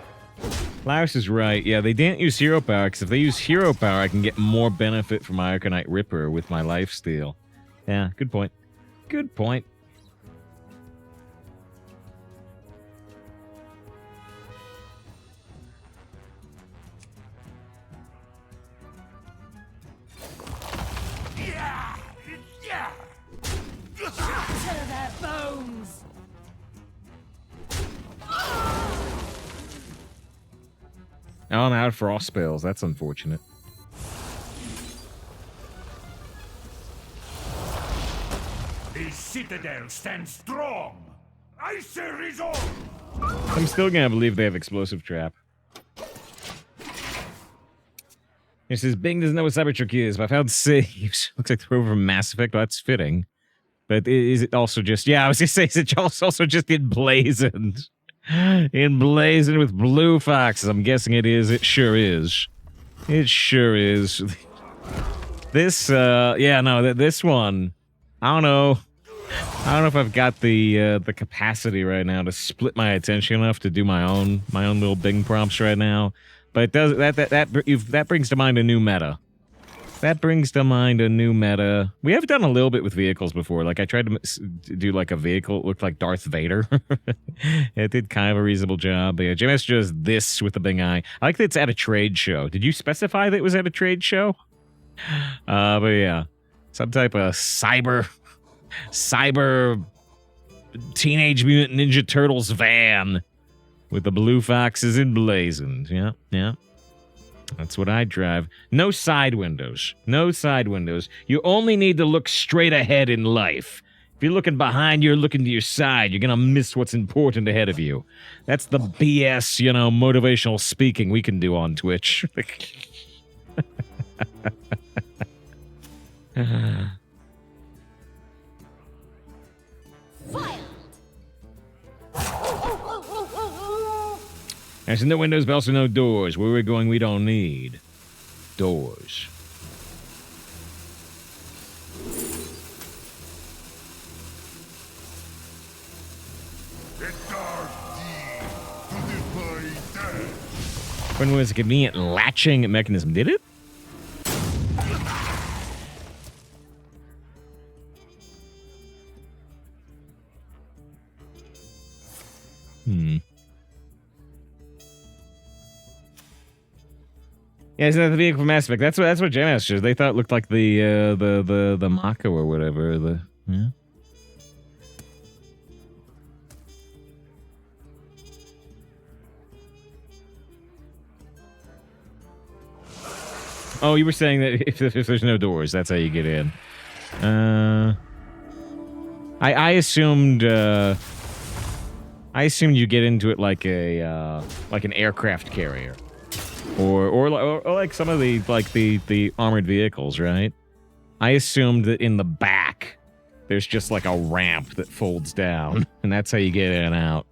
S1: Laos is right. Yeah, they didn't use hero power because if they use hero power, I can get more benefit from my Arcanite Ripper with my lifesteal. Yeah, good point. Good point.
S5: Shatter their bones.
S1: Oh, I'm out of frost spells. That's unfortunate.
S10: The citadel stands strong. I say resolve.
S1: I'm still gonna believe they have explosive trap. It says Bing doesn't know what Cybertruck is, but I found saves. Looks like the rover from Mass Effect. Well, that's fitting. But is it also just... Yeah, I was gonna say, is it also just emblazoned? Emblazoned with blue foxes. I'm guessing it is. It sure is. It sure is. This, yeah, no, this one... I don't know if I've got the capacity right now to split my attention enough to do my own little Bing prompts right now. But it does that brings to mind a new meta. That brings to mind a new meta. We have done a little bit with vehicles before. Like I tried to do like a vehicle that looked like Darth Vader. It did kind of a reasonable job. But yeah, JMS does this with the Bing Eye. I like that it's at a trade show. Did you specify that it was at a trade show? But yeah. Some type of cyber Teenage Mutant Ninja Turtles van with the blue foxes emblazoned. Yeah, yeah. That's what I drive. No side windows. No side windows. You only need to look straight ahead in life. If you're looking behind, you're looking to your side. You're going to miss what's important ahead of you. That's the BS, motivational speaking we can do on Twitch. There's no windows, but also no doors. Where we're going, we don't need doors. When was a convenient latching mechanism? Did it? Yeah, isn't that the vehicle from Mass Effect? That's what JMS shows. They thought it looked like the Mako or whatever. Yeah. Oh, you were saying that if there's no doors, that's how you get in. I assumed you get into it like an aircraft carrier, or like some of the armored vehicles, right? I assumed that in the back there's just like a ramp that folds down, and that's how you get in and out.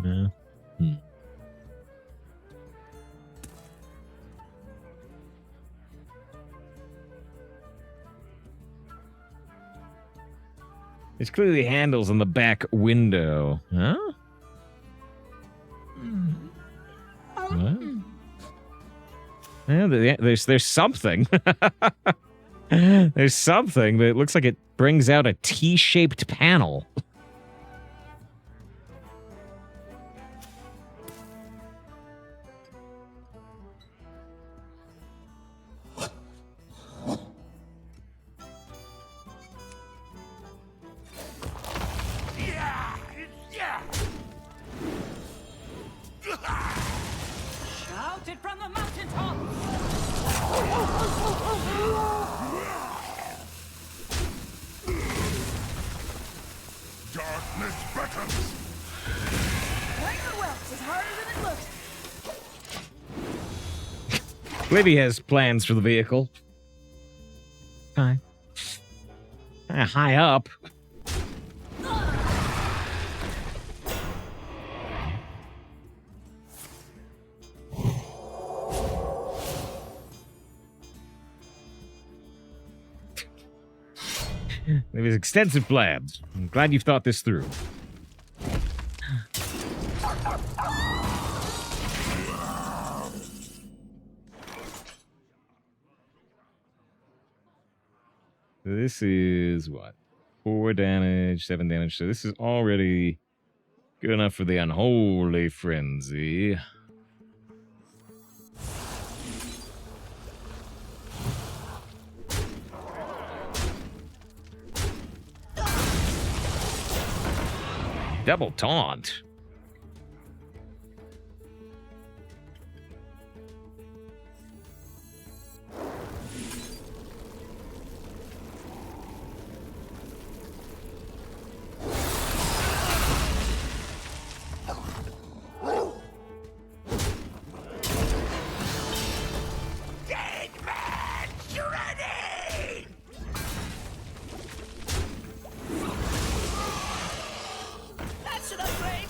S1: Yeah. There's clearly handles on the back window. Huh? What? Yeah, there's something. There's something, but it looks like it brings out a T-shaped panel.
S5: Shout it from the mountaintop!
S4: Darkness beckons.
S15: Playing the whelps is harder than it looks.
S1: Libby has plans for the vehicle. Hi. High up. There was extensive plans. I'm glad you've thought this through. This is what? 4 damage, 7 damage. So this is already good enough for the unholy frenzy. Double taunt.
S5: That's an upgrade!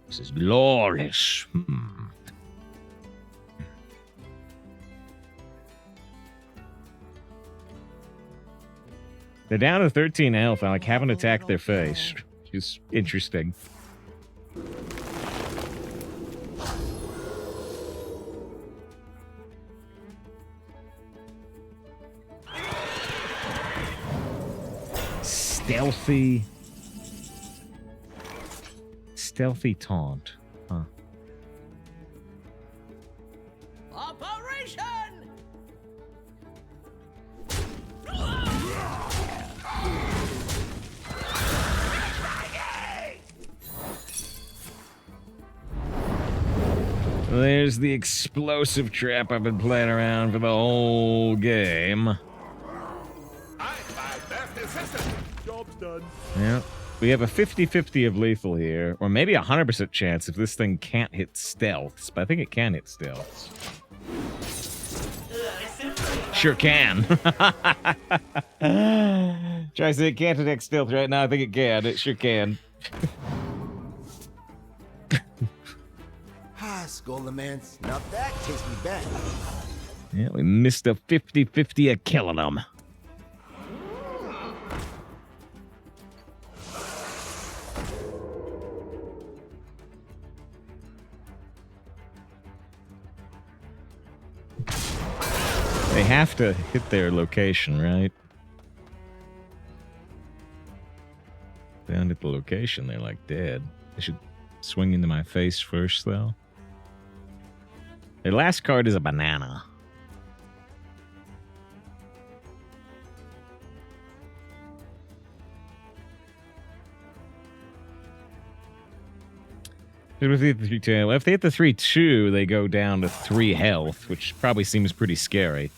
S1: This is glorious. They're down to 13 health. I like haven't attacked their face, which is interesting. Stealthy taunt. Huh.
S5: Operation!
S1: There's the explosive trap I've been playing around for the whole game.
S4: Job's done.
S1: Yeah. We have a 50-50 of lethal here, or maybe a 100% chance if this thing can't hit stealths, but I think it can hit stealths. Sure can. Try to say it can't detect stealth right now. I think it can. It sure can.
S14: Skullomance. Now that takes me back.
S1: Yeah, we missed a 50-50 of killing them. They have to hit their location, right? They don't hit the location, they're like dead. They should swing into my face first, though. Their last card is a banana. If they hit the 3-2, they go down to 3 health, which probably seems pretty scary.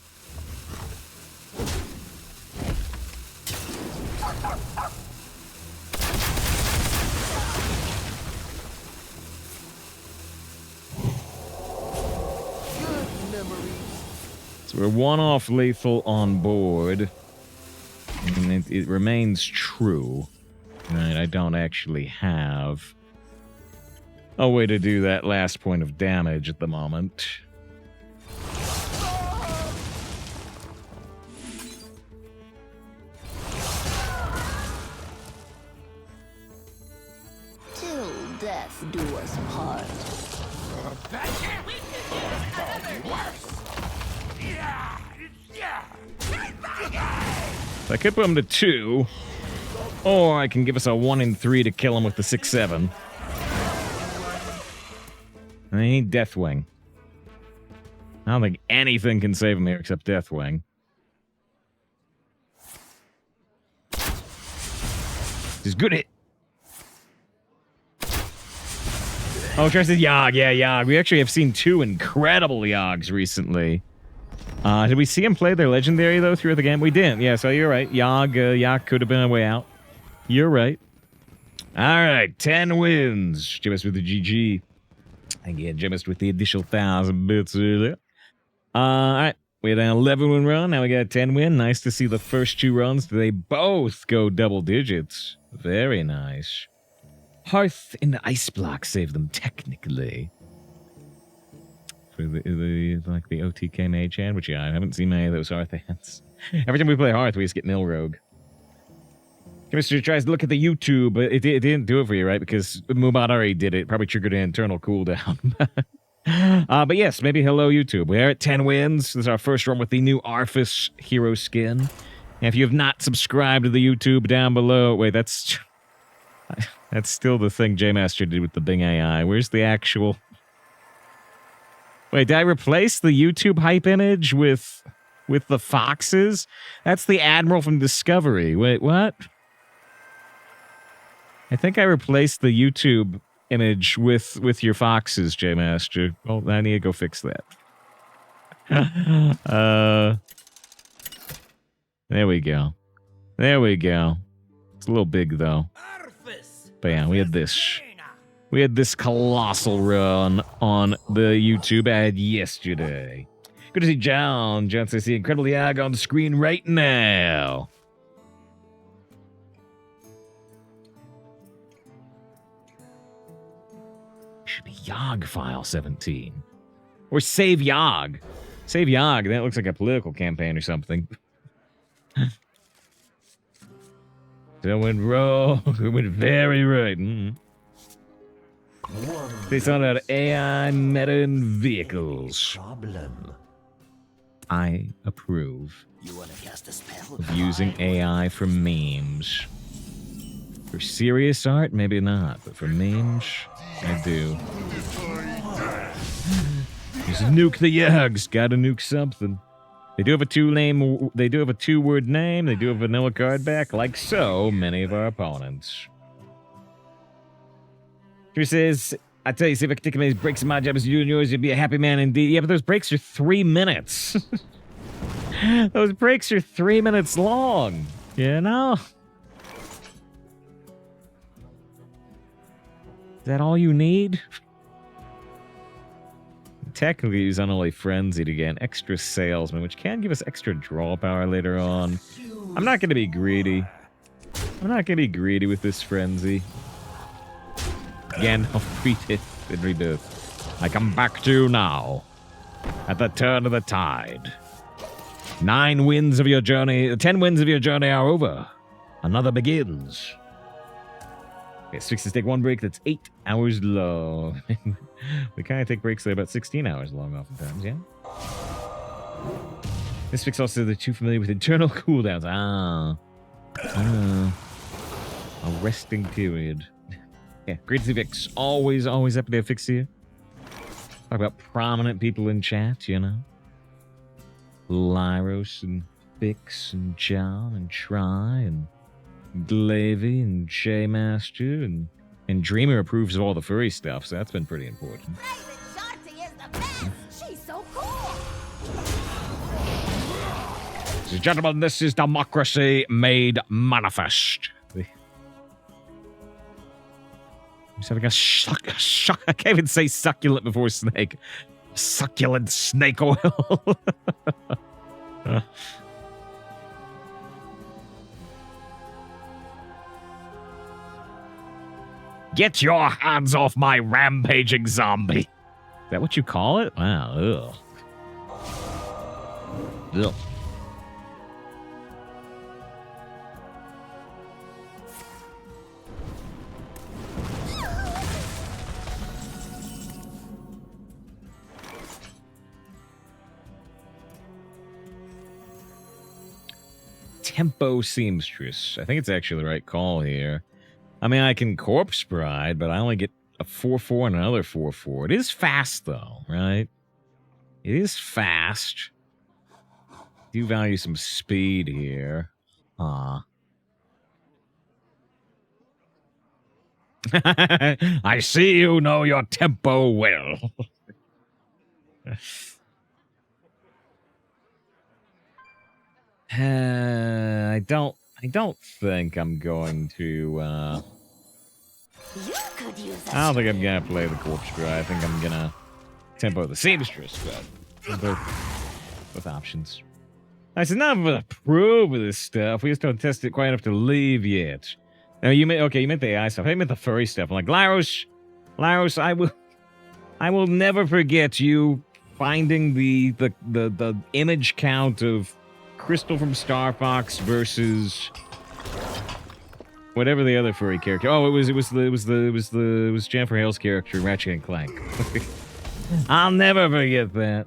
S1: So we're 1 off lethal on board. And it remains true. Right, I don't actually have a way to do that last point of damage at the moment.
S15: Till death do us part.
S1: I could put him to 2, or I can give us a 1 in 3 to kill him with the 6-7. I need Deathwing. I don't think anything can save him here except Deathwing. Just good hit. Oh, Trey says Yogg. Yeah, Yogg. We actually have seen 2 incredible Yoggs recently. Did we see him play their legendary, though, throughout the game? We didn't. Yeah, so you're right. Yogg could have been a way out. You're right. All right, 10 wins. Jimmist with the GG. Again, Jimmist with the additional 1,000 bits earlier. All right, we had an 11-win run. Now we got a 10 win. Nice to see the first 2 runs. They both go double digits. Very nice. Hearth and the Ice Block saved them technically. For the OTK Mage hand, which, yeah, I haven't seen many of those Hearth hands. Every time we play Hearth, we just get nil rogue. Mr. tries to look at the YouTube, but it didn't do it for you, right? Because Mubad already did it. Probably triggered an internal cooldown. But yes, maybe hello, YouTube. We are at 10 wins. This is our first run with the new Arthas hero skin. And if you have not subscribed to the YouTube down below... Wait, that's still the thing J-Master did with the Bing AI. Where's the actual... Wait, did I replace the YouTube hype image with the foxes? That's the Admiral from Discovery. Wait, what? I think I replaced the YouTube image with your foxes, J-Master. Oh, I need to go fix that. There we go. There we go. It's a little big, though. But yeah, we had this. We had this colossal run on the YouTube ad yesterday. Good to see John. John says the incredible Yogg on the screen right now. Should be Yogg file 17. Or Save Yogg. Save Yogg. That looks like a political campaign or something. So it went wrong. It went very right. They sought out AI, meta, and vehicles. I approve of using AI for memes. For serious art, maybe not, but for memes, I do. Just nuke the Yoggs. Gotta nuke something. They do have a two-word name. They do have a vanilla card back, like so many of our opponents. She says, I tell you, see if I can take these breaks in my job as you and yours, you'd be a happy man indeed. Yeah, but those breaks are 3 minutes. Those breaks are 3 minutes long. You know? Is that all you need? Technically, use Unholy Frenzy to get extra salesman, which can give us extra draw power later on. I'm not going to be greedy. I'm not going to be greedy with this Frenzy. Again, I'll beat it in Rebirth. I come back to you now. At the turn of the tide. 9 wins of your journey, 10 wins of your journey are over. Another begins. Okay, fixes take 1 break that's 8 hours long. We kind of take breaks that are about 16 hours long oftentimes, yeah? This fix also they're too familiar with internal cooldowns. A resting period. Yeah, great to see Vix. Always happy to fix you. Talk about prominent people in chat, you know? Lyros and Vix and John and Try and Glavy and J-Master and And Dreamer approves of all the furry stuff, so that's been pretty important.
S15: She's so cool.
S1: Ladies and gentlemen, this is democracy made manifest. He's having a I can't even say succulent before snake. Succulent snake oil. Get your hands off my rampaging zombie. Is that what you call it? Wow. Ugh. Ugh. Tempo Seamstress. I think it's actually the right call here. I mean, I can Corpse Bride, but I only get a 4/4 and another 4/4. It is fast, though, right? It is fast. Do value some speed here. I see you know your tempo well. I don't think I'm going to, I don't think I'm gonna play the Corpse Bride. I think I'm gonna tempo the Seamstress, but both options. I said, not for the proof of this stuff. We just don't test it quite enough to leave yet. Now, you meant the AI stuff. I meant the furry stuff. I'm like, Laros, I will never forget you finding the image count of Crystal from Star Fox versus whatever the other furry character. Oh, it was Jennifer Hale's character in Ratchet and Clank. I'll never forget that.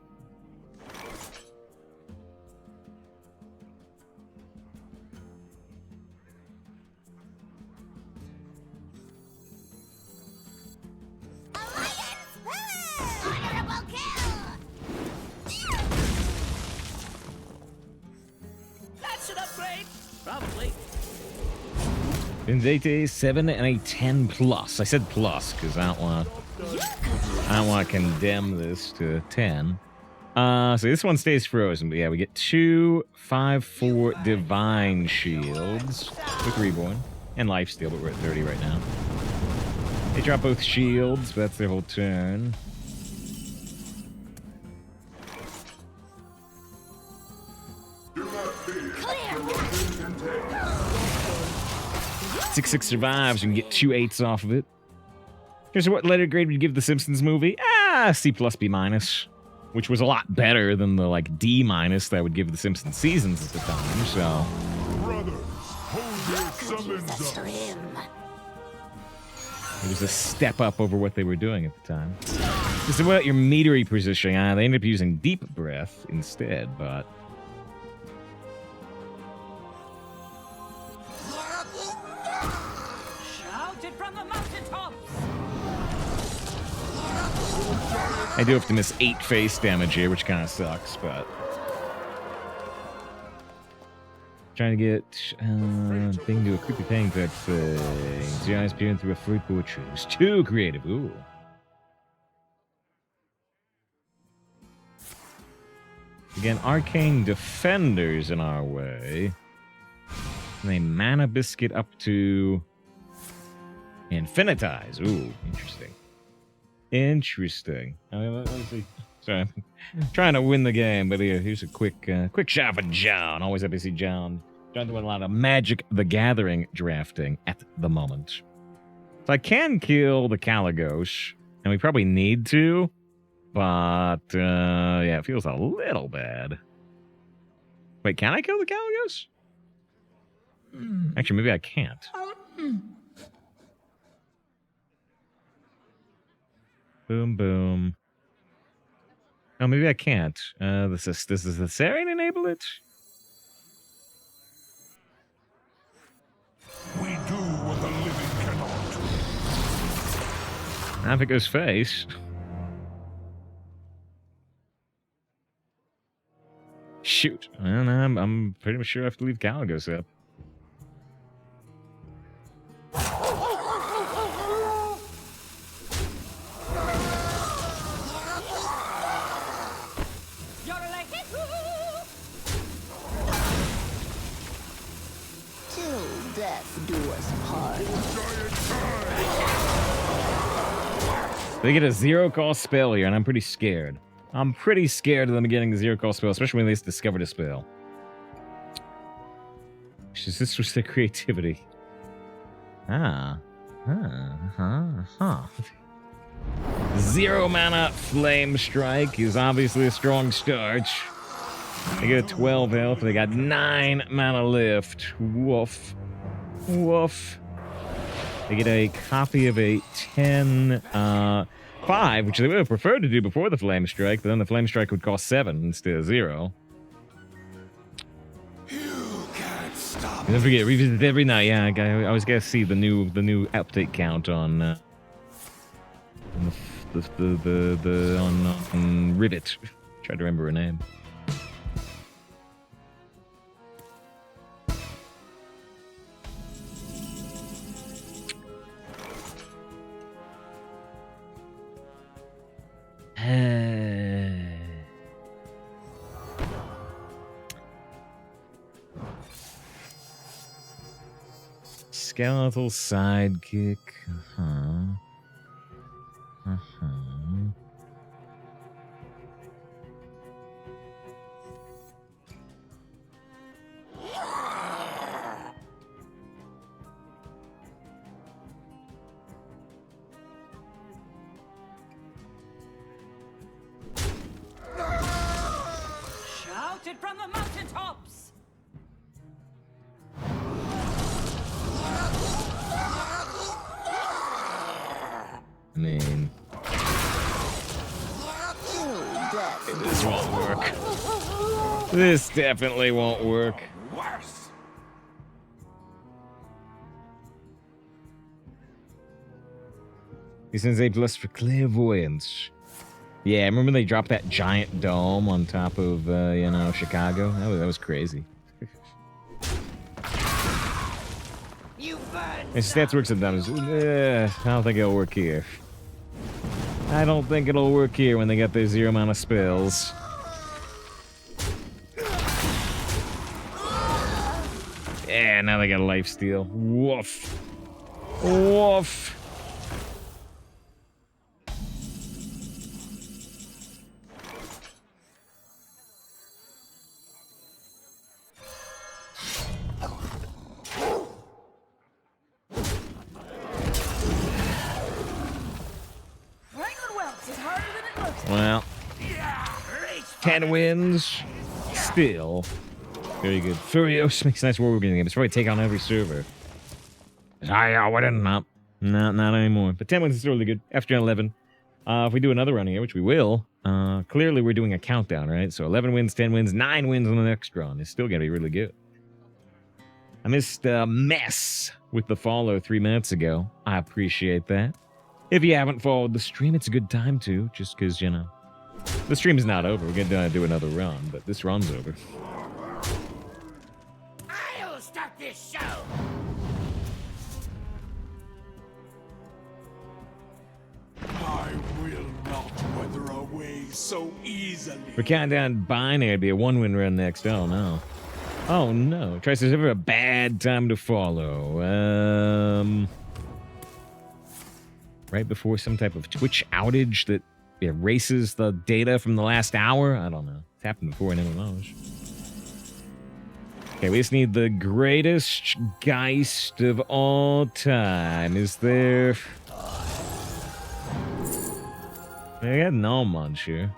S1: Vendetta 7 and a 10 plus. I said plus because I don't want to condemn this to 10. So this one stays frozen, but yeah, we get 2 5/4 divine shields with Reborn and lifesteal, but we're at 30 right now. They drop both shields, but that's their whole turn. Clear. 6/6 survives. You can get 2 8s off of it. Here's what letter grade would you give the Simpsons movie? C plus B minus, which was a lot better than the like D minus that I would give the Simpsons seasons at the time. So.
S4: Brothers, hold your summons up.
S1: It was a step up over what they were doing at the time. This is about your metery positioning. They ended up using Deep Breath instead, but. I do have to miss 8 face damage here, which kind of sucks, but... Trying to get thing to a creepy thing type thing. See eyes peering through a fruit butcher's. Too creative. Ooh. Again, arcane defenders in our way. And a mana biscuit up to infinitize. Ooh, interesting. Interesting. Let's see. Sorry, I'm trying to win the game, but here's a quick shot for John. Always happy to see John. John doing a lot of Magic the Gathering drafting at the moment. So I can kill the Caligos, and we probably need to, but yeah, it feels a little bad. Wait, can I kill the Caligos? Actually, maybe I can't. Boom, boom. Oh, maybe I can't. Does the Sarian enable it?
S4: We do what the living cannot.
S1: Now if it goes face. Shoot. Well, I'm pretty much sure I have to leave Caligos up.
S15: death do us part.
S1: They get a 0-cost spell here, and I'm pretty scared. I'm pretty scared of them getting a 0-cost spell, especially when they just discovered a spell. This was their creativity. Zero mana Flame Strike is obviously a strong start. They get a 12 health. They got 9 mana left. Woof. Woof. They get a copy of a 10-5, which they would have preferred to do before the Flame Strike, but then the Flame Strike would cost 7 instead of 0. Don't forget, revisit every night. Yeah, I always gotta see the new update count on on Rivet. Try to remember her name. Skeletal sidekick.
S5: Shouted from the mountaintops.
S1: I mean, this won't work. This definitely won't work.
S5: Worse.
S1: He sends A+ for clairvoyance. Yeah, remember they dropped that giant dome on top of, Chicago? That was crazy. His stats works at them. I don't think it'll work here. I don't think it'll work here when they got their 0 mana spells. Yeah, now they got a lifesteal. Woof. Woof. Well, 10 wins. Still very good. Furios makes nice war game. It's probably take on every server. I wouldn't. Not anymore. But 10 wins is still really good. After 11. If we do another run here, which we will, clearly we're doing a countdown, right? So 11 wins, 10 wins, 9 wins on the next run. It's still going to be really good. I missed a mess with the follow 3 minutes ago. I appreciate that. If you haven't followed the stream, it's a good time to, just because, the stream is not over. We're going to do another run, but this run's over.
S5: I'll start this show.
S9: I will not weather away so easily.
S1: We're counting down binary. It'd be a 1-win run next. Oh, no. Oh, no. Trice, there's ever a bad time to follow. Right before some type of Twitch outage that erases the data from the last hour? I don't know. It's happened before in MMOs. Okay, we just need the greatest Geist of all time. Is there... I got no munch here.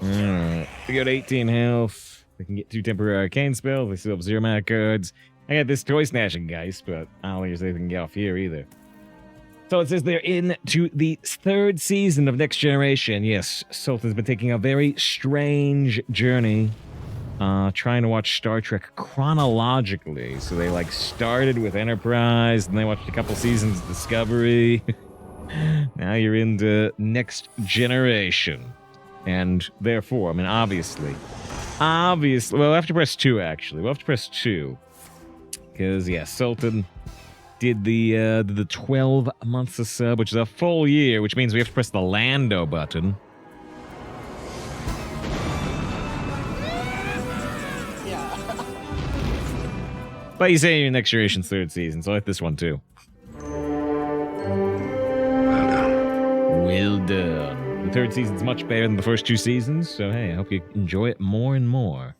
S1: Alright, we got 18 health. We can get 2 temporary arcane spells. We still have 0 mana cards. I got this toy snatching Geist, but I don't think there's anything to get off here either. So it says they're into the 3rd season of Next Generation. Yes, Sultan's been taking a very strange journey trying to watch Star Trek chronologically. So they like started with Enterprise, and they watched a couple seasons of Discovery. Now you're into Next Generation. And therefore, I mean, obviously, well, we'll have to press 2, actually. We'll have to press 2. Because, yeah, Sultan did the 12 months of sub, which is a full year, which means we have to press the Lando button. But you say your Next Generation's 3rd season, so I like this one too. Well done. The 3rd season's much better than the first 2 seasons, so hey, I hope you enjoy it more and more.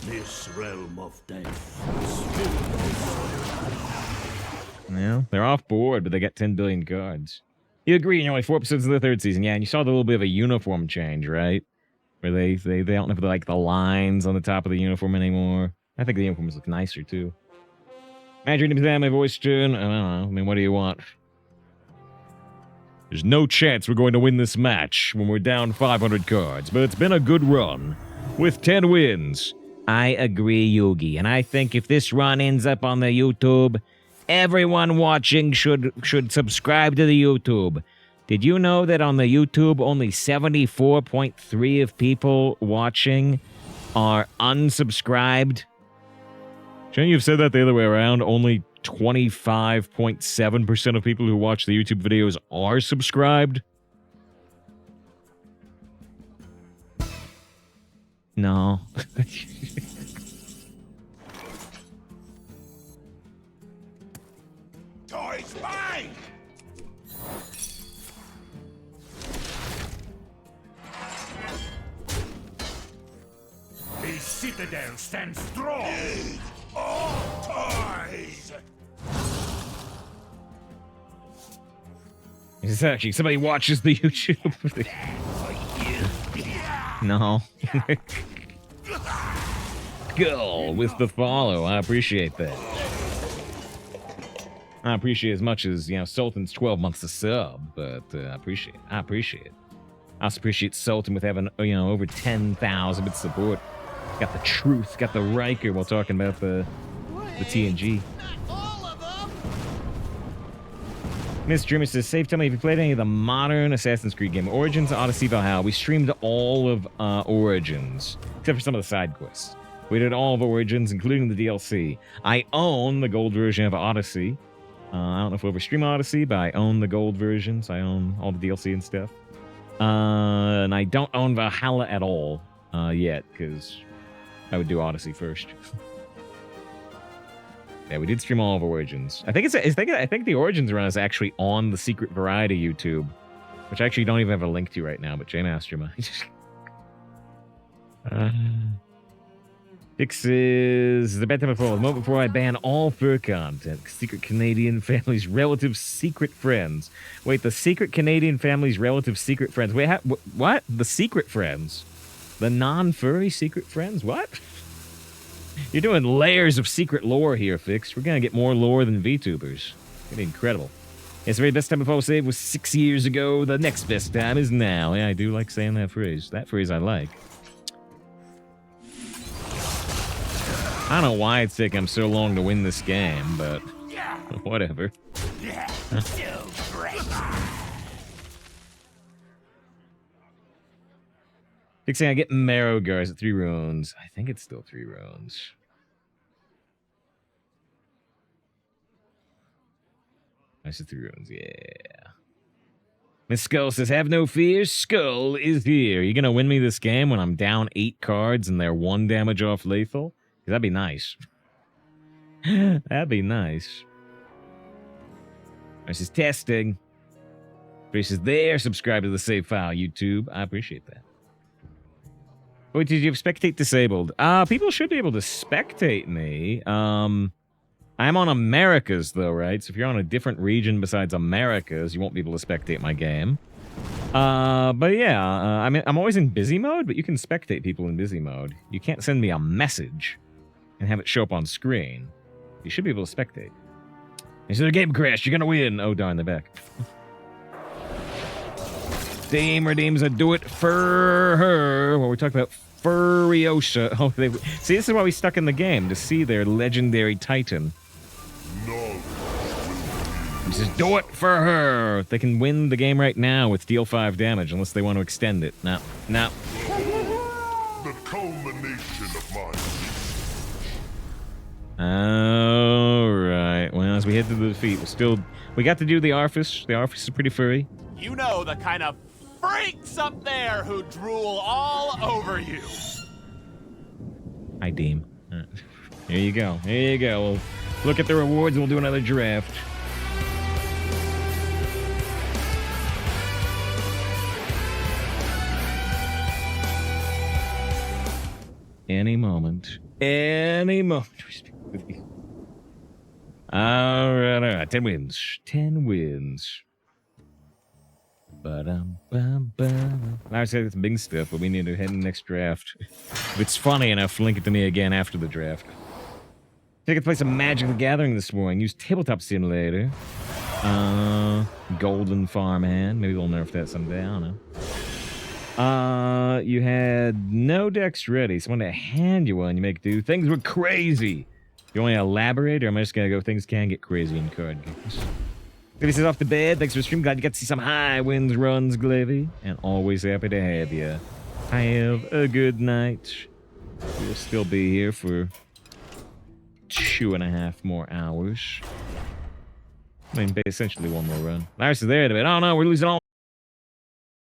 S9: This realm of death.
S1: Yeah, they're off board, but they got 10 billion cards. You agree, you're only 4 episodes of the 3rd season, yeah, and you saw the little bit of a uniform change, right? Where they don't have like the lines on the top of the uniform anymore. I think the uniforms look nicer too. Imagine if my voice turn. I don't know. I mean, what do you want? There's no chance we're going to win this match when we're down 500 cards, but it's been a good run with 10 wins. I agree, Yugi, and I think if this run ends up on the YouTube, everyone watching should subscribe to the YouTube. Did you know that on the YouTube, only 74.3% of people watching are unsubscribed? Shouldn't you have said that the other way around? Only 25.7% of people who watch the YouTube videos are subscribed? No.
S9: Toys mine! The citadel stands strong! All toys!
S1: Is actually somebody watches the YouTube? No. Go with the follow. I appreciate that. I appreciate as much as, you know, Sultan's 12 months of sub, but I appreciate it. I also appreciate Sultan with having, you know, over 10,000 with support. Got the truth, got the Riker while talking about the TNG. Miss Dreamer says, Safe, tell me, have you played any of the modern Assassin's Creed game? Origins, Odyssey, Valhalla. We streamed all of Origins, except for some of the side quests. We did all of Origins, including the DLC. I own the gold version of Odyssey. I don't know if we'll ever stream Odyssey, but I own the gold version, so I own all the DLC and stuff. And I don't own Valhalla at all yet, because I would do Odyssey first. Yeah, we did stream all of Origins. I think the Origins run is actually on the Secret Variety YouTube, which I actually don't even have a link to right now, but J-Master might. Fixes the bad time before. The moment before I ban all fur content. Secret Canadian family's relative secret friends. Wait, the secret Canadian family's relative secret friends. Wait, what? The secret friends? The non-furry secret friends? What? You're doing layers of secret lore here, Fix. We're gonna get more lore than VTubers. It's gonna be incredible. Yes, the very best time before save was 6 years ago. The next best time is now. Yeah, I do like saying that phrase. That phrase I like. I don't know why it's taking him so long to win this game, but whatever. Fixing, I get Marrow Guards at 3 runes. I think it's still 3 runes. I said 3 runes, yeah. Miss Skull says, have no fear, Skull is here. You gonna win me this game when I'm down 8 cards and they're 1 damage off lethal? That'd be nice. That'd be nice. This is testing. This is there. Subscribe to the save file, YouTube. I appreciate that. Wait, did you have spectate disabled? People should be able to spectate me. I'm on Americas, though, right? So if you're on a different region besides Americas, you won't be able to spectate my game. But yeah, I mean, I'm always in busy mode, but you can spectate people in busy mode. You can't send me a message and have it show up on screen. You should be able to spectate. He said, the game crashed. You're gonna win. Oh darn, they're back. Dame redeems a do it for her. Well, we're talking about Furiosa. Oh, see, this is why we stuck in the game, to see their legendary titan. He says, do it for her. They can win the game right now with deal 5 damage, unless they want to extend it. No.
S4: The culmination of my
S1: Alright. Well, as we head to the defeat, we got to do the Arthas. The Arthas is pretty furry.
S10: You know the kind of freaks up there who drool all over you.
S1: Hi, Deem. Here you go. Here you go. We'll look at the rewards and we'll do another draft. Any moment. Any moment. Alright. 10 wins. 10 wins. I said it's big stuff, but we need to head in the next draft. If it's funny enough, link it to me again after the draft. Take a place of Magic the Gathering this morning. Use Tabletop Simulator. Golden Farmhand. Maybe they'll nerf that someday. I don't know. You had no decks ready. Someone to hand you one. You make do. Things were crazy. You want to elaborate, or am I just gonna go? Things can get crazy in card games. Glavy says off to bed. Thanks for the stream. Glad you got to see some high winds runs, Glavy. And always happy to have you. Have a good night. We'll still be here for 2.5 more hours. I mean, essentially one more run. Iris is there, but I don't know. We're losing all